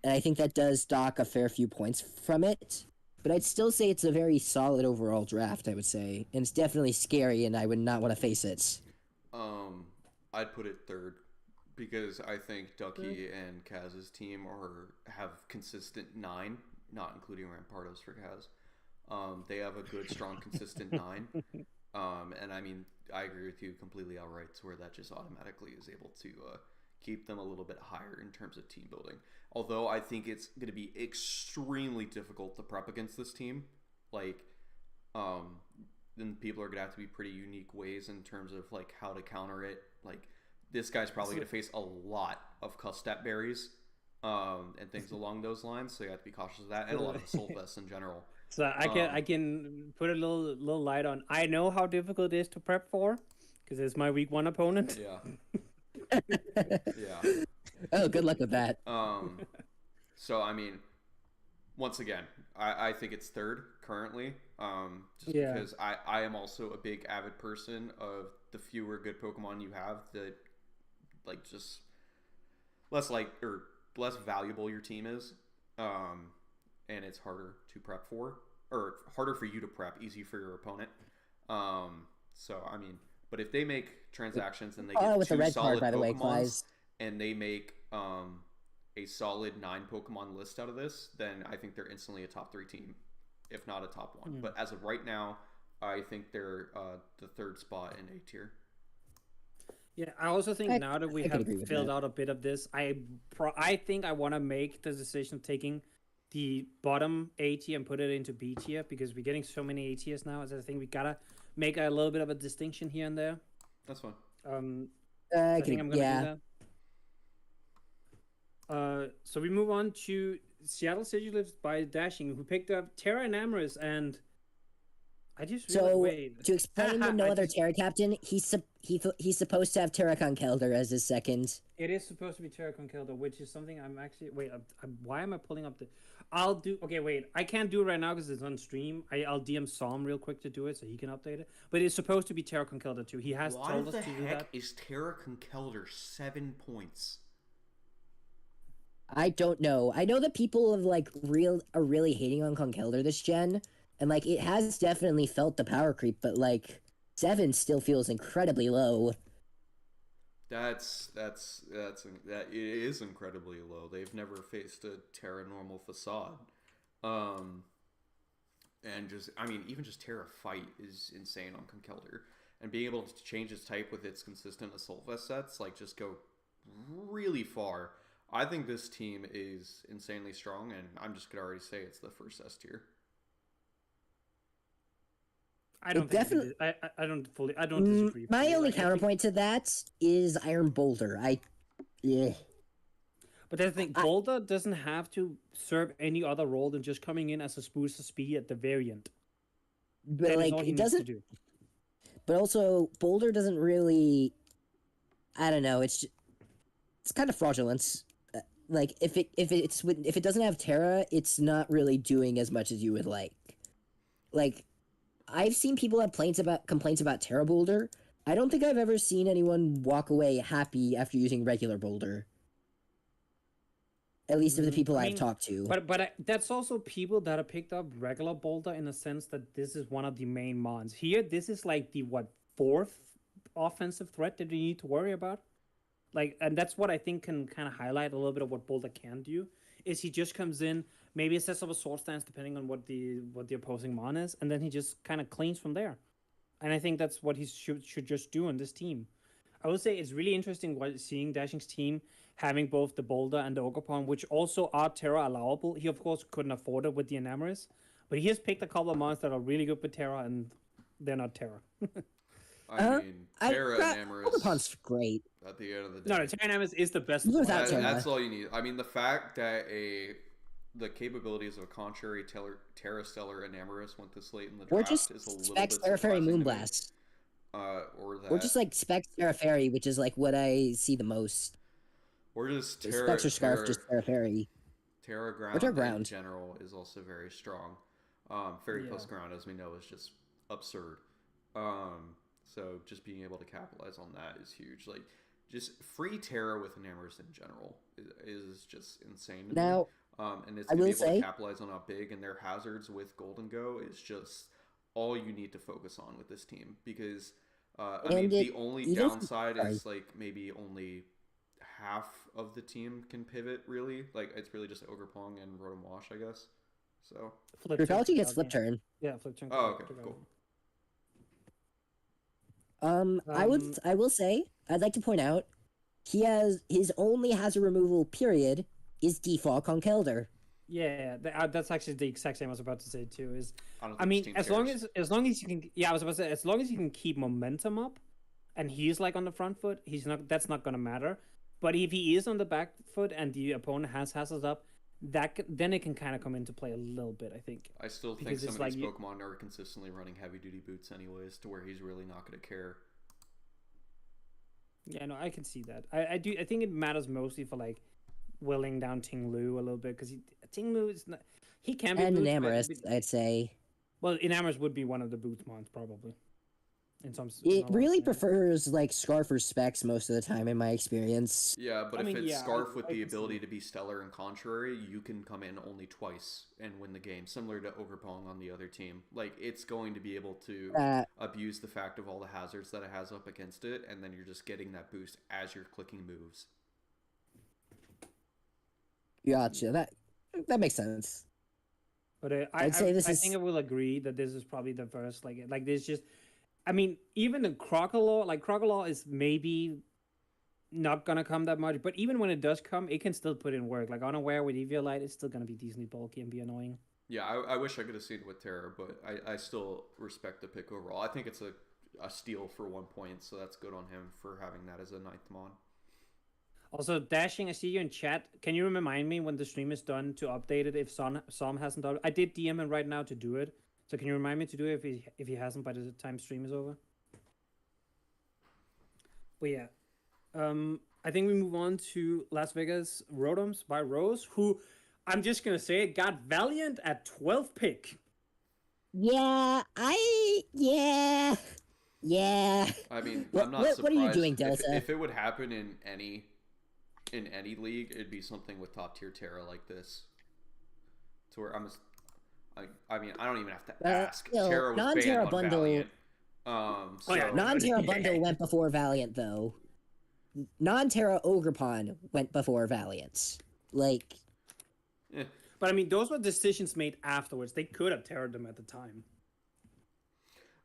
And I think that does dock a fair few points from it. But I'd still say it's a very solid overall draft, I would say. And it's definitely scary, and I would not want to face it. I'd put it 3rd, because I think Ducky and Kaz's team have consistent 9, not including Rampardos for Kaz. They have a good, strong, consistent 9. And I mean, I agree with you completely outright, to where that just automatically is able to keep them a little bit higher in terms of team building. Although I think it's going to be extremely difficult to prep against this team. Like, then people are going to have to be pretty unique ways in terms of like how to counter it. Like, this guy's probably going to face a lot of Custat berries and things along those lines. So you have to be cautious of that, and a lot of the Soul Vests in general. So I can put a little light on. I know how difficult it is to prep for, because it's my week 1 opponent. Yeah. Yeah. Oh, good luck with that. So I mean, once again, I think it's 3rd currently. Because I am also a big avid person of the fewer good Pokemon you have, the like just less valuable your team is. And it's harder to prep for, or harder for you to prep, easy for your opponent. So I mean, but if they make transactions and they get with 2 the red solid card, by the way, Pokemons, and they make a solid 9 Pokemon list out of this, then I think they're instantly a top 3 team, if not a top 1. But as of right now, I think they're the 3rd spot in A tier. Yeah, I also think now that we have filled out a bit of this, I think I want to make the decision of taking the bottom A tier and put it into B tier, because we're getting so many A tiers now. So I think we gotta make a little bit of a distinction here and there. That's fine. I think I'm gonna do that. So we move on to Seattle City Lives by Dashing, who picked up Terra and Amorous, and I just to explain the no other Terra captain, he's supposed to have Terra Conkeldurr as his second. It is supposed to be Terra Conkeldurr, which is something I'm actually why am I pulling up the? I'll do I can't do it right now because it's on stream. I'll DM Psalm real quick to do it so he can update it. But it's supposed to be Terra Conkeldurr too. He has told us to do that. Why the heck is Terra Conkeldurr 7 points? I don't know. I know that people are really hating on Conkeldurr this gen, and like it has definitely felt the power creep, but like 7 still feels incredibly low. That it is incredibly low. They've never faced a Terra normal facade, and even just Terra fight is insane on Conkeldurr, and being able to change its type with its consistent Assault Vest sets just go really far. I think this team is insanely strong, and I'm just gonna already say it's the first S tier. I don't definitely. I don't disagree. My only counterpoint to that is Iron Boulder. Yeah. But I think Boulder doesn't have to serve any other role than just coming in as a boost of speed at the variant. But it doesn't. But also, Boulder doesn't really. I don't know. It's kind of fraudulent. If it doesn't have Terra, it's not really doing as much as you would like. I've seen people have complaints about Terra Boulder. I don't think I've ever seen anyone walk away happy after using regular Boulder. At least of the people I've talked to. But that's also people that have picked up regular Boulder in the sense that this is one of the main mons. Here, this is like the fourth offensive threat that you need to worry about. Like, and that's what I think can kind of highlight a little bit of what Boulder can do. Is he just comes in, maybe sets up a sword stance depending on what the opposing mon is, and then he just kind of cleans from there. And I think that's what he should just do on this team. I would say it's really interesting seeing Dashing's team having both the Boulder and the Ogerpon, which also are Terra allowable. He, of course, couldn't afford it with the Enamoris, but he has picked a couple of mons that are really good with Terra, and they're not Terra. I mean, Terra Enamoris... Ogerpon's great. At the end of the day. No, Terra Enamoris is the best. That's all you need. I mean, the fact that the capabilities of a contrary Terra Stellar Enamoris went this late in the draft is a little bit surprising. Moonblast. Or just like Specs Terra Fairy, which is like what I see the most. Or just Specs or Scarf, just Terra Fairy. Terra Ground in general is also very strong. Fairy plus Ground, as we know, is just absurd. So just being able to capitalize on that is huge. Like, just free Terra with Enamoris in general is just insane to me. And it's to be able to capitalize on how big, and their hazards with Golden Go is just all you need to focus on with this team. Because, the only downside is, like, maybe only half of the team can pivot, really. Like, it's really just Ogerpong and Rotom Wash, I guess. So Brutality gets flip turn. Yeah, flip turn. Oh, okay, cool. I will say, I'd like to point out, he has his only hazard removal period is default on Kelder. Yeah, that's actually the exact same I was about to say too. I mean, as long as you can, I was about to say, as long as you can keep momentum up, and he's like on the front foot, that's not gonna matter. But if he is on the back foot and the opponent has hazards up, then it can kind of come into play a little bit, I think. I still think some of these Pokemon are consistently running heavy duty boots anyways, to where he's really not going to care. Yeah, no, I can see that. I think it matters mostly for like willing down Ting Lu a little bit, because Ting Lu is not, he can be and Enamoris, I'd say. Well, Enamoris would be one of the boots mons probably. It really prefers like Scarf or Specs most of the time in my experience. Yeah, but if it's Scarf with the ability to be Stellar and Contrary, you can come in only twice and win the game, similar to Ogerpong on the other team. Like, it's going to be able to abuse the fact of all the hazards that it has up against it, and then you're just getting that boost as you're clicking moves. Gotcha. That makes sense. But I think I will agree that this is probably the first like there's just. I mean, even the Crocolaw is maybe not gonna come that much, but even when it does come, it can still put in work. Like, Unaware with Eviolite, it's still gonna be decently bulky and be annoying. Yeah, I wish I could have seen it with Terra, but I still respect the pick overall. I think it's a steal for 1 point, so that's good on him for having that as a 9th mon. Also, Dashing, I see you in chat. Can you remind me when the stream is done to update it if Som hasn't done it? I did DM him right now to do it. So can you remind me to do it if he hasn't by the time stream is over? But yeah, I think we move on to Las Vegas Rotoms by Rose, who I'm just gonna say got Valiant at 12th pick. Yeah. I mean, I'm not surprised. What are you doing, Delta? If it would happen in any league, it'd be something with top tier Terra like this, to where I mean, I don't even have to ask. Terra was banned on bundle. Valiant. Non-Terra bundle went before Valiant, though. Non-Terra Ogerpon went before Valiant. Like, but I mean, those were decisions made afterwards. They could have Terra'd them at the time.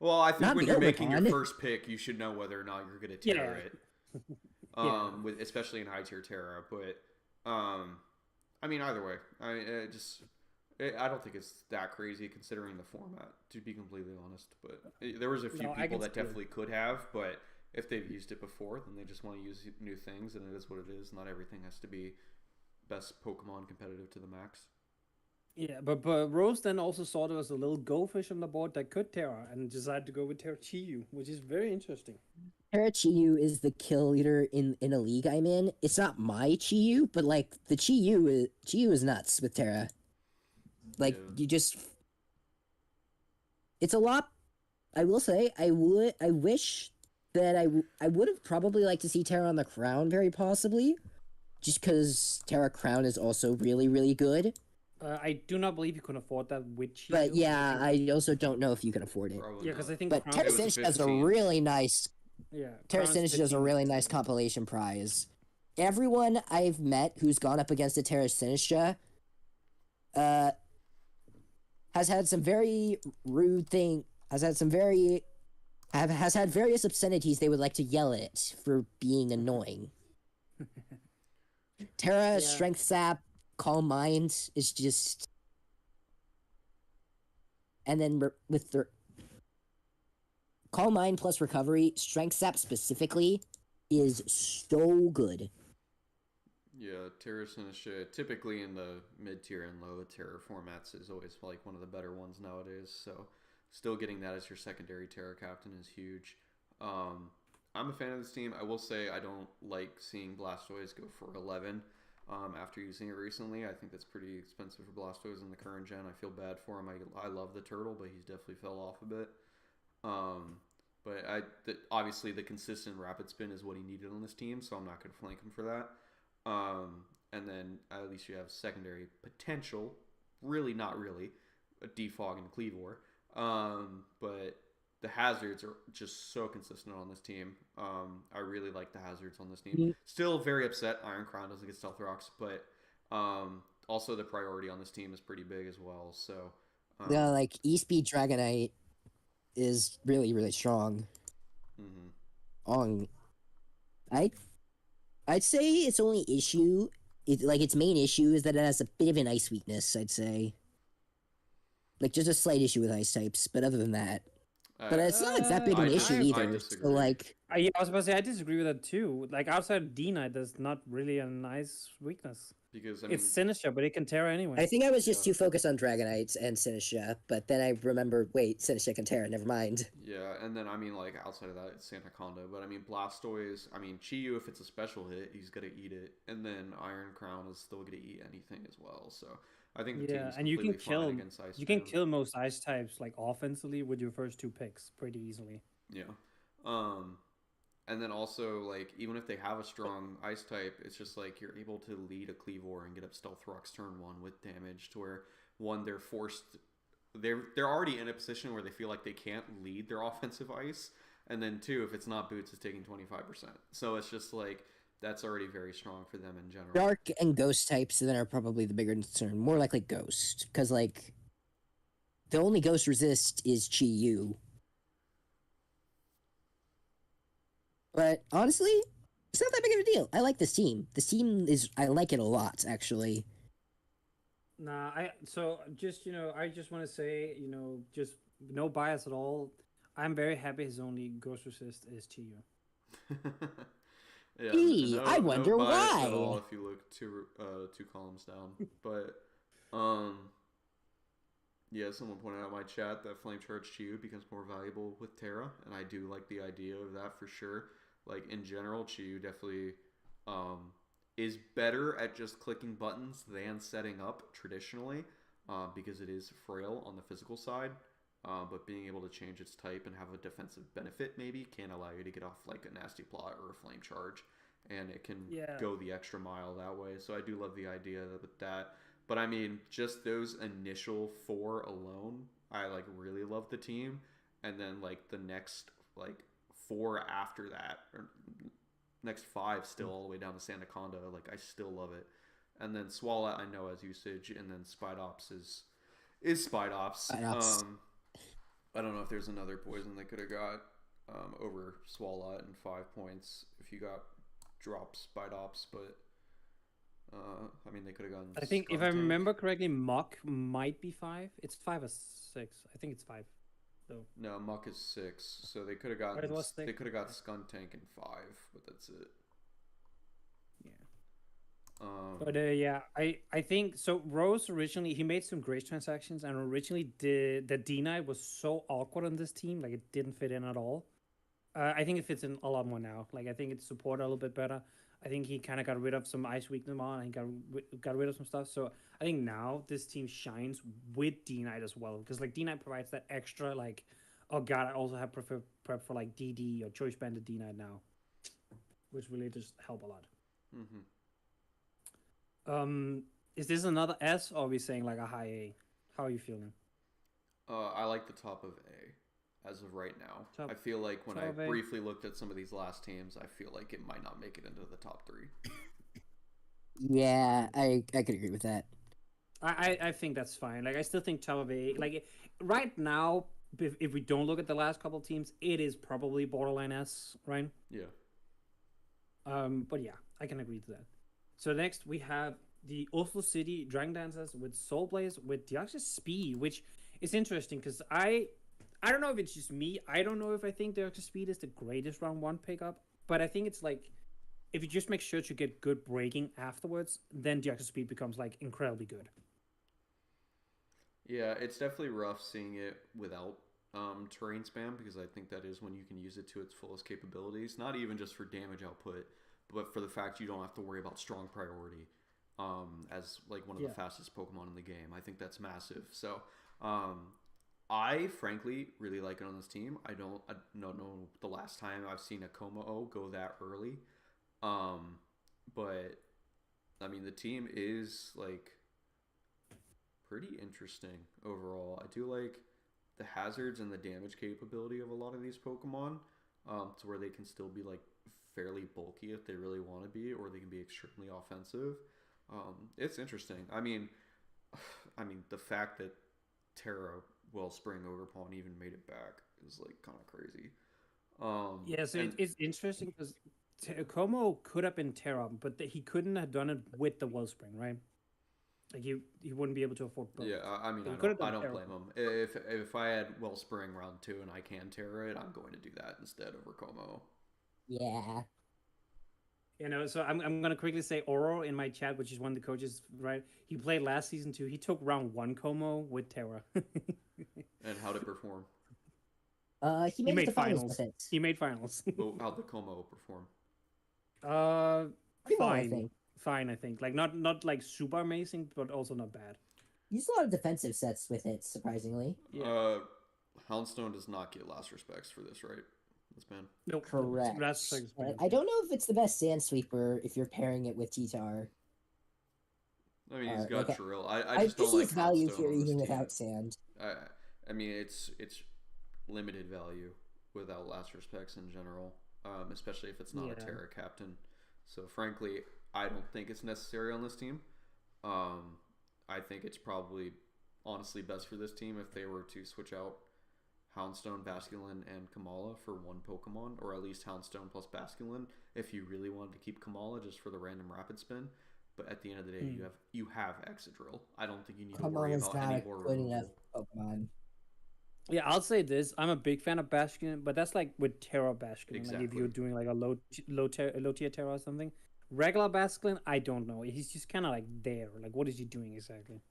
Well, I think when you're making your first pick, you should know whether or not you're going to Terra it. Especially in high tier Terra, but I mean, either way, I don't think it's that crazy considering the format, to be completely honest. But there was a few people that definitely could have, but if they've used it before, then they just want to use new things, and it is what it is. Not everything has to be best Pokemon competitive to the max. Yeah, but Rose then also saw there was a little goldfish on the board that could Terra, and decided to go with Terrachiyu, which is very interesting. Terrachiyu is the kill leader in a league I'm in. It's not my Chiyu, but like the Chiyu is nuts with Terra. Like, it's a lot. I will say, I wish that I would have probably liked to see Terra on the Crown, very possibly, just because Terra Crown is also really, really good. I do not believe you can afford that with Chi. But yeah, I also don't know if you can afford it. Probably Yeah, because I not. think But Crown Terra It was Sinister has a 15. really nice Terra Crown is Sinister has a 15. really nice compilation prize. Everyone I've met who's gone up against a Terra Sinistra has had some very rude thing has had some very has had various obscenities they would like to yell at for being annoying. Terra, Yeah. Strength Sap, Calm Mind is just, and then with the Calm Mind plus Recovery, Strength Sap specifically is so good. Yeah, Terra Sinistra, typically in the mid tier and low Terra formats, is always like one of the better ones nowadays. So, still getting that as your secondary Terra captain is huge. I'm a fan of this team. I will say I don't like seeing Blastoise go for 11 after using it recently. I think that's pretty expensive for Blastoise in the current gen. I feel bad for him. I love the turtle, but he's definitely fell off a bit. But obviously the consistent rapid spin is what he needed on this team, so I'm not going to flank him for that. And then at least you have secondary potential. Really, not really. A Defog and Cleavor. But the hazards are just so consistent on this team. I really like the hazards on this team. Still very upset Iron Crown doesn't get Stealth Rocks, but also the priority on this team is pretty big as well. So yeah, like E-Speed Dragonite is really, really strong. I'd say its only issue, its main issue is that it has a bit of an ice weakness, I'd say. Like, just a slight issue with ice types, but other than that. But it's not like that big an issue either. I disagree. So, like... I was about to say, I disagree with that too. Like, outside of D-Knight, there's not really a nice weakness. Because, I mean, it's Sinistra, but it can Terra anyway. I think I was just too focused on Dragonites and Sinistra, but then I remembered, wait, Sinistra can Terra, never mind. Yeah, and then, I mean, like, outside of that, it's Sandaconda. But, I mean, Blastoise, I mean, Chi-Yu, if it's a special hit, he's going to eat it. And then Iron Crown is still going to eat anything as well. So, I think the team's and you can kill against Ice. You can kill most ice types, like, offensively with your first two picks pretty easily. Yeah. And then also, like, even if they have a strong ice type, it's just like you're able to lead a Cleavor and get up Stealth Rocks turn 1 with damage to where, one, they're forced... They're already in a position where they feel like they can't lead their offensive ice. And then, two, if it's not Boots, it's taking 25%. So it's just like, that's already very strong for them in general. Dark and Ghost types then are probably the bigger concern. More likely Ghost. Because, like, the only Ghost resist is Chi-Yu. But honestly, it's not that big of a deal. I like this team. This team I like it a lot, actually. Nah, I just want to say, just no bias at all. I'm very happy his only Ghost resist is Chi-Yu. Yeah, I wonder why. At all if you look two columns down, but yeah, someone pointed out in my chat that Flame Charge Chi-Yu becomes more valuable with Terra, and I do like the idea of that for sure. Like, in general, Chi-Yu definitely is better at just clicking buttons than setting up traditionally, because it is frail on the physical side. But being able to change its type and have a defensive benefit maybe can allow you to get off like a Nasty Plot or a Flame Charge, and it can go the extra mile that way. So I do love the idea with that. But I mean, just those initial 4 alone, I like really love the team, and then like the next like 4 after that, or next 5 still all the way down to Sandaconda, like I still love it. And then Swalot I know as usage, and then Spidops is Spidops. I don't know if there's another poison they could have got over Swalot in 5 points if you got drop Spidops, but I mean they could have gotten. I think if I remember correctly, Muck might be 5. It's 5 or 6. I think it's 5. Though. No, Muck is 6, so they could have gotten. They could have got Skuntank in 5, but that's it. But I think so. Rose originally he made some great transactions, and originally the D-Knight was so awkward on this team, like it didn't fit in at all. I think it fits in a lot more now. Like I think it's supported a little bit better. I think he kind of got rid of some ice weakness on, and got rid of some stuff. So I think now this team shines with D-Knight as well, because like D-Knight provides that extra like, Oh god, I also have prep for like DD or Choice Bandit D-Knight now, which really just help a lot. Mm-hmm. Is this another S or are we saying like a high A? How are you feeling? I like the top of A as of right now. Top, I feel like when I top A. briefly looked at some of these last teams, I feel like it might not make it into the top 3. Yeah, I could agree with that. I think that's fine. Like I still think top of A. Like right now, if we don't look at the last couple teams, it is probably borderline S, right? Yeah. But yeah, I can agree to that. So next we have the Oslo City Dragon Dancers with Soul Blaze with Deoxys Speed, which is interesting because I don't know if it's just me. I don't know if I think Deoxys Speed is the greatest round 1 pickup, but I think it's like if you just make sure to get good breaking afterwards, then Deoxys Speed becomes like incredibly good. Yeah, it's definitely rough seeing it without terrain spam because I think that is when you can use it to its fullest capabilities. Not even just for damage output, but for the fact you don't have to worry about strong priority as like one of the fastest Pokemon in the game. I think that's massive. So I frankly really like it on this team. I don't know the last time I've seen a Como go that early. But I mean the team is like pretty interesting overall. I do like the hazards and the damage capability of a lot of these Pokemon, to where they can still be like fairly bulky if they really want to be, or they can be extremely offensive. It's interesting. I mean, the fact that Terra Wellspring Ogerpon even made it back is like kind of crazy. Yeah, so it's interesting because Como could have been Terra, but he couldn't have done it with the Wellspring, right? Like he wouldn't be able to afford both. Yeah, I mean, I don't blame him. If I had Wellspring round 2 and I can Terra it, I'm going to do that instead over Como. Yeah. You know, so I'm gonna quickly say Oro in my chat, which is one of the coaches, right? He played last season too. He took round 1 Como with Terra. And how did it perform? He made it to finals with it. He made finals. Well, how'd the Como perform? Pretty well, I Fine. think. Fine, I think. Like not like super amazing, but also not bad. Used a lot of defensive sets with it, surprisingly. Yeah. Houndstone does not get last respects for this, right? This man. Nope. Correct. That's I don't know if it's the best Sand Sweeper if you're pairing it with T-Tar. I mean, he's got Drill. I just don't see like its value Houndstone here on this even team. without Sand. I mean, it's limited value without last respects in general, especially if it's not a Terra captain. So frankly, I don't think it's necessary on this team. I think it's probably honestly best for this team if they were to switch out Houndstone, Basculin, and Kamala for one Pokemon, or at least Houndstone plus Basculin if you really wanted to keep Kamala just for the random Rapid Spin. But at the end of the day, you have Excadrill. I don't think you need to worry about any more removal. Pokemon. Yeah, I'll say this. I'm a big fan of Basculin, but that's like with Terra Basculin. Exactly. Like if you're doing like a low tier Terra or something. Regular Basculin, I don't know. He's just kind of like there. Like, what is he doing exactly?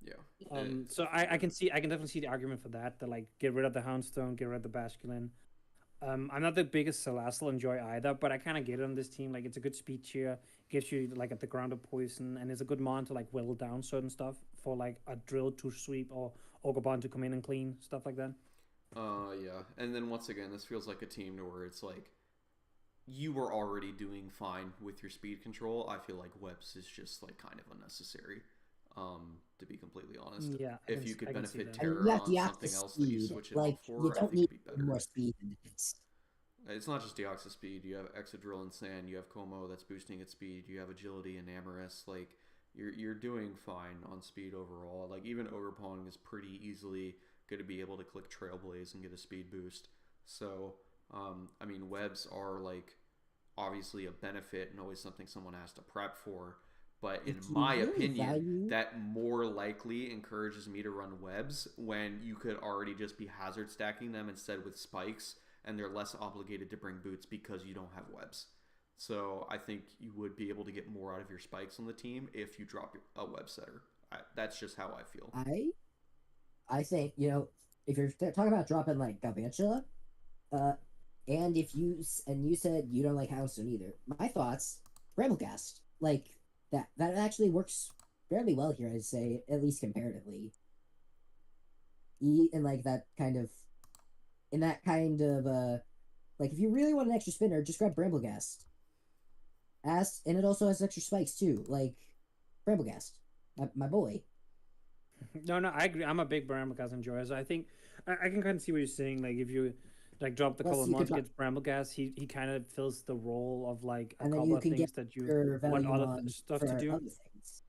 Yeah. So I can definitely see the argument for that. To like get rid of the Houndstone, get rid of the Basculin. I'm not the biggest Salazzle enjoy either, but I kind of get it on this team. Like it's a good speed cheer, gives you like at the ground of poison, and it's a good mon to like whittle down certain stuff for like a drill to sweep or Ogobon to come in and clean stuff like that. Yeah, and then once again, this feels like a team to where it's like you were already doing fine with your speed control. I feel like Webs is just like kind of unnecessary. To be completely honest, yeah. If you could benefit Terror you on something else that you switch it out for, you don't need it'd be better. more speed than this. It's not just Deoxys speed. You have Excadrill and Sand. You have Como that's boosting its speed. You have Agility and Amorous. Like you're doing fine on speed overall. Like even Ogerpon is pretty easily going to be able to click Trailblaze and get a speed boost. So I mean, Webs are like obviously a benefit and always something someone has to prep for. But in my opinion, that more likely encourages me to run Webs when you could already just be hazard stacking them instead with spikes, and they're less obligated to bring boots because you don't have Webs. So I think you would be able to get more out of your spikes on the team if you drop a Web setter. That's just how I feel. I think, if you're talking about dropping like Galvantula, and you said you don't like Houndstone either, my thoughts, Bramblegast, like that actually works fairly well here, I'd say, at least comparatively. in like that kind of like if you really want an extra spinner, just grab Bramblegast. And it also has extra spikes too, like Bramblegast, my boy. No, I agree. I'm a big Brambleghast enjoyer. So I think I can kind of see what you're saying. Like if you like drop the couple Plus, of you could months against Brambleghast, he kind of fills the role of like a and then couple you of can get things that you your want value other on stuff to for do. other things.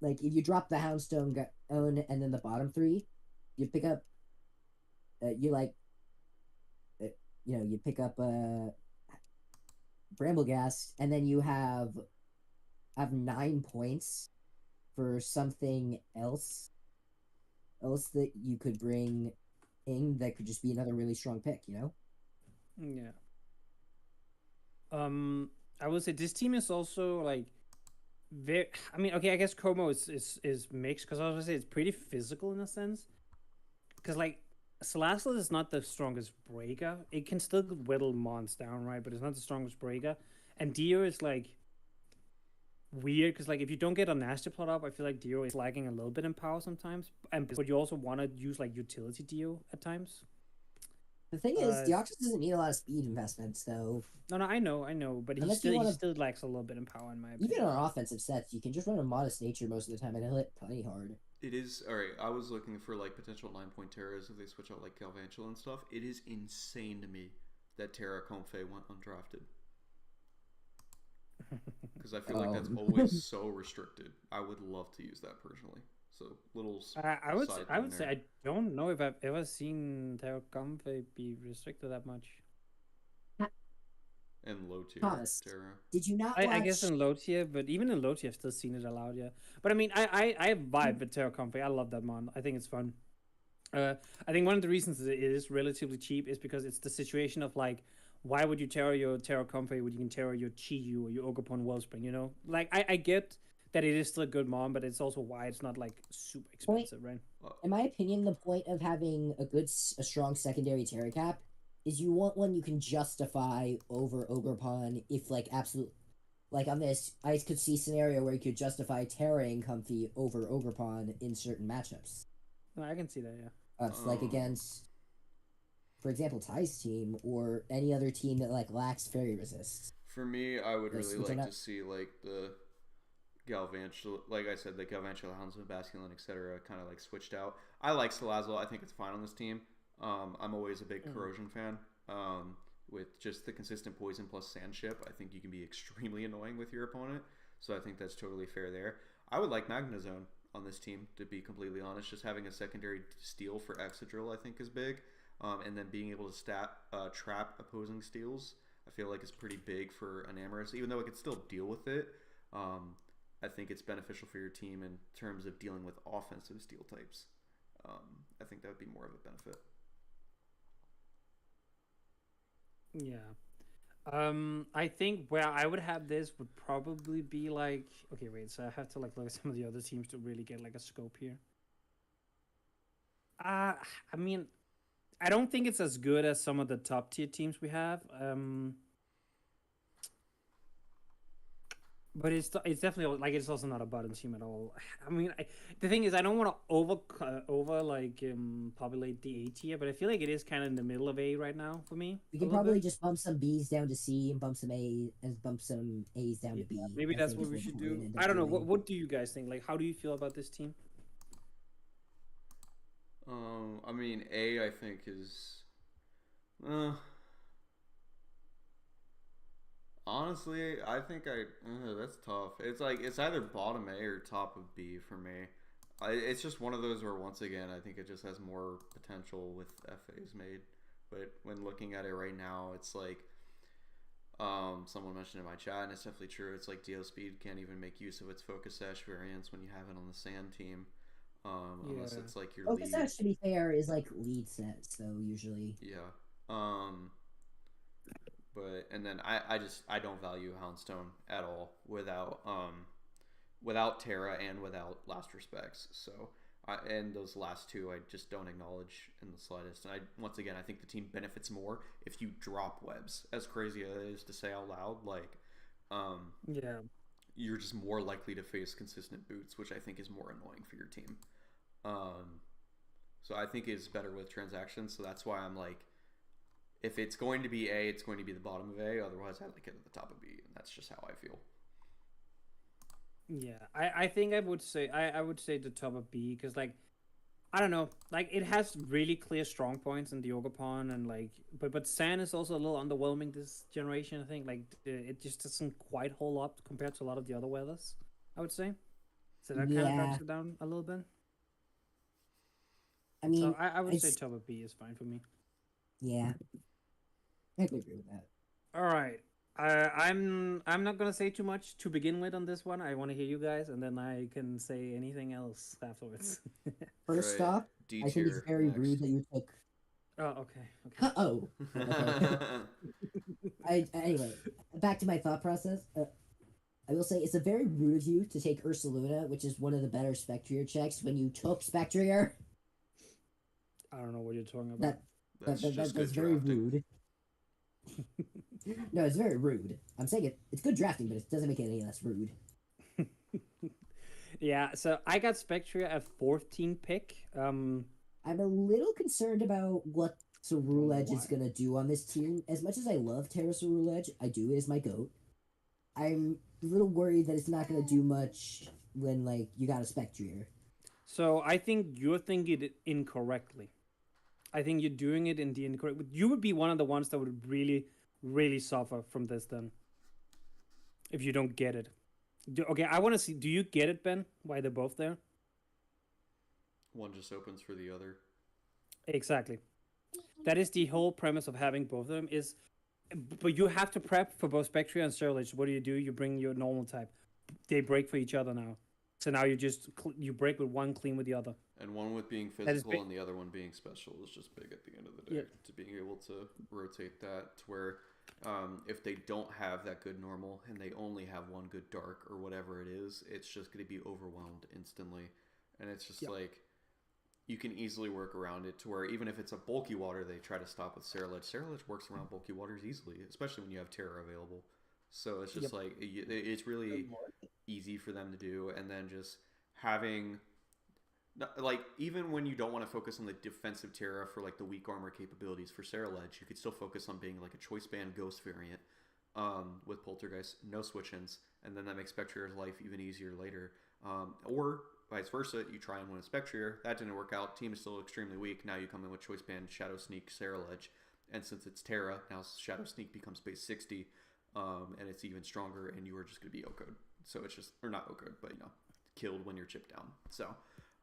Like if you drop the Houndstone own and then the bottom three, you pick up, you like, you pick up Bramblegast, and then you have 9 points for something else that you could bring in that could just be another really strong pick, you know? Yeah. I would say this team is also like very. I mean, okay, I guess Como is mixed because I was gonna say it's pretty physical in a sense. Because like Salazzle is not the strongest breaker. It can still whittle Mons down, right? But it's not the strongest breaker. And Dio is like weird because like if you don't get a nasty plot up, I feel like Dio is lagging a little bit in power sometimes. But you also want to use like utility Dio at times. The thing is, Deoxys doesn't need a lot of speed investments, though. No, I know, but he still lacks a little bit in power in my opinion. Even on offensive sets, you can just run a modest nature most of the time and he'll hit plenty hard. It is alright. I was looking for like potential 9-point Terras if they switch out like Galvantula and stuff. It is insane to me that Terra Comfey went undrafted. Because I feel like that's always so restricted. I would love to use that personally. So I would say I don't know if I've ever seen Terra Comfey be restricted that much. And low tier Terra. Did you not? I guess in low tier, but even in low tier, I've still seen it allowed. Yeah, but I mean, I vibe with Terra Comfey. I love that mon. I think it's fun. I think one of the reasons that it is relatively cheap is because it's the situation of like, why would you Terra your Terra Comfey when you can Terra your Chi-Yu or your Ogerpon Wellspring? You know, like I get that it is still a good mon, but it's also why it's not like super expensive, right? In my opinion, the point of having a strong secondary Terra cap is you want one you can justify over Ogerpon if like absolute. Like on this, I could see scenario where you could justify Terraing Comfey over Ogerpon in certain matchups. No, I can see that, yeah. Like against, for example, Ty's team or any other team that like lacks fairy resist. For me, I would really like to see like the Galvantula, like I said, the Galvantula, Houndsman, Basculin, etc. kind of like switched out. I like Salazzle. I think it's fine on this team. I'm always a big Corrosion fan. With just the consistent poison plus sand ship, I think you can be extremely annoying with your opponent. So I think that's totally fair there. I would like Magnezone on this team, to be completely honest. Just having a secondary steal for Excadrill, I think, is big. And then being able to trap opposing steals, I feel like is pretty big for an Amorous. Even though it could still deal with it, I think it's beneficial for your team in terms of dealing with offensive steal types. I think that would be more of a benefit. Yeah. I think where I would have this would probably be like, okay, wait, so I have to like look at some of the other teams to really get like a scope here. I mean, I don't think it's as good as some of the top tier teams we have. But it's definitely like it's also not a bottom team at all. I mean, the thing is, I don't want to over like populate the A tier, but I feel like it is kind of in the middle of A right now for me. We can probably just bump some B's down to C and bump some A's down to B. Maybe that's what we should do. I don't know. What do you guys think? Like, how do you feel about this team? I mean, A, I think is. Honestly, I think that's tough. It's like it's either bottom A or top of B for me. It's just one of those where once again I think it just has more potential with FAs made. But when looking at it right now, it's like someone mentioned in my chat, and it's definitely true. It's like DL Speed can't even make use of its Focus Sash variants when you have it on the Sand team. Unless it's like your Focus Sash, to be fair, is like lead set, so usually. Yeah. But and then I don't value Houndstone at all without Terra and without Last Respects. So and those last two I just don't acknowledge in the slightest. And once again I think the team benefits more if you drop webs. As crazy as it is to say out loud, like you're just more likely to face consistent boots, which I think is more annoying for your team. So I think it's better with transactions. So that's why I'm like, if it's going to be A, it's going to be the bottom of A. Otherwise, I like it at the top of B, and that's just how I feel. Yeah, I think I would say the top of B, because like I don't know, like it has really clear strong points in the Ogerpon, and like but Sand is also a little underwhelming this generation. I think like it just doesn't quite hold up compared to a lot of the other weathers, I would say. So that kind of drops it down a little bit. I mean, so I would say top of B is fine for me. Yeah, I could agree with that. All right. I'm not gonna say too much to begin with on this one. I want to hear you guys, and then I can say anything else afterwards. First Right. off, I think it's very rude that you took. Oh, okay. Oh. Okay. Anyway, back to my thought process. I will say it's a very rude of you to take Ursaluna, which is one of the better Spectrier checks, when you took Spectrier. I don't know what you're talking about. That's very rude. No, it's very rude. I'm saying it's good drafting, but it doesn't make it any less rude. Yeah, so I got Spectrier at 14 pick. I'm a little concerned about what Ceruledge is going to do on this team. As much as I love Terra Ceruledge, I do, it is my GOAT. I'm a little worried that it's not going to do much when, like, you got a Spectrier. So I think you're thinking it incorrectly. I think you're doing it in the incorrect. You would be one of the ones that would really, really suffer from this then, if you don't get it. Okay, I want to see. Do you get it, Ben? Why they're both there? One just opens for the other. Exactly. That is the whole premise of having both of them. But you have to prep for both Spectrier and Surlage. What do? You bring your normal type. They break for each other now. So now you break with one, clean with the other. And one with being physical and the other one being special is just big at the end of the day. Yeah. To being able to rotate that to where if they don't have that good normal and they only have one good dark or whatever it is, it's just going to be overwhelmed instantly. And it's just like, you can easily work around it to where even if it's a bulky water, they try to stop with Ceruledge. Ceruledge works around bulky waters easily, especially when you have Terra available. So it's just like, it's really easy for them to do. And then just having, like, even when you don't want to focus on the defensive Terra for like the weak armor capabilities for Ceruledge, you could still focus on being like a choice band ghost variant with Poltergeist, no switch-ins, and then that makes Spectrier's life even easier later. Or vice versa, you try and win a Spectrier, that didn't work out, team is still extremely weak, now you come in with choice band, Shadow Sneak, Ceruledge, and since it's Terra, now Shadow Sneak becomes base 60, and it's even stronger, and you are just going to be O-code. So it's just, or not O-code, but killed when you're chipped down. So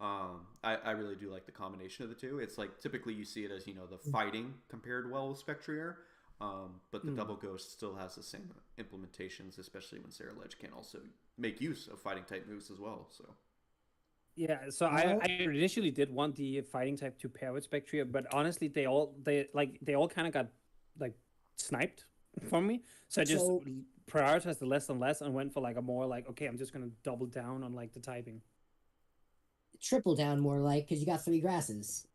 I really do like the combination of the two. It's like typically you see it as, the fighting compared well with Spectrier, but the double ghost still has the same implementations, especially when Ceruledge can also make use of fighting type moves as well. So yeah, so I initially did want the fighting type to pair with Spectrier, but honestly they all kind of got like sniped from me. So I just prioritized the less and less and went for like a more like, okay, I'm just gonna double down on like the typing. Triple down more like, because you got 3 grasses.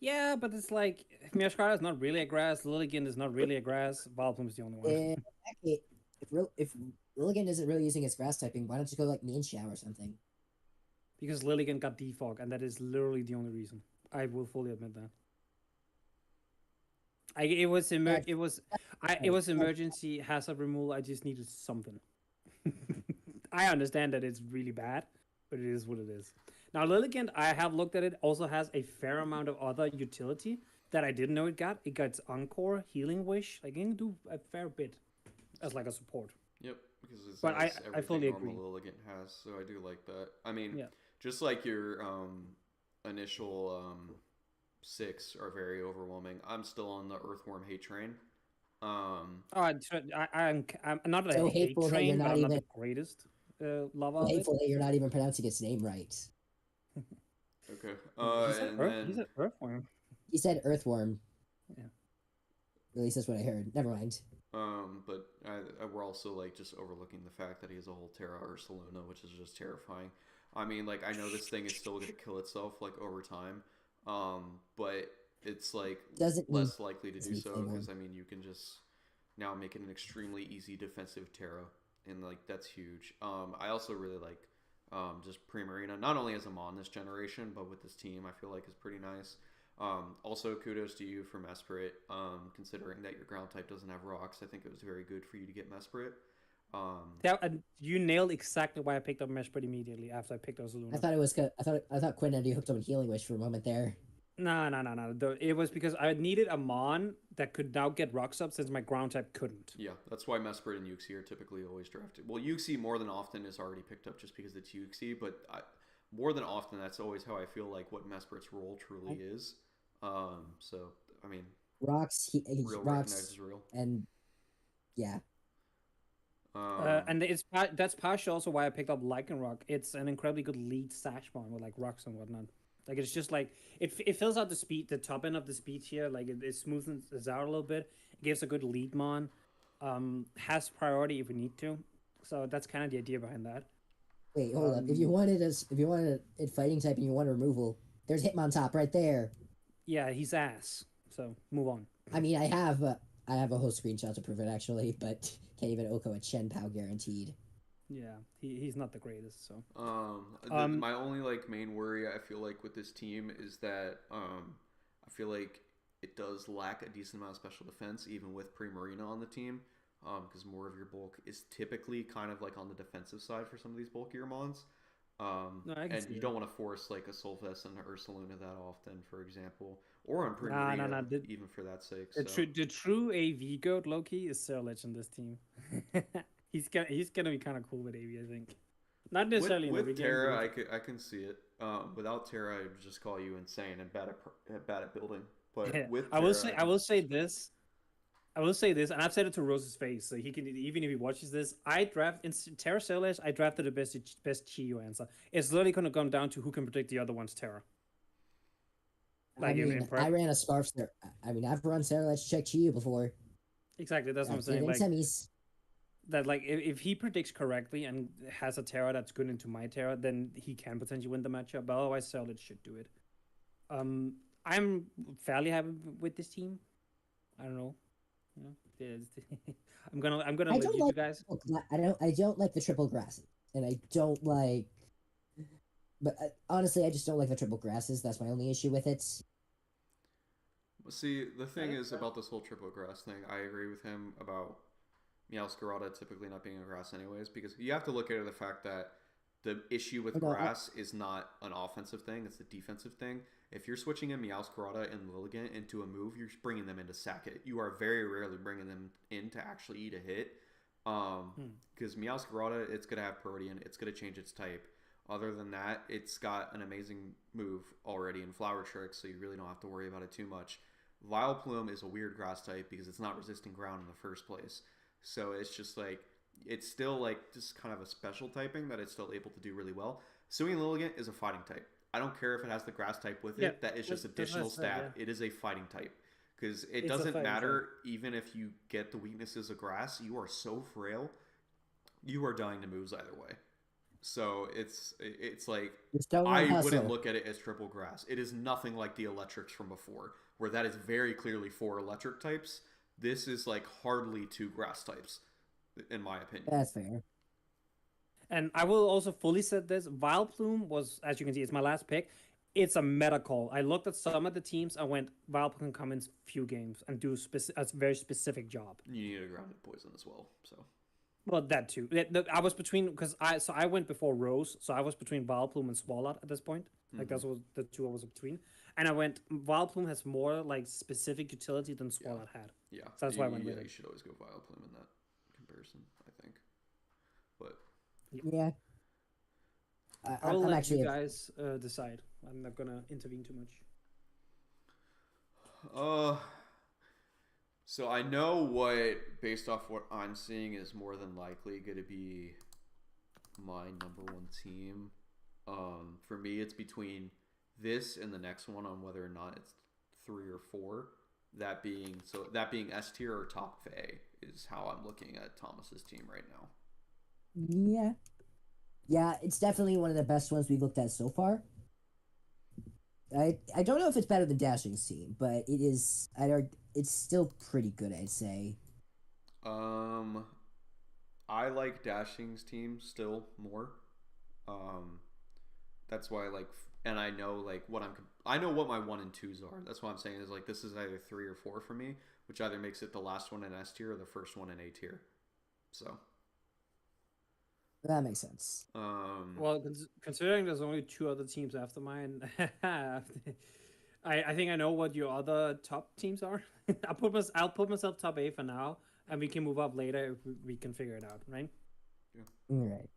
Yeah, but it's like Miashkara is not really a grass. Lilligant is not really a grass. Vileplume is the only one. If Lilligant isn't really using its grass typing, why don't you go like Mienshao or something? Because Lilligant got defog, and that is literally the only reason. I will fully admit that. It was emergency hazard removal. I just needed something. I understand that it's really bad, but it is what it is. Now, Lilligant, I have looked at it, also has a fair amount of other utility that I didn't know it got. It got Encore, Healing Wish. Like, it can do a fair bit as like a support. Yep, because it's I fully agree. Lilligant has, so I do like that. I mean, just like your initial 6 are very overwhelming. I'm still on the Earthworm hate train. I'm not a hate train, but I'm not the greatest lover of it. Hateful that you're not even pronouncing its name right. Okay. He said Earthworm. He said Earthworm. Yeah. At least that's what I heard. Never mind. But we're also like just overlooking the fact that he has a whole Terra Ursaluna, which is just terrifying. I mean, like, I know this thing is still going to kill itself like over time, but it's like less likely to do so because I mean you can just now make it an extremely easy defensive Terra, and like that's huge. I also really like Just Primarina, not only as a Mon this generation, but with this team, I feel like is pretty nice. Also, kudos to you for Mesprit, considering that your ground type doesn't have rocks. I think it was very good for you to get Mesprit. Yeah, and you nailed exactly why I picked up Mesprit immediately after I picked up Zaluna. I thought Quinn had you hooked up on Healing Wish for a moment there. No. It was because I needed a Mon that could now get rocks up since my ground type couldn't. Yeah, that's why Mesprit and Uxie are typically always drafted. Well, Uxie more than often is already picked up just because it's Uxie, but more than often that's always how I feel like what Mesprit's role truly is. So I mean, rocks, real rocks, recognizes real, and yeah. And that's partially also why I picked up Lycanroc. It's an incredibly good lead stash Mon with like rocks and whatnot. Like it's just like it fills out the top end of the speed here. Like it smoothens out a little bit. It gives a good lead Mon. Has priority if we need to. So that's kind of the idea behind that. Wait, hold up. If you wanted it fighting type and you want a removal, there's Hitmontop right there. Yeah, he's ass. So move on. I mean, I have a whole screenshot to prove it actually, but can't even Oko a Chen Pao guaranteed. Yeah, he's not the greatest. So my only like main worry I feel like with this team is that I feel like it does lack a decent amount of special defense even with Primarina on the team, because more of your bulk is typically kind of like on the defensive side for some of these bulkier Mons. And you don't want to force like a Solfest and Ursaluna that often, for example, or on Primarina, even for that sake. The true AV goat Loki is Serlich in this team. He's gonna be kind of cool with AV, I think. Not necessarily with Terra. I can see it. Without Terra, I would just call you insane and bad at building. But with Terra, I will say this, and I've said it to Rose's face, so he can, even if he watches this. I draft in Terra Serlich. I drafted the best Chiyo answer. It's literally gonna come down to who can predict the other one's Terra. Like I ran a Scarf. I mean, I've run Serlich check Chiyo before. Exactly, that's what I'm saying. Like semis. That like if he predicts correctly and has a Terra that's good into my Terra, then he can potentially win the matchup. But otherwise, Serlich should do it. I'm fairly happy with this team. I don't know. I'm gonna let you guys. I don't like the triple grasses, and I don't like. But honestly, I just don't like the triple grasses. That's my only issue with it. See, the thing is about this whole triple grass thing. I agree with him about Meowscarada typically not being a grass anyways, because you have to look at the fact that the issue with grass is not an offensive thing, it's a defensive thing. If you're switching in Meowscarada and Lilligant into a move, you're bringing them in to sack it. You are very rarely bringing them in to actually eat a hit. Because Meowscarada, it's going to have Protean, it's going to change its type. Other than that, it's got an amazing move already in Flower Trick, so you really don't have to worry about it too much. Vileplume is a weird grass type because it's not resisting ground in the first place. So it's just like, it's still like just kind of a special typing that it's still able to do really well. Suing Lilligant is a fighting type. I don't care if it has the grass type with it. That is just additional stat. It is a fighting type. Because it doesn't matter even if you get the weaknesses of grass. You are so frail. You are dying to moves either way. So it's like, I wouldn't look at it as triple grass. It is nothing like the electrics from before, where that is very clearly 4 electric types. This is like hardly 2 grass types, in my opinion. That's fair. And I will also fully say this. Vileplume was, as you can see, it's my last pick. It's a meta call. I looked at some of the teams. I went, Vileplume can come in few games and do a very specific job. You need a grounded poison as well, so. Well, that too. I was between, because I went before Rose, so I was between Vileplume and Swalot at this point. Like that was the two I was between, and I went. Vileplume has more like specific utility than Swalot had. Yeah, so that's why I went with it. You should always go Vileplume in that comparison, I think. But yeah, I'll let you guys decide. I'm not gonna intervene too much. So I know what, based off what I'm seeing, is more than likely going to be my number 1 team. For me, it's between this and the next one on whether or not it's 3 or 4. That being S tier or top A is how I'm looking at Thomas's team right now. Yeah, it's definitely one of the best ones we've looked at so far. I don't know if it's better than Dashing's team, but it is. It's still pretty good, I'd say. I like Dashing's team still more. That's why like, and I know like I know what my 1 and 2s are. That's what I'm saying is like this is either 3 or 4 for me, which either makes it the last one in S tier or the first one in A tier. So That makes sense. Well, considering there's only 2 other teams after mine, I think I know what your other top teams are. I'll put myself top 8 for now, and we can move up later if we can figure it out, right? yeah. All right.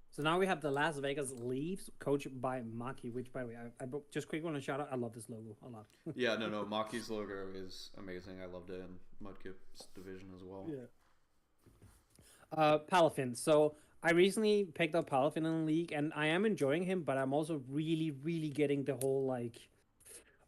So now we have the Las Vegas Leafs, coached by Maki. Which, by the way, I just quick want to shout out. I love this logo a lot. Yeah, no, Maki's logo is amazing. I loved it in Mudkip's division as well. Yeah. Palafin. So I recently picked up Palafin in the league, and I am enjoying him, but I'm also really, really getting the whole like,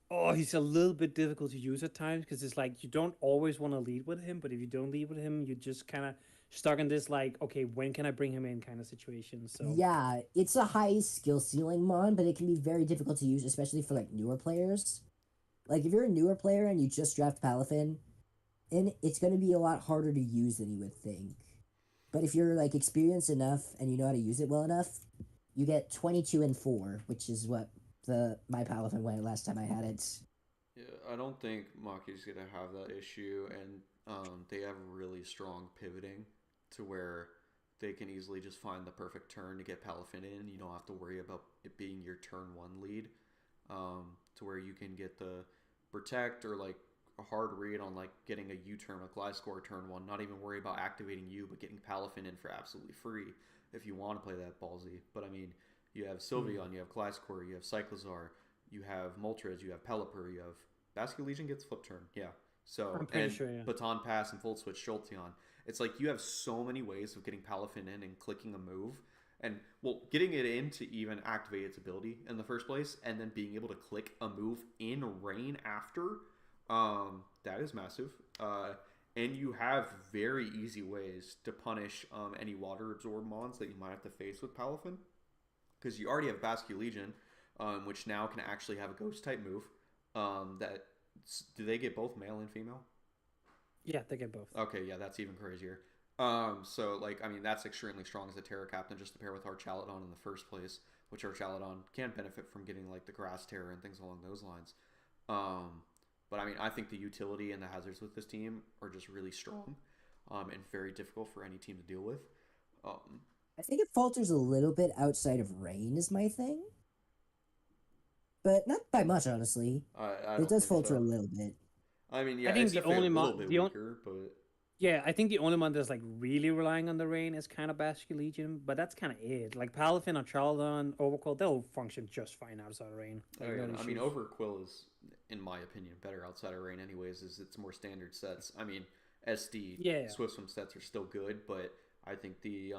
oh, he's a little bit difficult to use at times because it's like you don't always want to lead with him, but if you don't lead with him, you just kind of stuck in this like, okay, when can I bring him in kind of situation. So Yeah, it's a high skill ceiling mon, but it can be very difficult to use, especially for like newer players. Like if you're a newer player and you just draft Palafin, and it's going to be a lot harder to use than you would think. But if you're like experienced enough and you know how to use it well enough, you get 22 and 4, which is what my Palafin went last time I had it. Yeah, I don't think Maki's gonna have that issue, and they have really strong pivoting to where they can easily just find the perfect turn to get Palafin in. You don't have to worry about it being your turn 1 lead, to where you can get the protect or like a hard read on like getting a U-turn, a glide score turn 1, not even worry about activating you, but getting Palafin in for absolutely free if you want to play that ballsy. But I mean, you have Sylveon, you have Gliscor, you have Cyclizar, you have Moltres, you have Pelipper, you have Basket Legion gets flip turn, yeah. So I'm pretty and sure, yeah. Baton Pass and Volt Switch Jolteon. It's like you have so many ways of getting Palafin in and clicking a move, and well, getting it in to even activate its ability in the first place, and then being able to click a move in rain after. That is massive. And you have very easy ways to punish any water absorb mons that you might have to face with Palafin, because you already have Basque Legion, which now can actually have a ghost type move. That do they get both male and female? Yeah, they get both. Okay, yeah, that's even crazier. So like, I mean, that's extremely strong as a Terra Captain just to pair with Archaladon in the first place, which Archaladon can benefit from getting like the Grass Terror and things along those lines. But I mean, I think the utility and the hazards with this team are just really strong, and very difficult for any team to deal with. I think it falters a little bit outside of rain is my thing. But not by much, honestly. I It does falter so. a little bit. I mean, yeah, I think it's the definitely only a little bit weaker, but yeah, I think the only one that's like really relying on the rain is kind of Basque Legion, but that's kind of it. Like Palafin or Charlton, Overquill, they'll function just fine outside of rain. Like, no I mean, issues. Overquill is, in my opinion, better outside of rain. Anyways, is it's more standard sets. I mean, SD Yeah. Swiftswim sets are still good, but I think the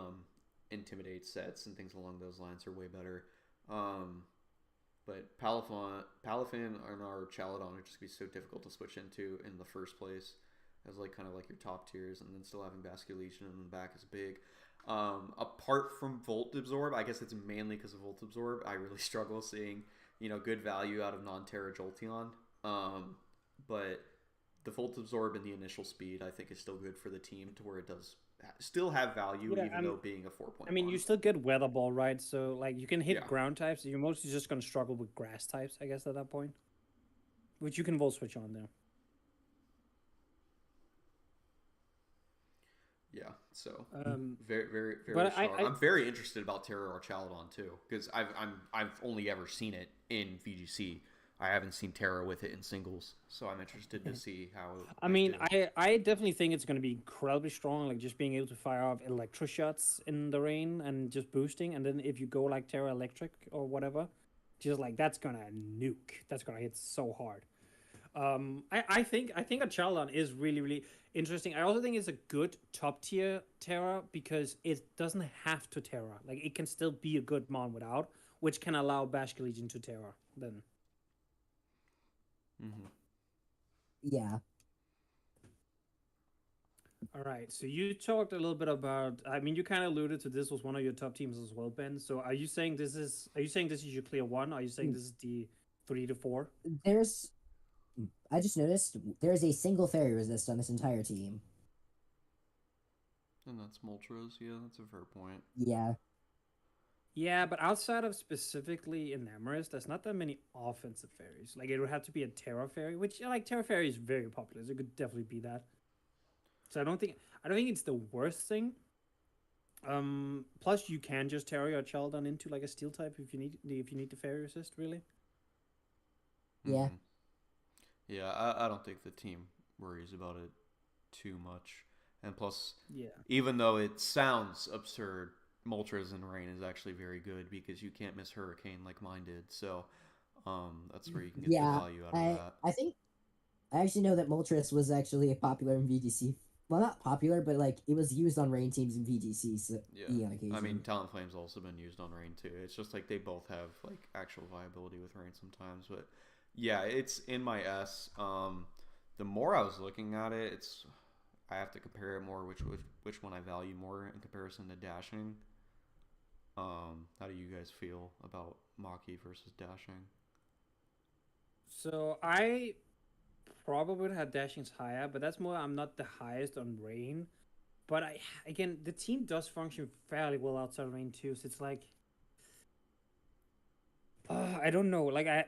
Intimidate sets and things along those lines are way better. But Palafin and our Chaladon are just gonna be so difficult to switch into in the first place, as like kind of like your top tiers, and then still having Basque Legion in the back is big. Apart from Volt Absorb, I guess it's mainly because of Volt Absorb. I really struggle seeing good value out of non-Terra Jolteon. But the Volt Absorb and the initial speed, I think, is still good for the team to where it does still have value, even though being a 4-point. I mean, you still get Weather Ball, right? So like you can hit Yeah. ground types. You're mostly just gonna struggle with grass types, I guess, at that point. Which you can Volt Switch on there. Yeah, so very, very but strong. I'm very interested about Terra Archaladon too, because I've only ever seen it in VGC. I haven't seen Terra with it in singles, so I'm interested to see how. I mean, I definitely think it's going to be incredibly strong, like just being able to fire off electro shots in the rain and just boosting, and then if you go like Terra Electric or whatever, just like that's gonna nuke. That's gonna hit so hard. I think a Charlton is really, really interesting. I also think it's a good top tier Terra because it doesn't have to Terra. Like it can still be a good mon without, which can allow Basque Legion to Terra then. Mm-hmm. Yeah. All right. So you talked a little bit about. I mean, you kind of alluded to this was one of your top teams as well, Ben. So are you saying this is? Are you saying this is your clear one? Are you saying this is the 3 to 4? I just noticed there's a single fairy resist on this entire team. And that's Moltres. Yeah, that's a fair point. Yeah. Yeah, but outside of specifically Enamoris, there's not that many offensive fairies. Like it would have to be a Terra fairy, which like Terra fairy is very popular. So it could definitely be that. So I don't think it's the worst thing. Plus you can just Terra your Chaldon into like a steel type if you need the fairy assist, really. Yeah. Mhm. Yeah, I don't think the team worries about it too much. And plus, Yeah. even though it sounds absurd, Moltres and Rain is actually very good because you can't miss Hurricane like mine did. So that's where you can get the Yeah, value out of I that. I think I actually know that Moltres was actually popular in VGC. Well, not popular, but like it was used on rain teams in VGC so, Yeah. on I mean, occasion. Talonflame's also been used on Rain too. It's just like they both have like actual viability with Rain sometimes, but yeah, it's in my S. The more I was looking at it, it's I have to compare it more which one I value more in comparison to dashing. How do you guys feel about Maki versus dashing? So I probably would have dashings higher, but that's more I'm not the highest on rain. But I again the team does function fairly well outside of rain too. So it's like I don't know. Like I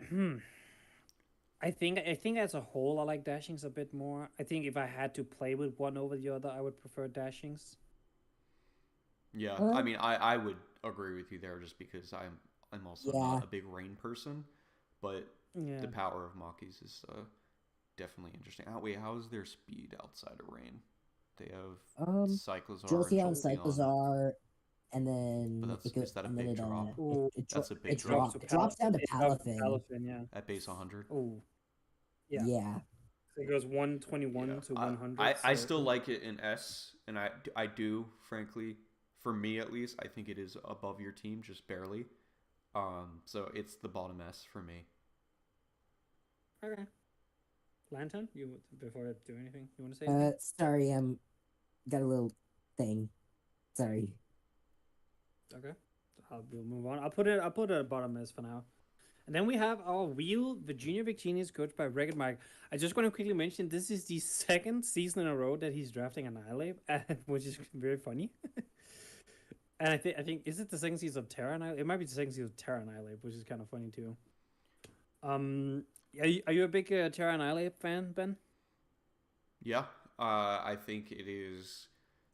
think as a whole I like dashings a bit more. I think if I had to play with one over the other, I would prefer dashings. Yeah, I Uh, mean, I would agree with you there just because I'm also yeah. not a big Rain person, but the Yeah. power of Makis is definitely interesting. Wait, how is their speed outside of Rain? They have Um, Cyclozar and Jolteon, Jolteon, Cyclozar, and but then that's is that a and then big drop? Oh, That's a it big drop drops to drops down to It drops to Palafin. Palafin, yeah. at base 100. Oh, yeah. Yeah. So it goes Yeah, 121 to I 100. I So still like it in S, and I do frankly, for me at least, I think it is above your team just barely. So it's the bottom S for me. okay. Lantern, you before I do anything, you want to say anything? Sorry, got a little thing. Sorry. Okay. We'll move on. I'll put it at bottom as for now. And then we have our wheel, Virginia Vicinius, coached by Regged Mike. I just want to quickly mention this is the second season in a row that he's drafting Annihilate, which is very funny. And I think is it the second season of Terra Annihilate? It might be the second season of Terra Annihilate, which is kind of funny too. Are you a big Terra Annihilate fan, Ben? Yeah, I think it is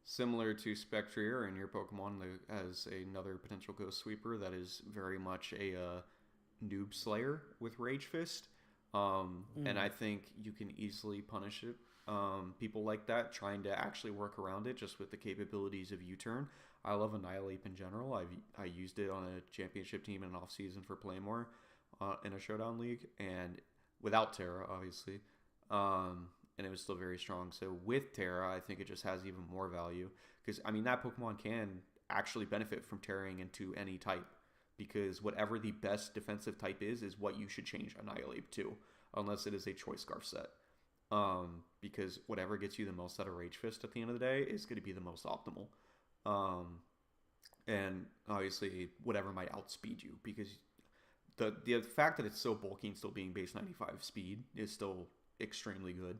similar to Spectrier and your Pokemon as another potential Ghost Sweeper that is very much a noob slayer with Rage Fist. And I think you can easily punish it. People like that trying to actually work around it just with the capabilities of U-turn. I love Annihilate in general. I used it on a championship team in an off season for Playmore in a showdown league, and without Terra, obviously. And it was still very strong. So with Terra, I think it just has even more value because I mean that Pokemon can actually benefit from tearing into any type because whatever the best defensive type is what you should change Annihilate to, unless it is a Choice Scarf set. Because whatever gets you the most out of Rage Fist at the end of the day is going to be the most optimal. Um, and obviously, whatever might outspeed you because the fact that it's so bulky and still being base 95 speed is still extremely good.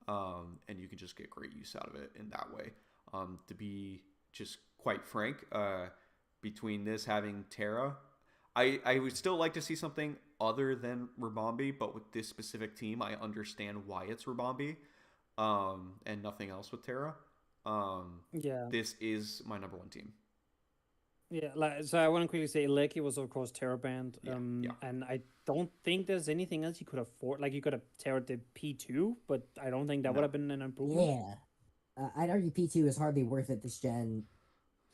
And you can just get great use out of it in that way. To be just quite frank, between this having Terra, I would still like to see something other than Rabombi, but with this specific team, I understand why it's Rabombi, and nothing else with Terra. Yeah. This is my number one team. Yeah, like so I want to quickly say Lecky was of course Terra banned. Yeah, yeah. And I don't think there's anything else you could afford. Like you could have Terra the P2, but I don't think that would No. have been an improvement. Yeah. I'd argue P2 is hardly worth it this gen.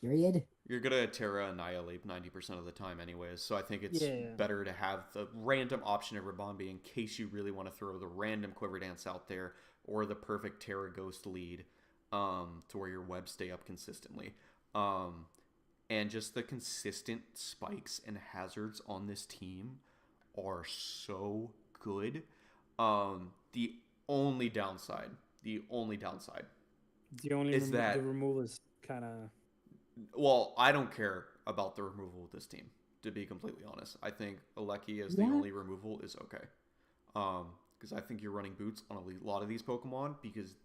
Period. You're gonna Terra Annihilate 90% of the time anyways, so I think it's Yeah. better to have the random option of Rabombi in case you really want to throw the random Quiver Dance out there or the perfect Terra Ghost lead, to where your webs stay up consistently. And just the consistent spikes and hazards on this team are so good. The only downside, the only downside The only is the that removal is kind of well, I don't care about the removal of this team. To be completely honest, I think Aleki as the Yeah. only removal is okay. Because I think you're running boots on a lot of these Pokemon because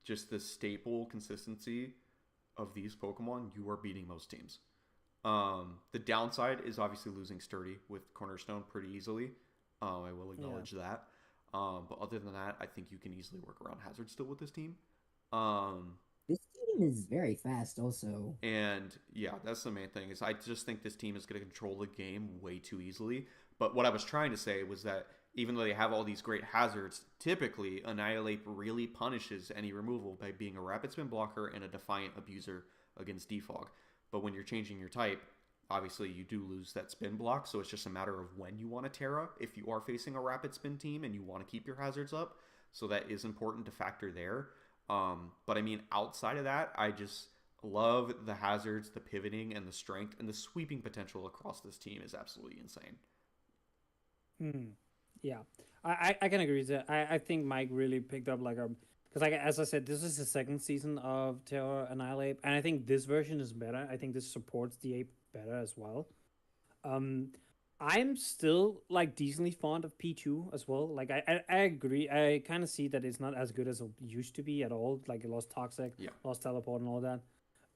just the staple consistency of these Pokemon, you are beating most teams. The downside is obviously losing Sturdy with Cornerstone pretty easily. I will acknowledge that. But other than that, I think you can easily work around Hazard still with this team. This team is very fast, also. And yeah, that's the main thing. Is I just think this team is going to control the game way too easily. But what I was trying to say was that even though they have all these great hazards, typically Annihilate really punishes any removal by being a rapid spin blocker and a defiant abuser against defog. But when you're changing your type, obviously you do lose that spin block, so it's just a matter of when you want to Terra if you are facing a rapid spin team and you want to keep your hazards up. So that is important to factor there. But I mean, outside of that, I just love the hazards, the pivoting, and the strength, and the sweeping potential across this team is absolutely insane. Yeah, I can agree with that. I think Mike really picked up like a because like as I said, this is the second season of Terror Annihilate, and I think this version is better. I think this supports the ape better as well. I'm still like decently fond of P2 as well. Like I agree. I kind of see that it's not as good as it used to be at all. Like it lost Toxic, lost Teleport, and all that.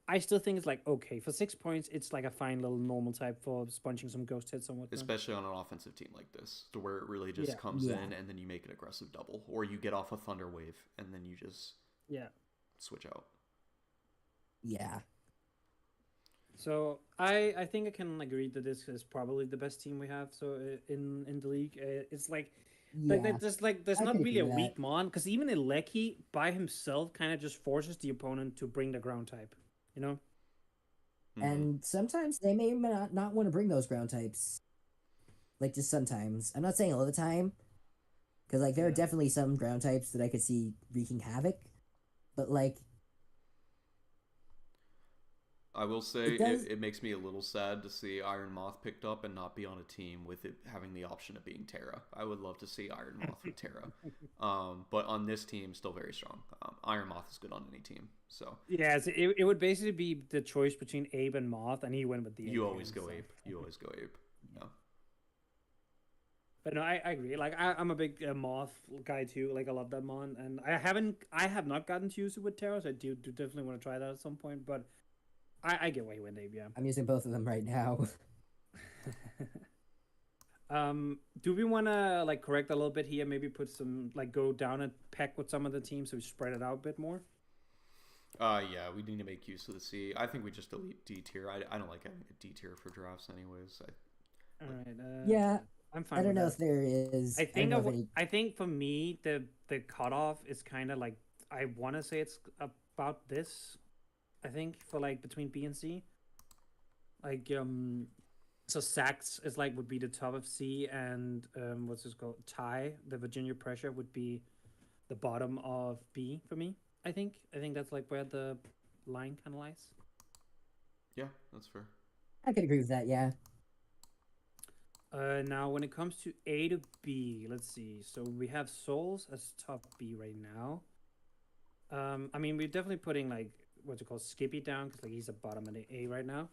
I still think it's like okay for 6 points. It's like a fine little normal type for sponging some ghost hits and whatnot. Especially on an offensive team like this, to where it really just comes in and then you make an aggressive double, or you get off a Thunder Wave and then you just switch out. Yeah. So I think I can agree that this is probably the best team we have. So in the league, it's like. There's not really a weak mon because even Eleki by himself kind of just forces the opponent to bring the ground type, you know. And sometimes they may not want to bring those ground types. Like just sometimes. I'm not saying all the time, because like there are definitely some ground types that I could see wreaking havoc, but like. I will say it makes me a little sad to see Iron Moth picked up and not be on a team with it having the option of being Terra. I would love to see Iron Moth with Terra. But on this team, still very strong. Iron Moth is good on any team. So yeah, it would basically be the choice between Abe and Moth, and he went with the Abe. You always go Abe. You always go Abe. Yeah. But no, I agree. Like I'm a big Moth guy too. Like I love that mon, and I have not gotten to use it with Terra, so I do definitely want to try that at some point. But I get why you went Abe, yeah. I'm using both of them right now. Do we want to like correct a little bit here? Maybe put some like go down a peck with some of the teams so we spread it out a bit more. Yeah, we need to make use of the C. I think we just delete D tier. I don't like having a D tier for drafts, anyways. All right. Yeah, I'm fine. I don't know if there is. I think for me the cutoff is kind of like I want to say it's about this. I think for like between B and C, like so Sax is like would be the top of C, and what's this called? Tie, the Virginia Pressure would be the bottom of B for me. I think that's like where the line kind of lies. Yeah, that's fair. I could agree with that. Yeah. Now when it comes to A to B, let's see. So we have Souls as top B right now. I mean we're definitely putting like what's it called Skippy down because like he's the bottom of the A right now.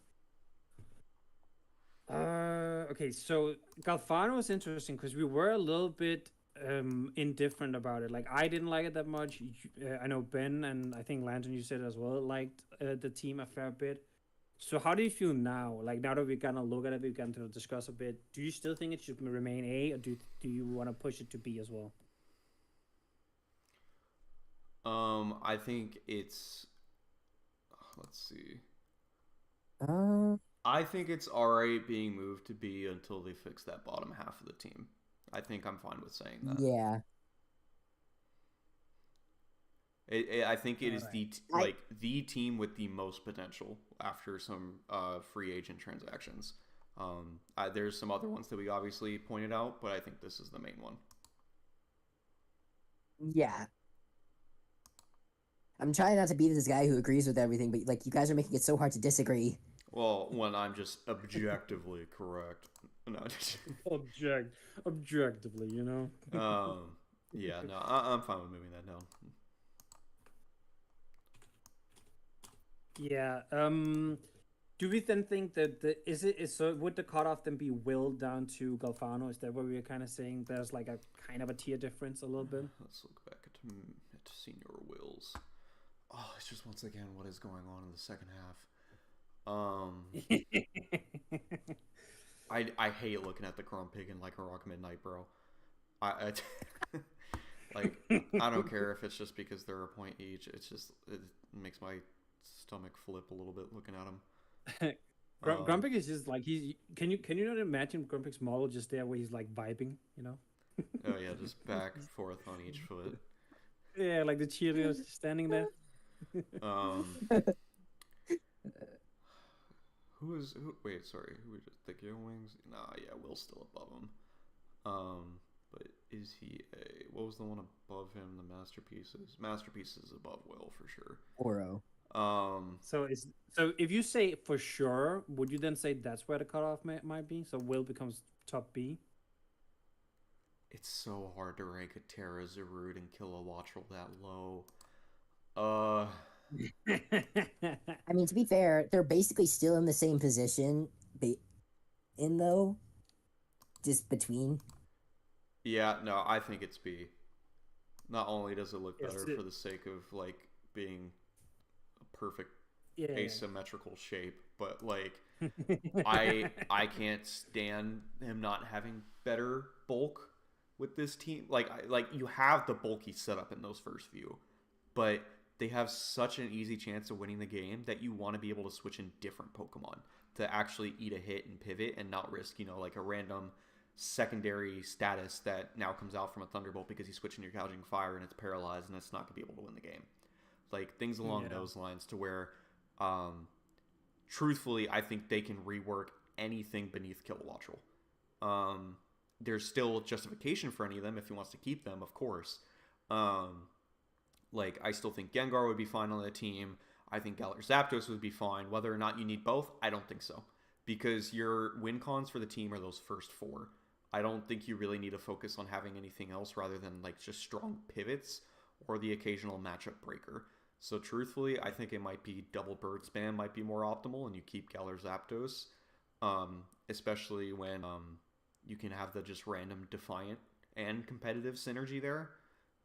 Okay, so Galfano is interesting because we were a little bit indifferent about it. Like I didn't like it that much. I know Ben and I think Lantern, you said as well, liked the team a fair bit. So how do you feel now? Like now that we've gotten a look at it, we've gotten to discuss a bit. Do you still think it should remain A, or do you want to push it to B as well? I think it's. Let's see. I think it's alright being moved to B until they fix that bottom half of the team. I think I'm fine with saying that. Yeah. I think it is the team with the most potential after some free agent transactions. There's some other ones that we obviously pointed out, but I think this is the main one. Yeah. I'm trying not to be this guy who agrees with everything, but like you guys are making it so hard to disagree. Well, when I'm just objectively correct. No. Objectively, you know. Yeah, no, I'm fine with moving that down. Yeah. Do we then think that so would the cutoff then be Will down to Galfano? Is that what we were kind of saying? There's like a kind of a tier difference a little bit. Let's look back at senior Wills. Oh, it's just once again what is going on in the second half. I hate looking at the Grumpig and like a Rock Midnight, bro. I like I don't care if it's just because they're a point each. It's just it makes my stomach flip a little bit looking at them. Grumpig is just like he's. Can you not imagine Grumpig's model just there where he's like vibing, you know? Oh yeah, just back and forth on each foot. Yeah, like the cheerleaders standing there. Um, who? Wait, sorry. Who was the Gear Wings? Nah, yeah, Will's still above him. But is he a? What was the one above him? The Masterpieces. Masterpieces is above Will for sure. Oro. So if you say for sure, would you then say that's where the cutoff might be? So Will becomes top B. It's so hard to rank a Terra, Zarud, and Kilowattrel that low. I mean, to be fair, they're basically still in the same position, though, just between. Yeah, no, I think it's B. Not only does it look better Yes, for the sake of like being a perfect Yeah. asymmetrical shape, but like I can't stand him not having better bulk with this team. Like you have the bulky setup in those first few, but they have such an easy chance of winning the game that you want to be able to switch in different Pokemon to actually eat a hit and pivot and not risk, like a random secondary status that now comes out from a Thunderbolt because he's switching your Gouging Fire and it's paralyzed and it's not going to be able to win the game. Like things along those lines to where, truthfully, I think they can rework anything beneath Kilowattrel. There's still justification for any of them if he wants to keep them, of course. Like, I still think Gengar would be fine on the team. I think Galar Zapdos would be fine. Whether or not you need both, I don't think so. Because your win cons for the team are those first four. I don't think you really need to focus on having anything else rather than, like, just strong pivots or the occasional matchup breaker. So, truthfully, I think it might be double bird spam might be more optimal and you keep Galar Zapdos. Especially when you can have the just random Defiant and competitive synergy there.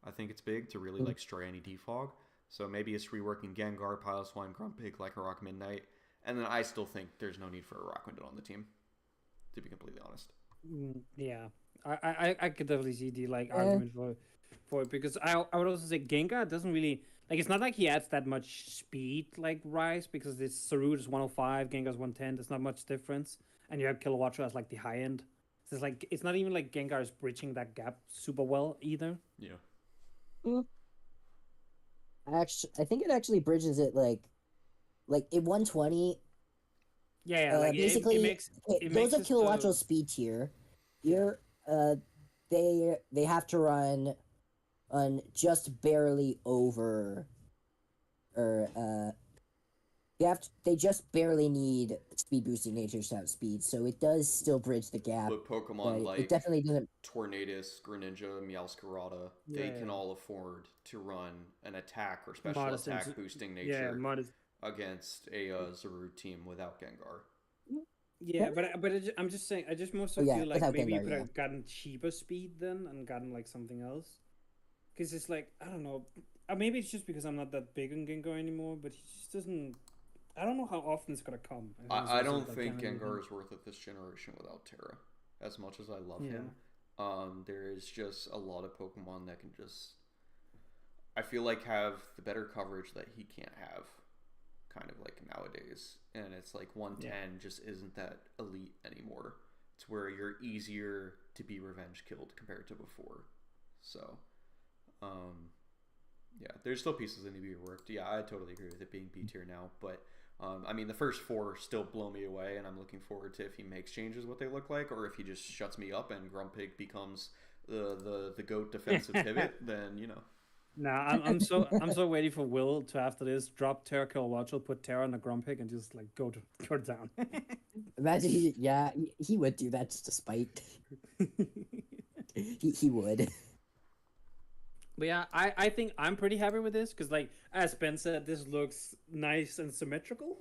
I think it's big to really like stray any defog. So maybe it's reworking Gengar, Piloswine, Grumpig, like a Rock Midnight. And then I still think there's no need for a Rockrunden on the team, to be completely honest. Yeah, I could definitely see the argument for it because I would also say Gengar doesn't really it's not like he adds that much speed rise because this Sarud is 105, Gengar's 110. There's not much difference, and you have Kilowattrel as the high end. So it's not even like Gengar is bridging that gap super well either. Yeah. Actually, I think it actually bridges it at 120. Yeah, basically, it those makes are Kilowattrel speed tier. You're they have to run on just barely over, or they just barely need speed boosting nature to have speed, so it does still bridge the gap. But Pokemon like it definitely doesn't. Tornadus, Greninja, Meowscarada, they can all afford to run an attack or special attack boosting nature against a Zarud team without Gengar. Yeah, but I'm just saying, I just more so feel like maybe you could have gotten cheaper speed then and gotten something else. Because it's I don't know, maybe it's just because I'm not that big on Gengar anymore, but he just doesn't. I don't know how often it's gonna come. I don't think Gengar is worth it this generation without Terra. As much as I love him, there is just a lot of Pokemon that can just, I feel like, have the better coverage that he can't have, kind of nowadays. And it's 110 just isn't that elite anymore. It's where you're easier to be revenge killed compared to before. So, yeah, there's still pieces that need to be worked. Yeah, I totally agree with it being B tier now, but I mean, the first four still blow me away, and I'm looking forward to if he makes changes what they look like, or if he just shuts me up and Grumpig becomes the GOAT defensive pivot, then Nah, I'm so ready for Will to after this drop Terra Kilowattrel, put Terra on the Grumpig, and just go down. Imagine he would do that just to spite. he would. But yeah, I think I'm pretty happy with this because, as Ben said, this looks nice and symmetrical.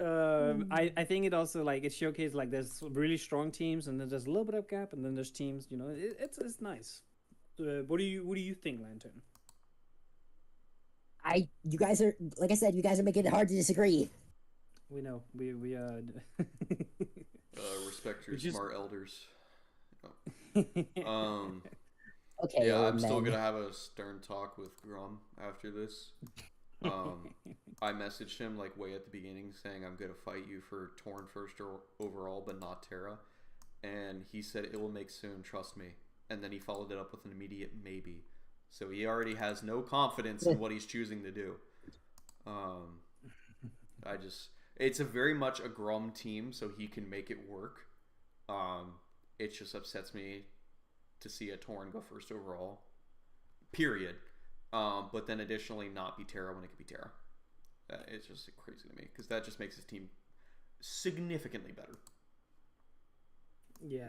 I think it also it showcased there's really strong teams and then there's a little bit of gap and then there's teams. It's nice. What do you think, Lantern? You guys are, like I said, you guys are making it hard to disagree. We know. We Respect we your just. smart elders. Yeah, Um, Okay, yeah, old I'm still men. gonna have a stern talk with Grum after this. I messaged him like way at the beginning saying I'm gonna fight you for Torn first overall, but not Terra, and he said it will make soon. Trust me. And then he followed it up with an immediate maybe. So he already has no confidence in what he's choosing to do. Um, I just it's a very much a Grum team, so he can make it work. Um, it just upsets me to see a Torn go first overall. Period. But then additionally not be Terra when it could be Terra. It's just crazy to me because that just makes his team significantly better. yeah.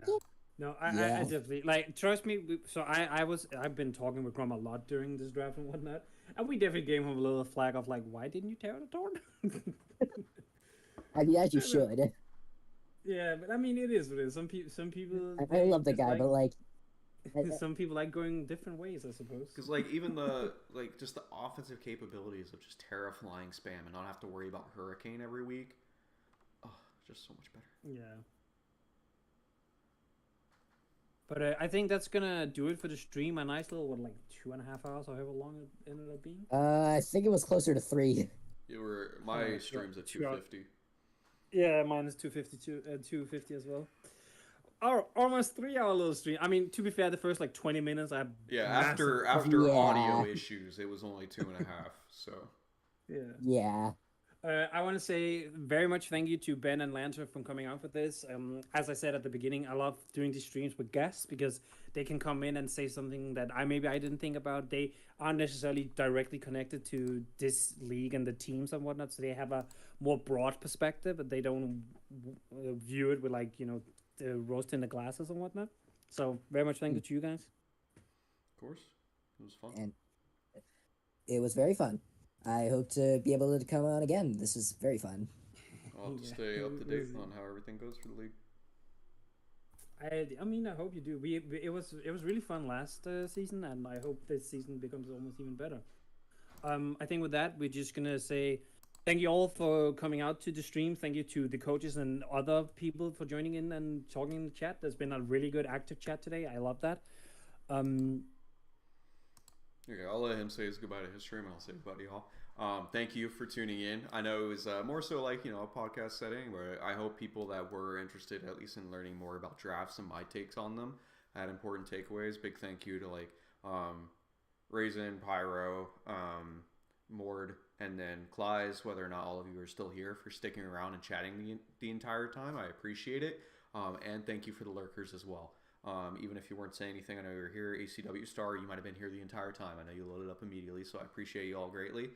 No, I Yeah. definitely like. Trust me. So I've been talking with Grom a lot during this draft and whatnot, and we definitely gave him a little flag of like, why didn't you tear the torn? I mean, as you should. Yeah, but I mean, it is what it is. Some people I they love the just guy, like but like, some people like going different ways, I suppose. Because like even the like just the offensive capabilities of just Terra flying spam and not have to worry about Hurricane every week. Oh, just so much better. Yeah. But I think that's gonna do it for the stream. A nice little, what, like 2.5 hours, or however long it ended up being. I think it was closer to 3. You were All my right, streams at 2 hours. 250. Yeah, mine is 252, 250 as well. Our almost 3 hour little stream. I mean, to be fair, the first like 20 minutes, I had Yeah, massive after Yeah. audio issues, it was only 2.5. So yeah. Yeah. I want to say very much thank you to Ben and Lantern for coming out with this. As I said at the beginning, I love doing these streams with guests because they can come in and say something that I didn't think about. They aren't necessarily directly connected to this league and the teams and whatnot, so they have a more broad perspective, but they don't view it with like the roast in the glasses and whatnot. So very much thank you to you guys. of course, it was fun. And it was very fun. I hope to be able to come on again. This is very fun. I'll have to Yeah, stay up to it date was- on how everything goes for the league. I mean, I hope you do. It was really fun last season, and I hope this season becomes almost even better. I think with that, we're just gonna say thank you all for coming out to the stream. Thank you to the coaches and other people for joining in and talking in the chat. There's been a really good active chat today. I love that. Okay, I'll let him say his goodbye to his stream, and I'll say goodbye to y'all. Thank you for tuning in. I know it was more so like a podcast setting where I hope people that were interested at least in learning more about drafts and my takes on them had important takeaways. Big thank you to Raisin, Pyro, Mord, and then Clies, whether or not all of you are still here, for sticking around and chatting the entire time. I appreciate it. And thank you for the lurkers as well. Even if you weren't saying anything, I know you were here. ACW Star, you might have been here the entire time. I know you loaded up immediately, so I appreciate you all greatly.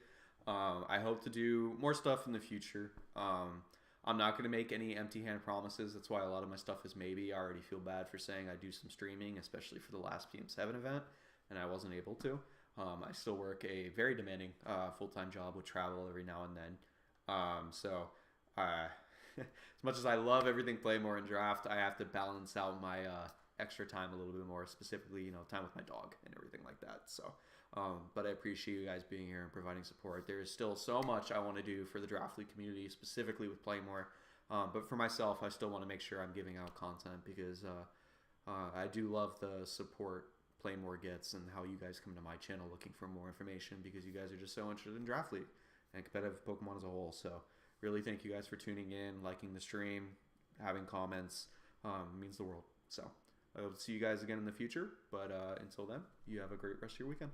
I hope to do more stuff in the future. I'm not going to make any empty-hand promises. That's why a lot of my stuff is maybe. I already feel bad for saying I do some streaming, especially for the last PM7 event, and I wasn't able to. I still work a very demanding full-time job with travel every now and then. As much as I love everything Playmore and Draft, I have to balance out my extra time a little bit more, specifically, time with my dog and everything like that. So, but I appreciate you guys being here and providing support. There is still so much I want to do for the Draft League community, specifically with Playmore. But for myself, I still want to make sure I'm giving out content because I do love the support Playmore gets and how you guys come to my channel looking for more information because you guys are just so interested in Draft League and competitive Pokemon as a whole. So really thank you guys for tuning in, liking the stream, having comments. Means the world. So I hope to see you guys again in the future. But until then, you have a great rest of your weekend.